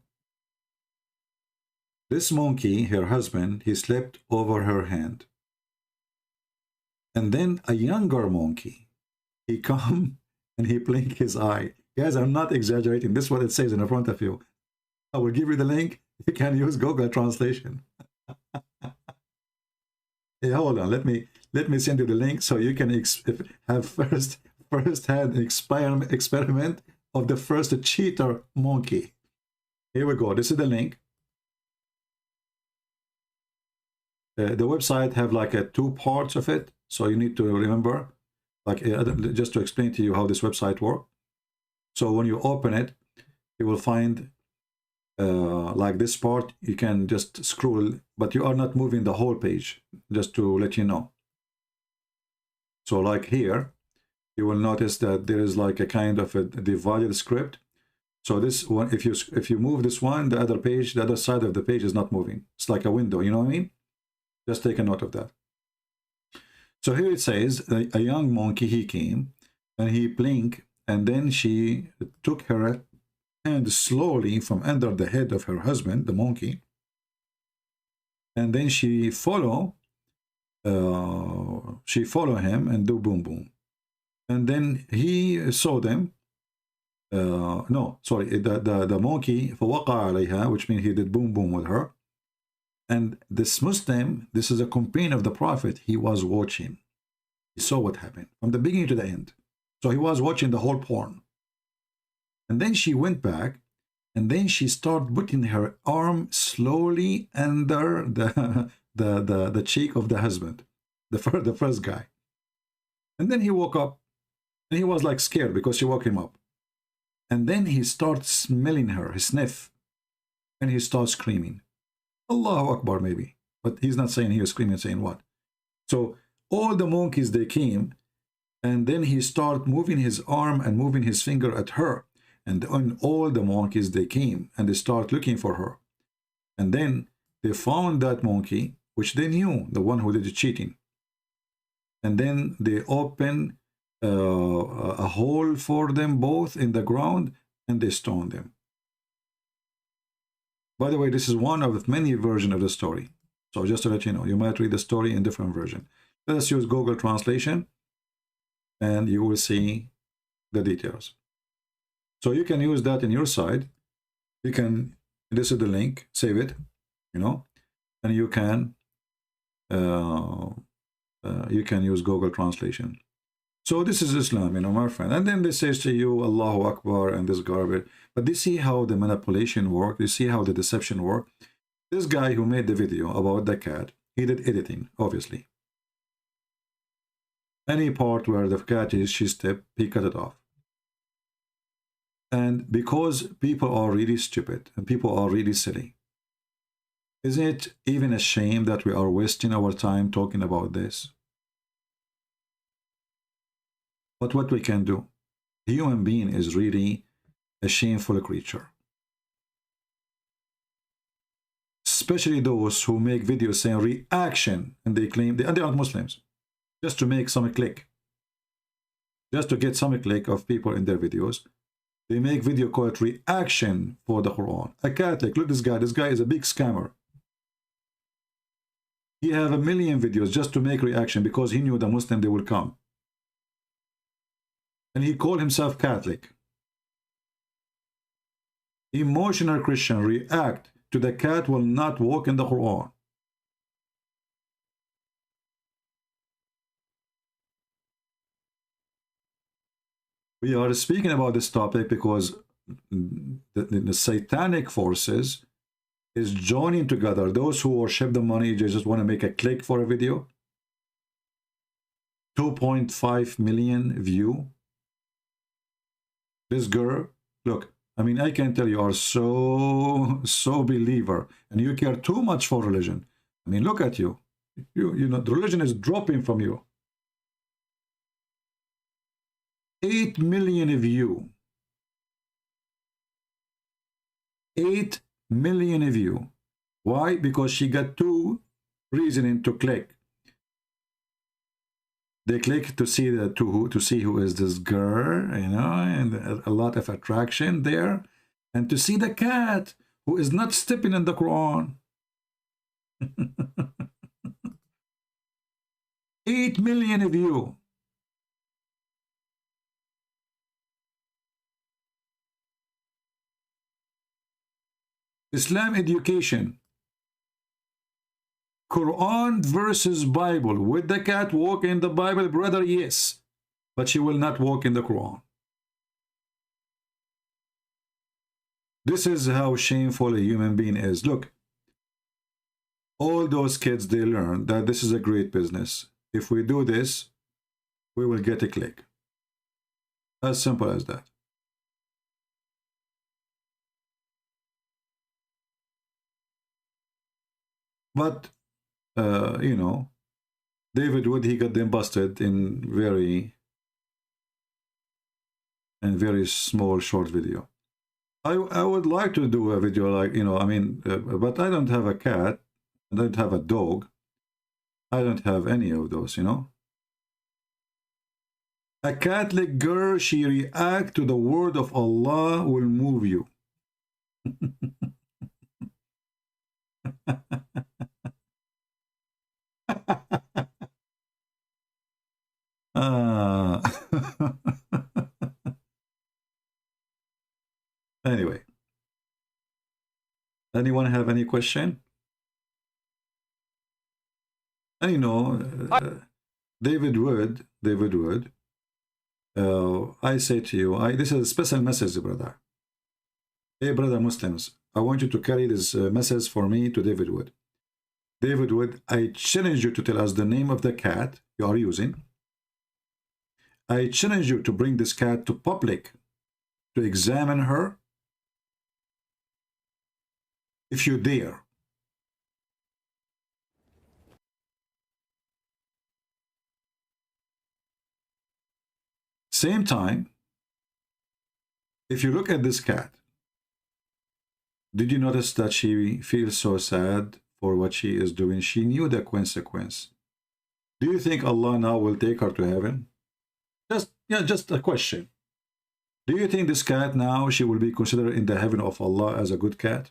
this monkey, her husband, he slept over her hand. And then a younger monkey, he come and he blinked his eye. Guys, I'm not exaggerating. This is what it says in front of you. I will give you the link. You can use Google translation. Hey, hold on. Let me send you the link so you can have first-hand experiment of the first cheater monkey. Here we go. This is the link. The website have like 2 parts of it, so you need to remember. Like, just to explain to you how this website works. So when you open it, you will find like this part, you can just scroll, but you are not moving the whole page, just to let you know. So like here, you will notice that there is like a kind of a divided script. So this one, if you move this one, the other page, the other side of the page is not moving. It's like a window, you know what I mean? Just take a note of that. So here it says, a young monkey, he came, and he blinked, and then she took her hand slowly from under the head of her husband, the monkey, and then she follow him and do boom boom, and then he saw them. No, sorry, the monkey فوقع عليها, which means he did boom boom with her. And this Muslim, this is a companion of the Prophet, he was watching. He saw what happened from the beginning to the end. So he was watching the whole porn. And then she went back, and then she started putting her arm slowly under the cheek of the husband, the first guy. And then he woke up, and he was like scared because she woke him up. And then he starts smelling her, he sniff, and he starts screaming. Allahu Akbar, maybe. But he's not saying he was screaming, saying what. So all the monkeys, they came, and then he started moving his arm and moving his finger at her. And on all the monkeys, they came, and they start looking for her. And then they found that monkey, which they knew, the one who did the cheating. And then they opened a hole for them both in the ground, and they stoned them. By the way, this is one of many versions of the story. So just to let you know, you might read the story in different version. Let us use Google Translation, and you will see the details. So you can use that in your side. You can, this is the link, save it, you know, and you can use Google Translation. So this is Islam, you know, my friend. And then they say to you, Allahu Akbar, and this garbage. But you see how the manipulation works. You see how the deception works. This guy who made the video about the cat, he did editing, obviously. Any part where the cat is, she stepped, he cut it off. And because people are really stupid and people are really silly, isn't it even a shame that we are wasting our time talking about this? But what we can do, the human being is really a shameful creature. Especially those who make videos saying reaction, and they claim they aren't Muslims, just to make some click, just to get some click of people in their videos. They make video called reaction for the Quran. A Catholic, look this guy is a big scammer. He have 1 million videos just to make reaction because he knew the Muslim, they will come. And he called himself Catholic. Emotional Christian react to the cat will not walk in the Quran. We are speaking about this topic because the satanic forces is joining together. Those who worship the money, they just want to make a click for a video. 2.5 million view. This girl, look, I mean, I can tell you are so believer, and you care too much for religion. I mean, look at you. You know, the religion is dropping from you. 8 million view. 8 million view. Why? Because she got 2 reasons to click. They click to see to see who is this girl, you know, and a lot of attraction there, and to see the cat who is not stepping in the Quran. 8 million view. Islam education. Quran versus Bible. Would the cat walk in the Bible, brother? Yes. But she will not walk in the Quran. This is how shameful a human being is. Look, all those kids, they learn that this is a great business. If we do this, we will get a click. As simple as that. But you know, David Wood, he got them busted in very small short video. I would like to do a video like, you know, I mean, but I don't have a cat, I don't have a dog, I don't have any of those, you know. A Catholic girl, she react to the word of Allah will move you. Anyway, anyone have any question? And you know, David Wood, I say to you, this is a special message, brother. Hey, brother Muslims, I want you to carry this message for me to David Wood. David Wood, I challenge you to tell us the name of the cat you are using. I challenge you to bring this cat to public, to examine her, if you dare. Same time, if you look at this cat, did you notice that she feels so sad for what she is doing? She knew the consequence. Do you think Allah now will take her to heaven? Just a question. Do you think this cat now, she will be considered in the heaven of Allah as a good cat?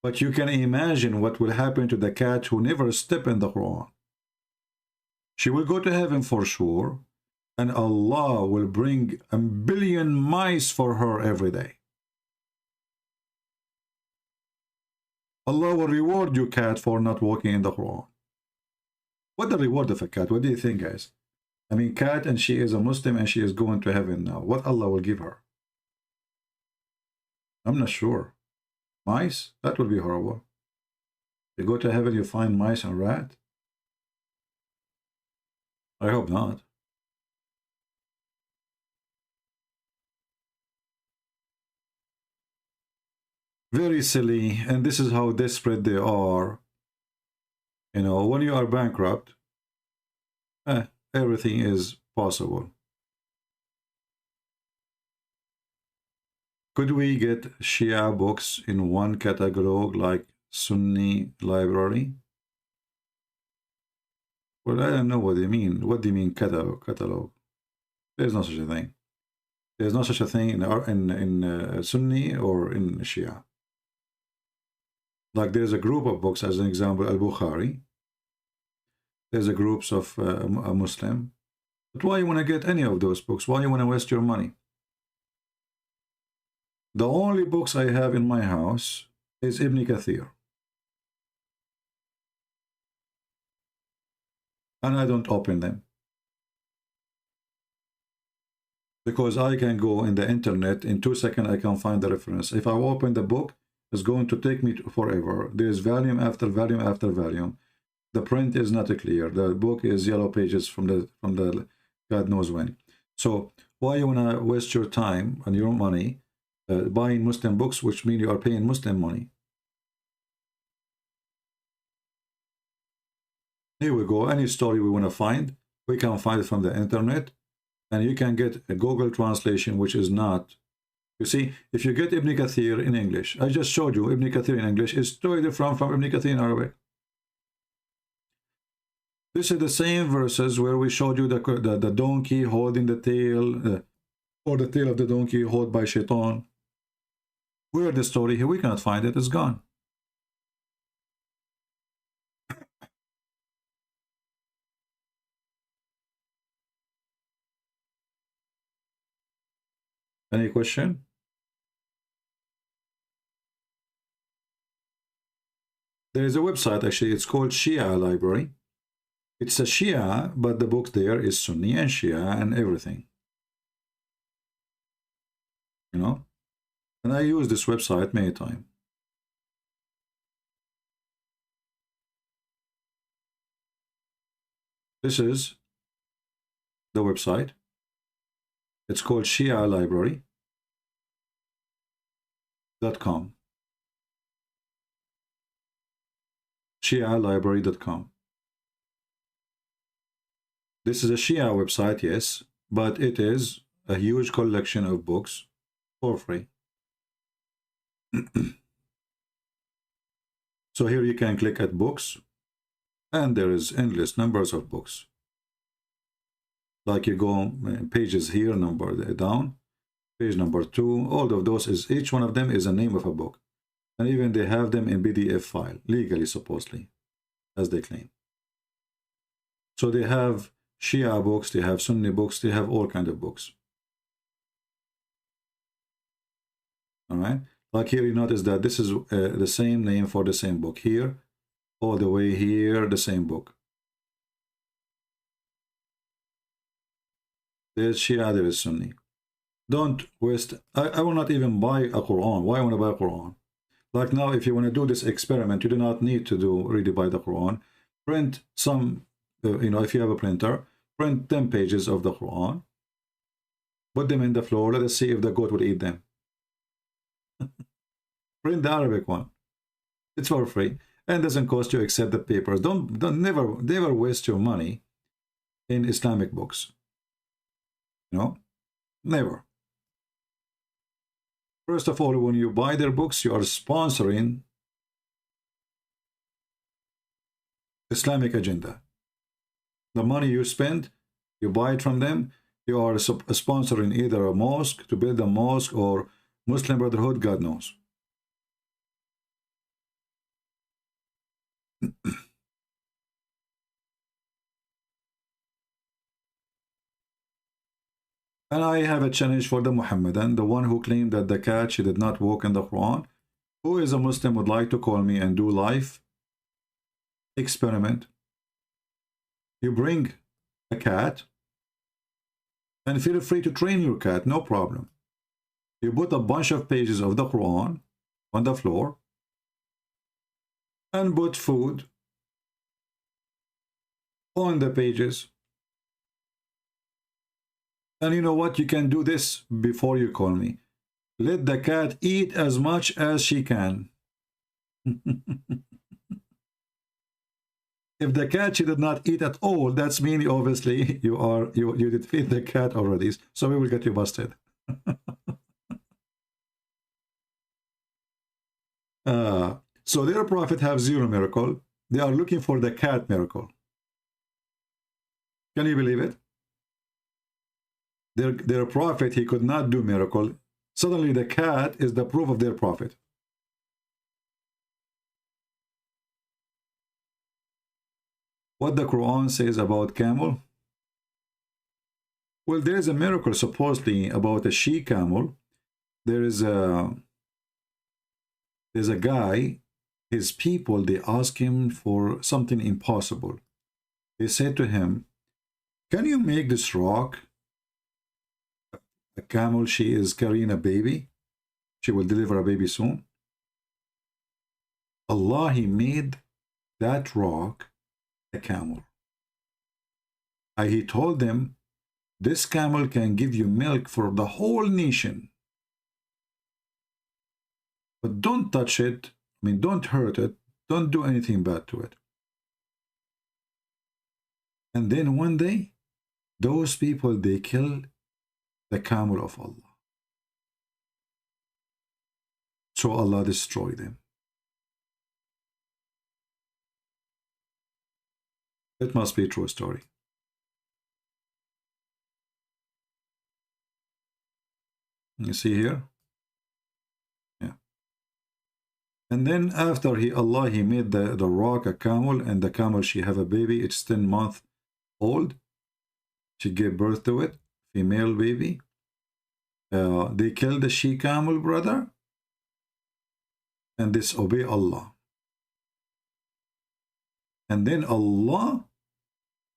But you can imagine what will happen to the cat who never stepped in the Quran. She will go to heaven for sure, and Allah will bring 1 billion mice for her every day. Allah will reward you, cat, for not walking in the Quran. What the reward of a cat? What do you think, guys? I mean, cat, and she is a Muslim, and she is going to heaven now. What Allah will give her? I'm not sure. Mice? That would be horrible. You go to heaven, you find mice and rat? I hope not. Very silly, and this is how desperate they are. You know, when you are bankrupt, everything is possible. Could we get Shia books in one catalog like Sunni library? Well, I don't know what they mean. What do you mean catalog? There's no such a thing. There's no such a thing in Sunni or in Shia. Like there's a group of books, as an example, Al-Bukhari. There's a groups of a Muslim. But why you want to get any of those books? Why you want to waste your money? The only books I have in my house is Ibn Kathir. And I don't open them. Because I can go in the internet, in 2 seconds I can find the reference. If I open the book, it's going to take me forever. There's volume after volume after volume. The print is not clear. The book is yellow pages from the God knows when. So why you want to waste your time and your money buying Muslim books, which mean you are paying Muslim money? Here we go. Any story we want to find, we can find it from the internet, and you can get a Google translation, which is not. You see, if you get Ibn Kathir in English, I just showed you Ibn Kathir in English is totally different from Ibn Kathir in Arabic. This is the same verses where we showed you the donkey holding the tail, or the tail of the donkey held by Shaitan. Where the story here? We cannot find it. It's gone. Any question? There is a website, actually, it's called Shia Library. It's a Shia, but the book there is Sunni and Shia and everything. You know? And I use this website many times. This is the website. It's called shialibrary.com. shialibrary.com. This is a Shia website, yes, but it is a huge collection of books for free. So here you can click at books, and there is endless numbers of books. Like you go pages here, number down, page number 2, all of those is, each one of them is a name of a book. And even they have them in PDF file, legally, supposedly, as they claim. So they have Shia books, they have Sunni books, they have all kinds of books. All right. Like here, you notice that this is the same name for the same book. Here, all the way here, the same book. There's Shia, there is Sunni. Don't waste. I will not even buy a Quran. Why want to buy a Quran? Like now, if you want to do this experiment, you do not need to really buy the Quran. Print some, if you have a printer, print 10 pages of the Quran. Put them in the floor. Let us see if the goat will eat them. Print the Arabic one. It's for free and doesn't cost you except the papers. Never waste your money in Islamic books. Never. First of all, when you buy their books, you are sponsoring Islamic agenda. The money you spend, you buy it from them, you are sponsoring either a mosque, to build a mosque, or Muslim Brotherhood, God knows. And I have a challenge for the Muhammadan, the one who claimed that the cat, she did not walk in the Quran. Who is a Muslim would like to call me and do live experiment? You bring a cat and feel free to train your cat, no problem. You put a bunch of pages of the Quran on the floor and put food on the pages. And you know what? You can do this before you call me. Let the cat eat as much as she can. If the cat, she did not eat at all, that's mean obviously you did feed the cat already. So we will get you busted. So their prophet have 0 miracle. They are looking for the cat miracle. Can you believe it? Their prophet, he could not do miracle. Suddenly the cat is the proof of their prophet. What the Quran says about camel? Well, there is a miracle supposedly about a she camel. There's a guy, his people, they ask him for something impossible. They said to him, can you make this rock a camel? She is carrying a baby. She will deliver a baby soon. Allah, he made that rock a camel. He told them, this camel can give you milk for the whole nation. But don't touch it. I mean, don't hurt it. Don't do anything bad to it. And then one day, those people, they kill the camel of Allah. So Allah destroyed them. It must be a true story. You see here? Yeah. And then after Allah, he made the rock a camel, and the camel, she have a baby. It's 10 months old. She gave birth to it, female baby. They killed the she camel, brother, and disobey Allah. And then Allah,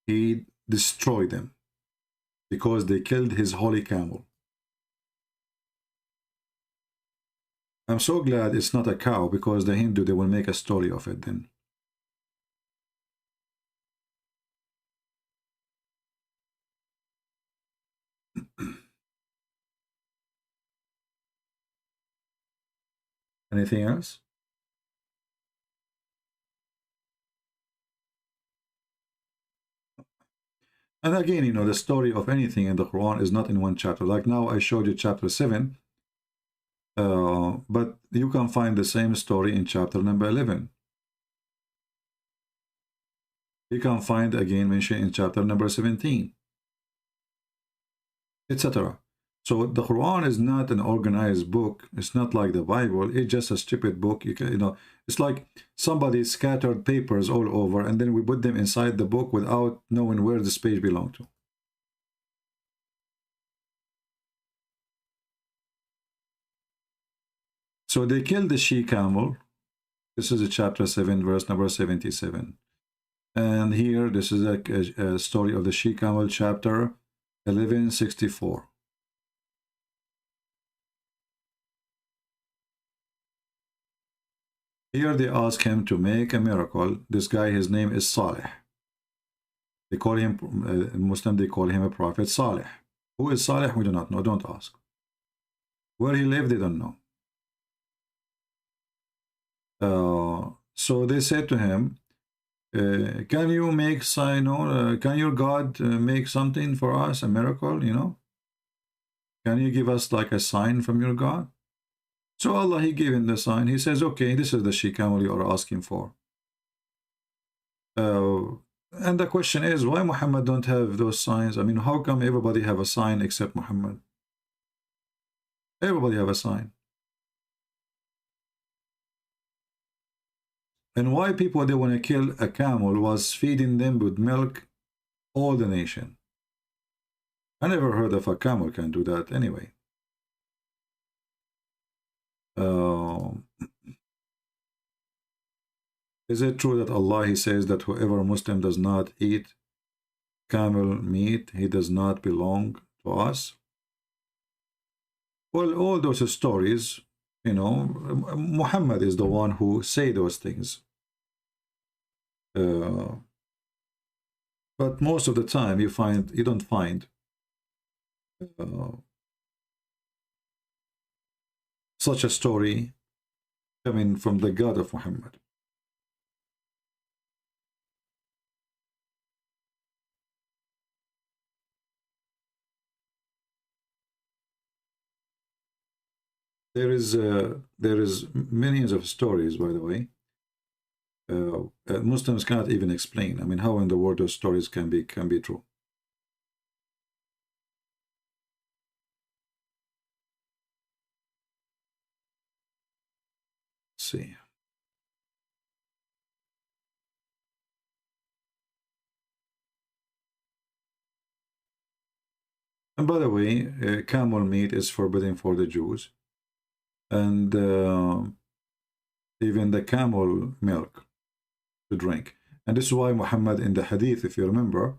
he destroyed them because they killed his holy camel. I'm so glad it's not a cow, because the Hindu, they will make a story of it then. Anything else? And again, you know, the story of anything in the Quran is not in one chapter. Like now I showed you chapter 7, but you can find the same story in chapter number 11. You can find again mentioned in chapter number 17, etc. So the Quran is not an organized book. It's not like the Bible. It's just a stupid book. You know, it's like somebody scattered papers all over, and then we put them inside the book without knowing where this page belonged to. So they killed the she-camel. This is a chapter 7, verse number 77. And here, this is a story of the she-camel, chapter 1164. Here they ask him to make a miracle. This guy, his name is Salih. They call him, Muslim, they call him a prophet Salih. Who is Salih? We do not know. Don't ask. Where he lived, they don't know. So they said to him, can you make sign, can your God make something for us, a miracle, you know? Can you give us like a sign from your God? So Allah, he gave him the sign. He says, okay, this is the she-camel you are asking for. And the question is, why Muhammad don't have those signs? I mean, how come everybody have a sign except Muhammad? Everybody have a sign. And why people, they want to kill a camel was feeding them with milk, all the nation. I never heard of a camel can do that anyway. Is it true that Allah, he says that whoever Muslim does not eat camel meat, he does not belong to us? Well, all those stories, you know, Muhammad is the one who say those things. But most of the time you don't find such a story coming from the God of Muhammad. There is millions of stories, by the way. Muslims cannot even explain. I mean, how in the world those stories can be true? Let's see. And by the way, camel meat is forbidden for the Jews. And even the camel milk to drink. And this is why Muhammad in the hadith, if you remember,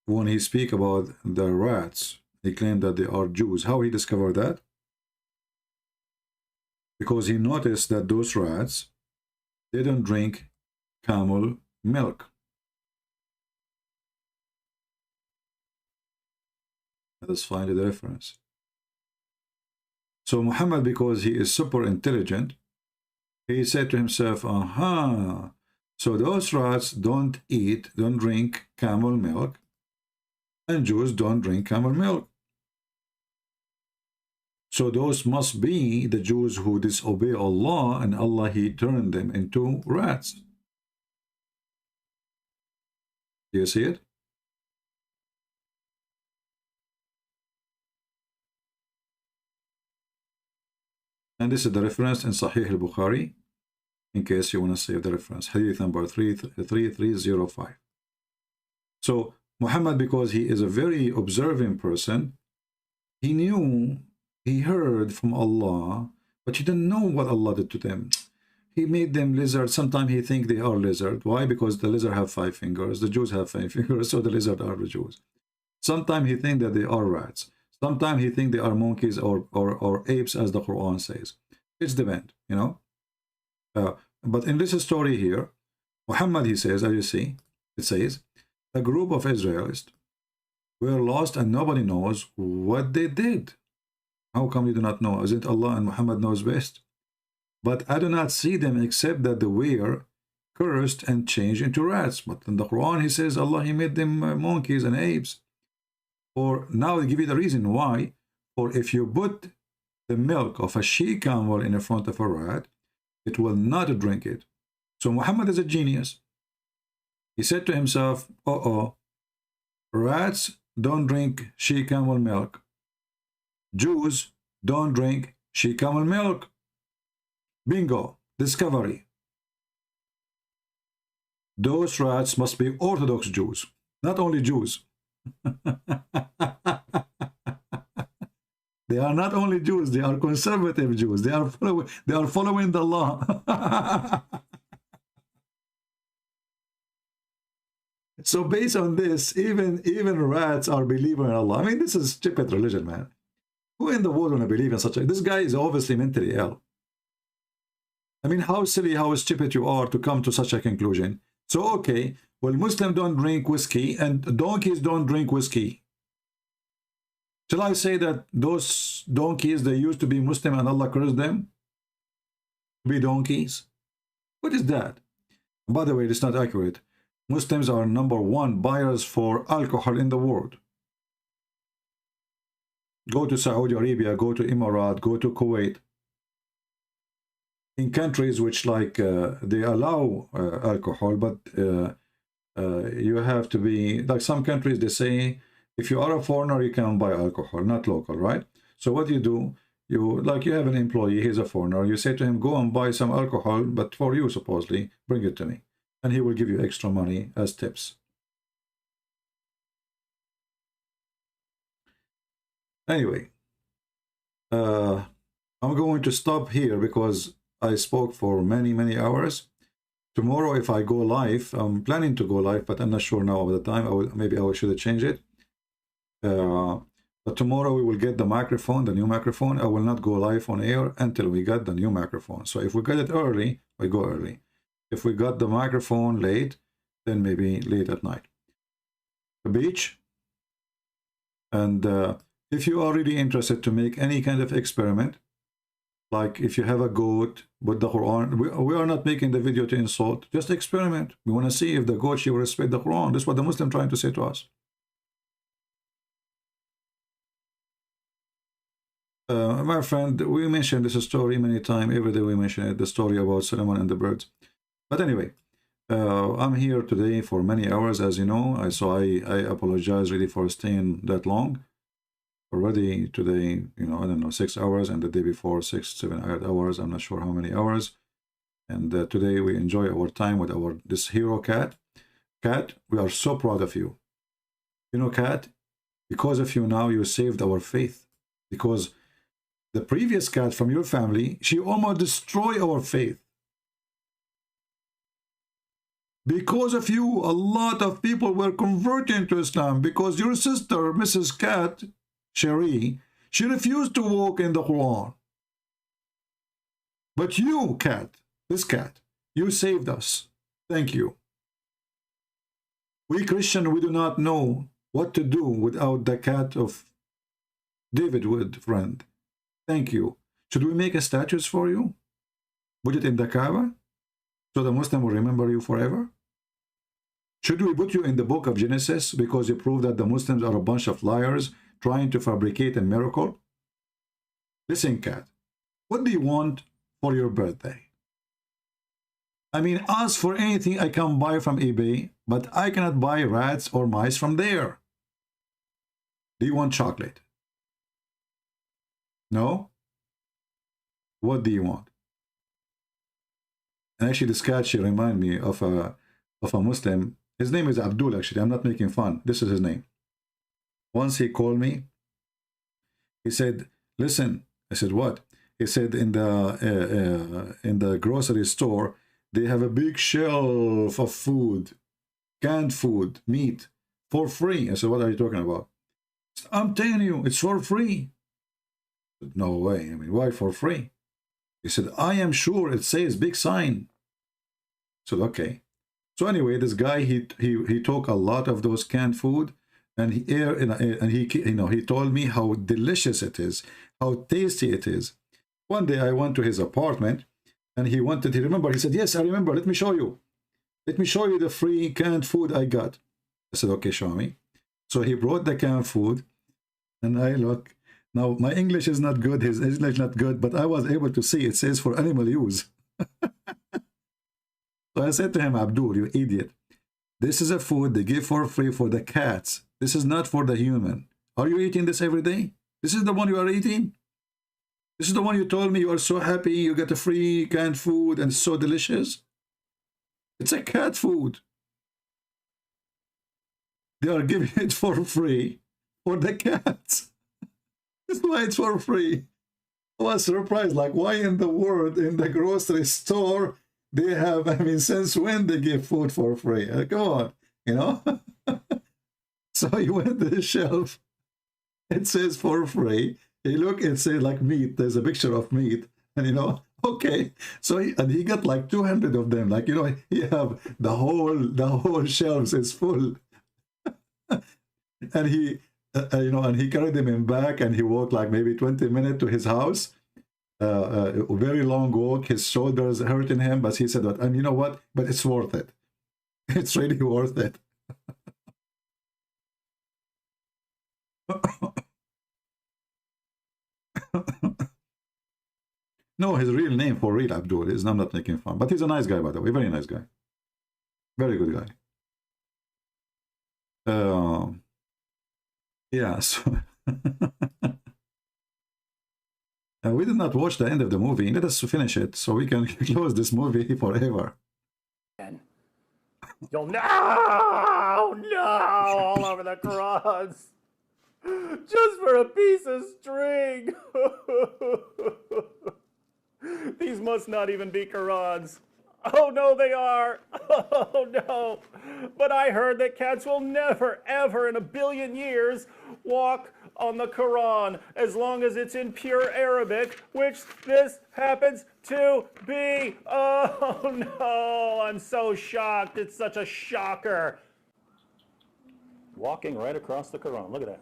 when he speak about the rats, he claimed that they are Jews. How he discovered that? Because he noticed that those rats, they don't drink camel milk. Let us find the reference. So Muhammad, because he is super intelligent, he said to himself, aha, so those rats don't drink camel milk, and Jews don't drink camel milk. So those must be the Jews who disobey Allah, and Allah, he turned them into rats. Do you see it? And this is the reference in Sahih al-Bukhari, in case you want to save the reference. Hadith number 3305. So Muhammad, because he is a very observing person, he knew, he heard from Allah, but he didn't know what Allah did to them. He made them lizards. Sometimes he think they are lizard. Why? Because the lizard have 5 fingers. The Jews have 5 fingers, so the lizard are the Jews. Sometimes he think that they are rats. Sometimes he think they are monkeys or apes, as the Quran says. It's depend, you know. But in this story here, Muhammad, he says, as you see, it says, a group of Israelites were lost and nobody knows what they did. How come you do not know? Isn't Allah and Muhammad knows best? But I do not see them except that they were cursed and changed into rats. But in the Quran, he says, Allah, he made them monkeys and apes. Or now I give you the reason why. For if you put the milk of a she-camel in front of a rat, it will not drink it. So Muhammad is a genius. He said to himself, rats don't drink she-camel milk. Jews don't drink she-camel milk. Bingo, discovery. Those rats must be Orthodox Jews, not only Jews. They are not only Jews, they are conservative Jews. They are following the law. So based on this, even rats are believers in Allah. I mean, this is Djupet religion, man. Who in the world want to believe in such a... This guy is obviously mentally ill. I mean, how silly, how stupid you are to come to such a conclusion. So, okay, well, Muslims don't drink whiskey and donkeys don't drink whiskey. Shall I say that those donkeys, they used to be Muslim and Allah cursed them to be donkeys? What is that? By the way, it's not accurate. Muslims are #1 buyers for alcohol in the world. Go to Saudi Arabia, go to Emirat, go to Kuwait. In countries which like they allow alcohol, but you have to be, like some countries they say, if you are a foreigner you can buy alcohol, not local, right? So what do? You have an employee, he's a foreigner, you say to him, go and buy some alcohol, but for you supposedly, bring it to me. And he will give you extra money as tips. Anyway, I'm going to stop here because I spoke for many hours. Tomorrow, if I go live, I'm planning to go live, but I'm not sure now of the time. Maybe I should change it. But tomorrow we will get the microphone, the new microphone. I will not go live on air until we get the new microphone. So if we get it early, we go early. If we got the microphone late, then maybe late at night. The beach. And if you are really interested to make any kind of experiment, like if you have a goat with the Quran, we are not making the video to insult, just experiment. We want to see if the goat, she will respect the Quran. That's what the Muslim trying to say to us. My friend, we mentioned this story many times. Every day we mention it, the story about Solomon and the birds. But anyway, I'm here today for many hours, as you know. So I apologize really for staying that long. Already today, you know, I don't know, 6 hours, and the day before 6, 7, 8 hours. I'm not sure how many hours. And today we enjoy our time with this hero cat. Cat, we are so proud of you. You know, cat, because of you now, you saved our faith. Because the previous cat from your family, she almost destroyed our faith. Because of you, a lot of people were converting to Islam. Because your sister, Mrs. Cat, Shari, she refused to walk in the Quran. But you, cat, this cat, you saved us. Thank you. We Christians, we do not know what to do without the cat of David Wood, friend. Thank you. Should we make a statue for you? Put it in the Kaaba? So the Muslim will remember you forever? Should we put you in the book of Genesis because you prove that the Muslims are a bunch of liars trying to fabricate a miracle? Listen, cat, what do you want for your birthday? I mean, ask for anything I can buy from eBay, but I cannot buy rats or mice from there. Do you want chocolate? No? What do you want? And actually, this cat, she reminds me of a Muslim. His name is Abdul, actually. I'm not making fun. This is his name. Once he called me. He said, listen. I said, what? He said, in the grocery store, they have a big shelf of food, canned food, meat, for free. I said, what are you talking about? Said, I'm telling you, it's for free. I said, no way. I mean, why for free? He said, I am sure it says big sign. I said, okay. So anyway, this guy, he took a lot of those canned food and he told me how delicious it is, how tasty it is. One day I went to his apartment, and he remembered. He said, "Yes, I remember. Let me show you. Let me show you the free canned food I got." I said, "Okay, show me." So he brought the canned food, and I look. Now my English is not good. His English not good, but I was able to see it says for animal use. So I said to him, "Abdul, you idiot. This is a food they give for free for the cats. This is not for the human. Are you eating this every day? This is the one you are eating? This is the one you told me you are so happy you get a free canned food and it's so delicious? It's a cat food. They are giving it for free for the cats. That's why it's for free." I was surprised, like, why in the world, in the grocery store, they have, I mean, since when they give food for free? Come on, you know? So he went to the shelf. It says for free. He look, it says like meat. There's a picture of meat. And, you know, okay. So he got like 200 of them. Like, you know, he have the whole shelves is full. And he, you know, and he carried them in back, and he walked like maybe 20 minutes to his house. A very long walk. His shoulders hurting him, but he said that, and you know what? But it's worth it. It's really worth it. No, his real name for real Abdul is. I'm not making fun, but he's a nice guy, by the way. Very nice guy. Very good guy. Yeah. So. We did not watch the end of the movie. Let us finish it so we can close this movie forever. You'll no, all over the Qur'ans. Just for a piece of string. These must not even be Qur'ans. Oh no, they are. Oh no. But I heard that cats will never, ever in a billion years walk on the Quran as long as it's in pure Arabic, which this happens to be. Oh no, I'm so shocked. It's such a shocker. Walking right across the Quran. Look at that.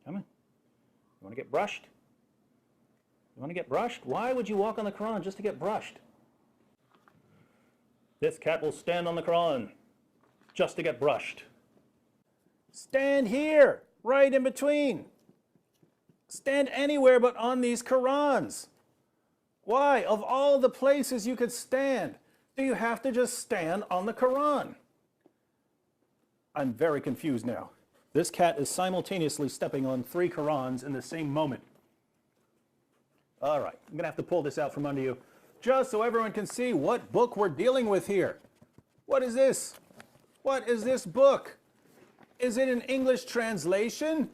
Come on. You want to get brushed? You want to get brushed? Why would you walk on the Quran just to get brushed? This cat will stand on the Quran just to get brushed. Stand here, right in between. Stand anywhere but on these Qurans. Why? Of all the places you could stand, do you have to just stand on the Quran? I'm very confused now. This cat is simultaneously stepping on 3 Qurans in the same moment. All right, I'm going to have to pull this out from under you just so everyone can see what book we're dealing with here. What is this? What is this book? Is it an English translation?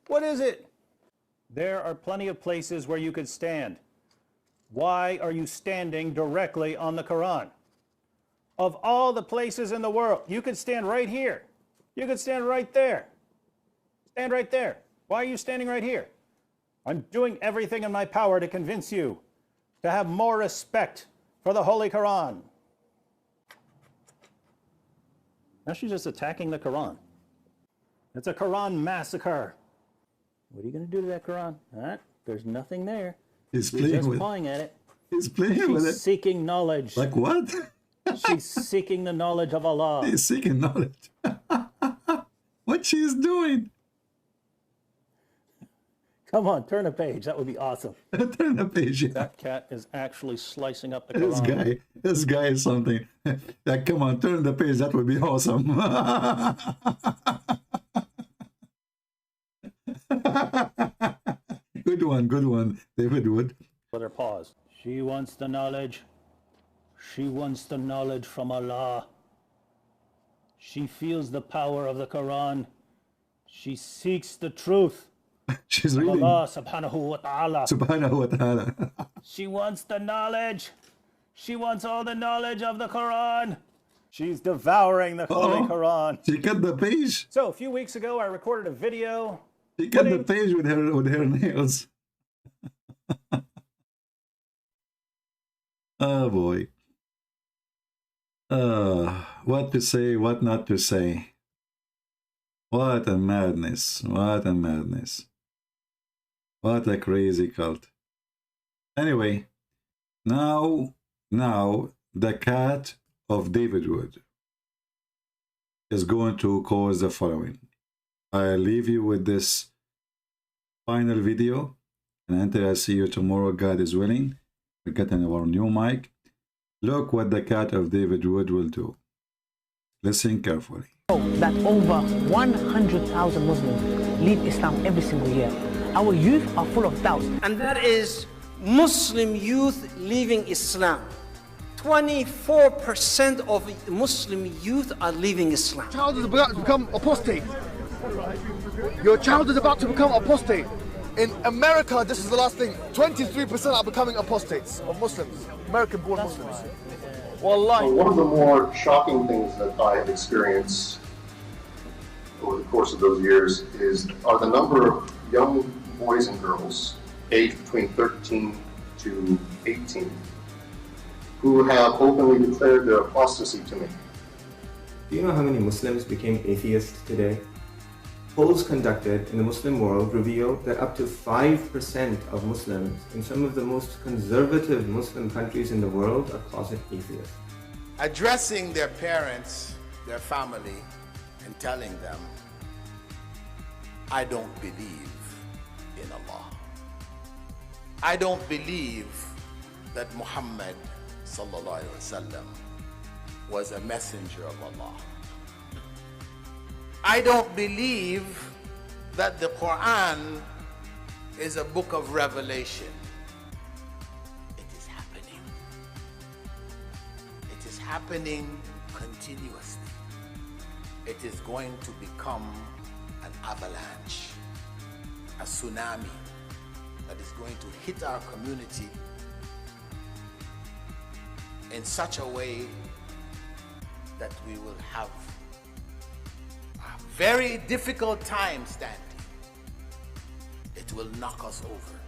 What is it? There are plenty of places where you could stand. Why are you standing directly on the Quran? Of all the places in the world, you could stand right here. You could stand right there. Stand right there. Why are you standing right here? I'm doing everything in my power to convince you to have more respect for the Holy Quran. Now she's just attacking the Quran. It's a Quran massacre. What are you going to do to that Quran? Huh? There's nothing there. He's playing with pawing at it. He's playing with it. She's seeking knowledge. Like what? She's seeking the knowledge of Allah. He's seeking knowledge. What she's doing? Come on, turn a page. That would be awesome. Turn a page. Yeah. That cat is actually slicing up the Quran. This guy is something. Like, come on, turn the page. That would be awesome. Good one, David Wood. With her paws. She wants the knowledge. She wants the knowledge from Allah. She feels the power of the Quran. She seeks the truth. She's reading Allah subhanahu wa ta'ala. Subhanahu wa ta'ala. She wants the knowledge. She wants all the knowledge of the Quran. She's devouring the Holy Quran. She cut the page. So a few weeks ago, I recorded a video. She cut the page with her nails. Oh boy. what to say, what not to say. What a madness. What a madness. What a crazy cult. Anyway, now the cat of David Wood is going to cause the following. I leave you with this final video, and until I see you tomorrow, God is willing, we're getting our new mic. Look what the cat of David Wood will do. Listen carefully. That over 100,000 Muslims leave Islam every single year. Our youth are full of doubts. And that is Muslim youth leaving Islam. 24% of Muslim youth are leaving Islam. Your child is about to become apostate. Your child is about to become apostate. In America, this is the last thing, 23% are becoming apostates of Muslims, American-born Muslims. Wallahi. One of the more shocking things that I have experienced over the course of those years are the number of young boys and girls aged between 13 to 18 who have openly declared their apostasy to me. Do you know how many Muslims became atheists today? Polls conducted in the Muslim world reveal that up to 5% of Muslims in some of the most conservative Muslim countries in the world are closet atheists. Addressing their parents, their family, and telling them, I don't believe in Allah. I don't believe that Muhammad sallallahu alaihi wasallam was a messenger of Allah. I don't believe that the Qur'an is a book of revelation. It is happening. It is happening continuously. It is going to become an avalanche, a tsunami that is going to hit our community in such a way that we will have a very difficult time standing. It will knock us over.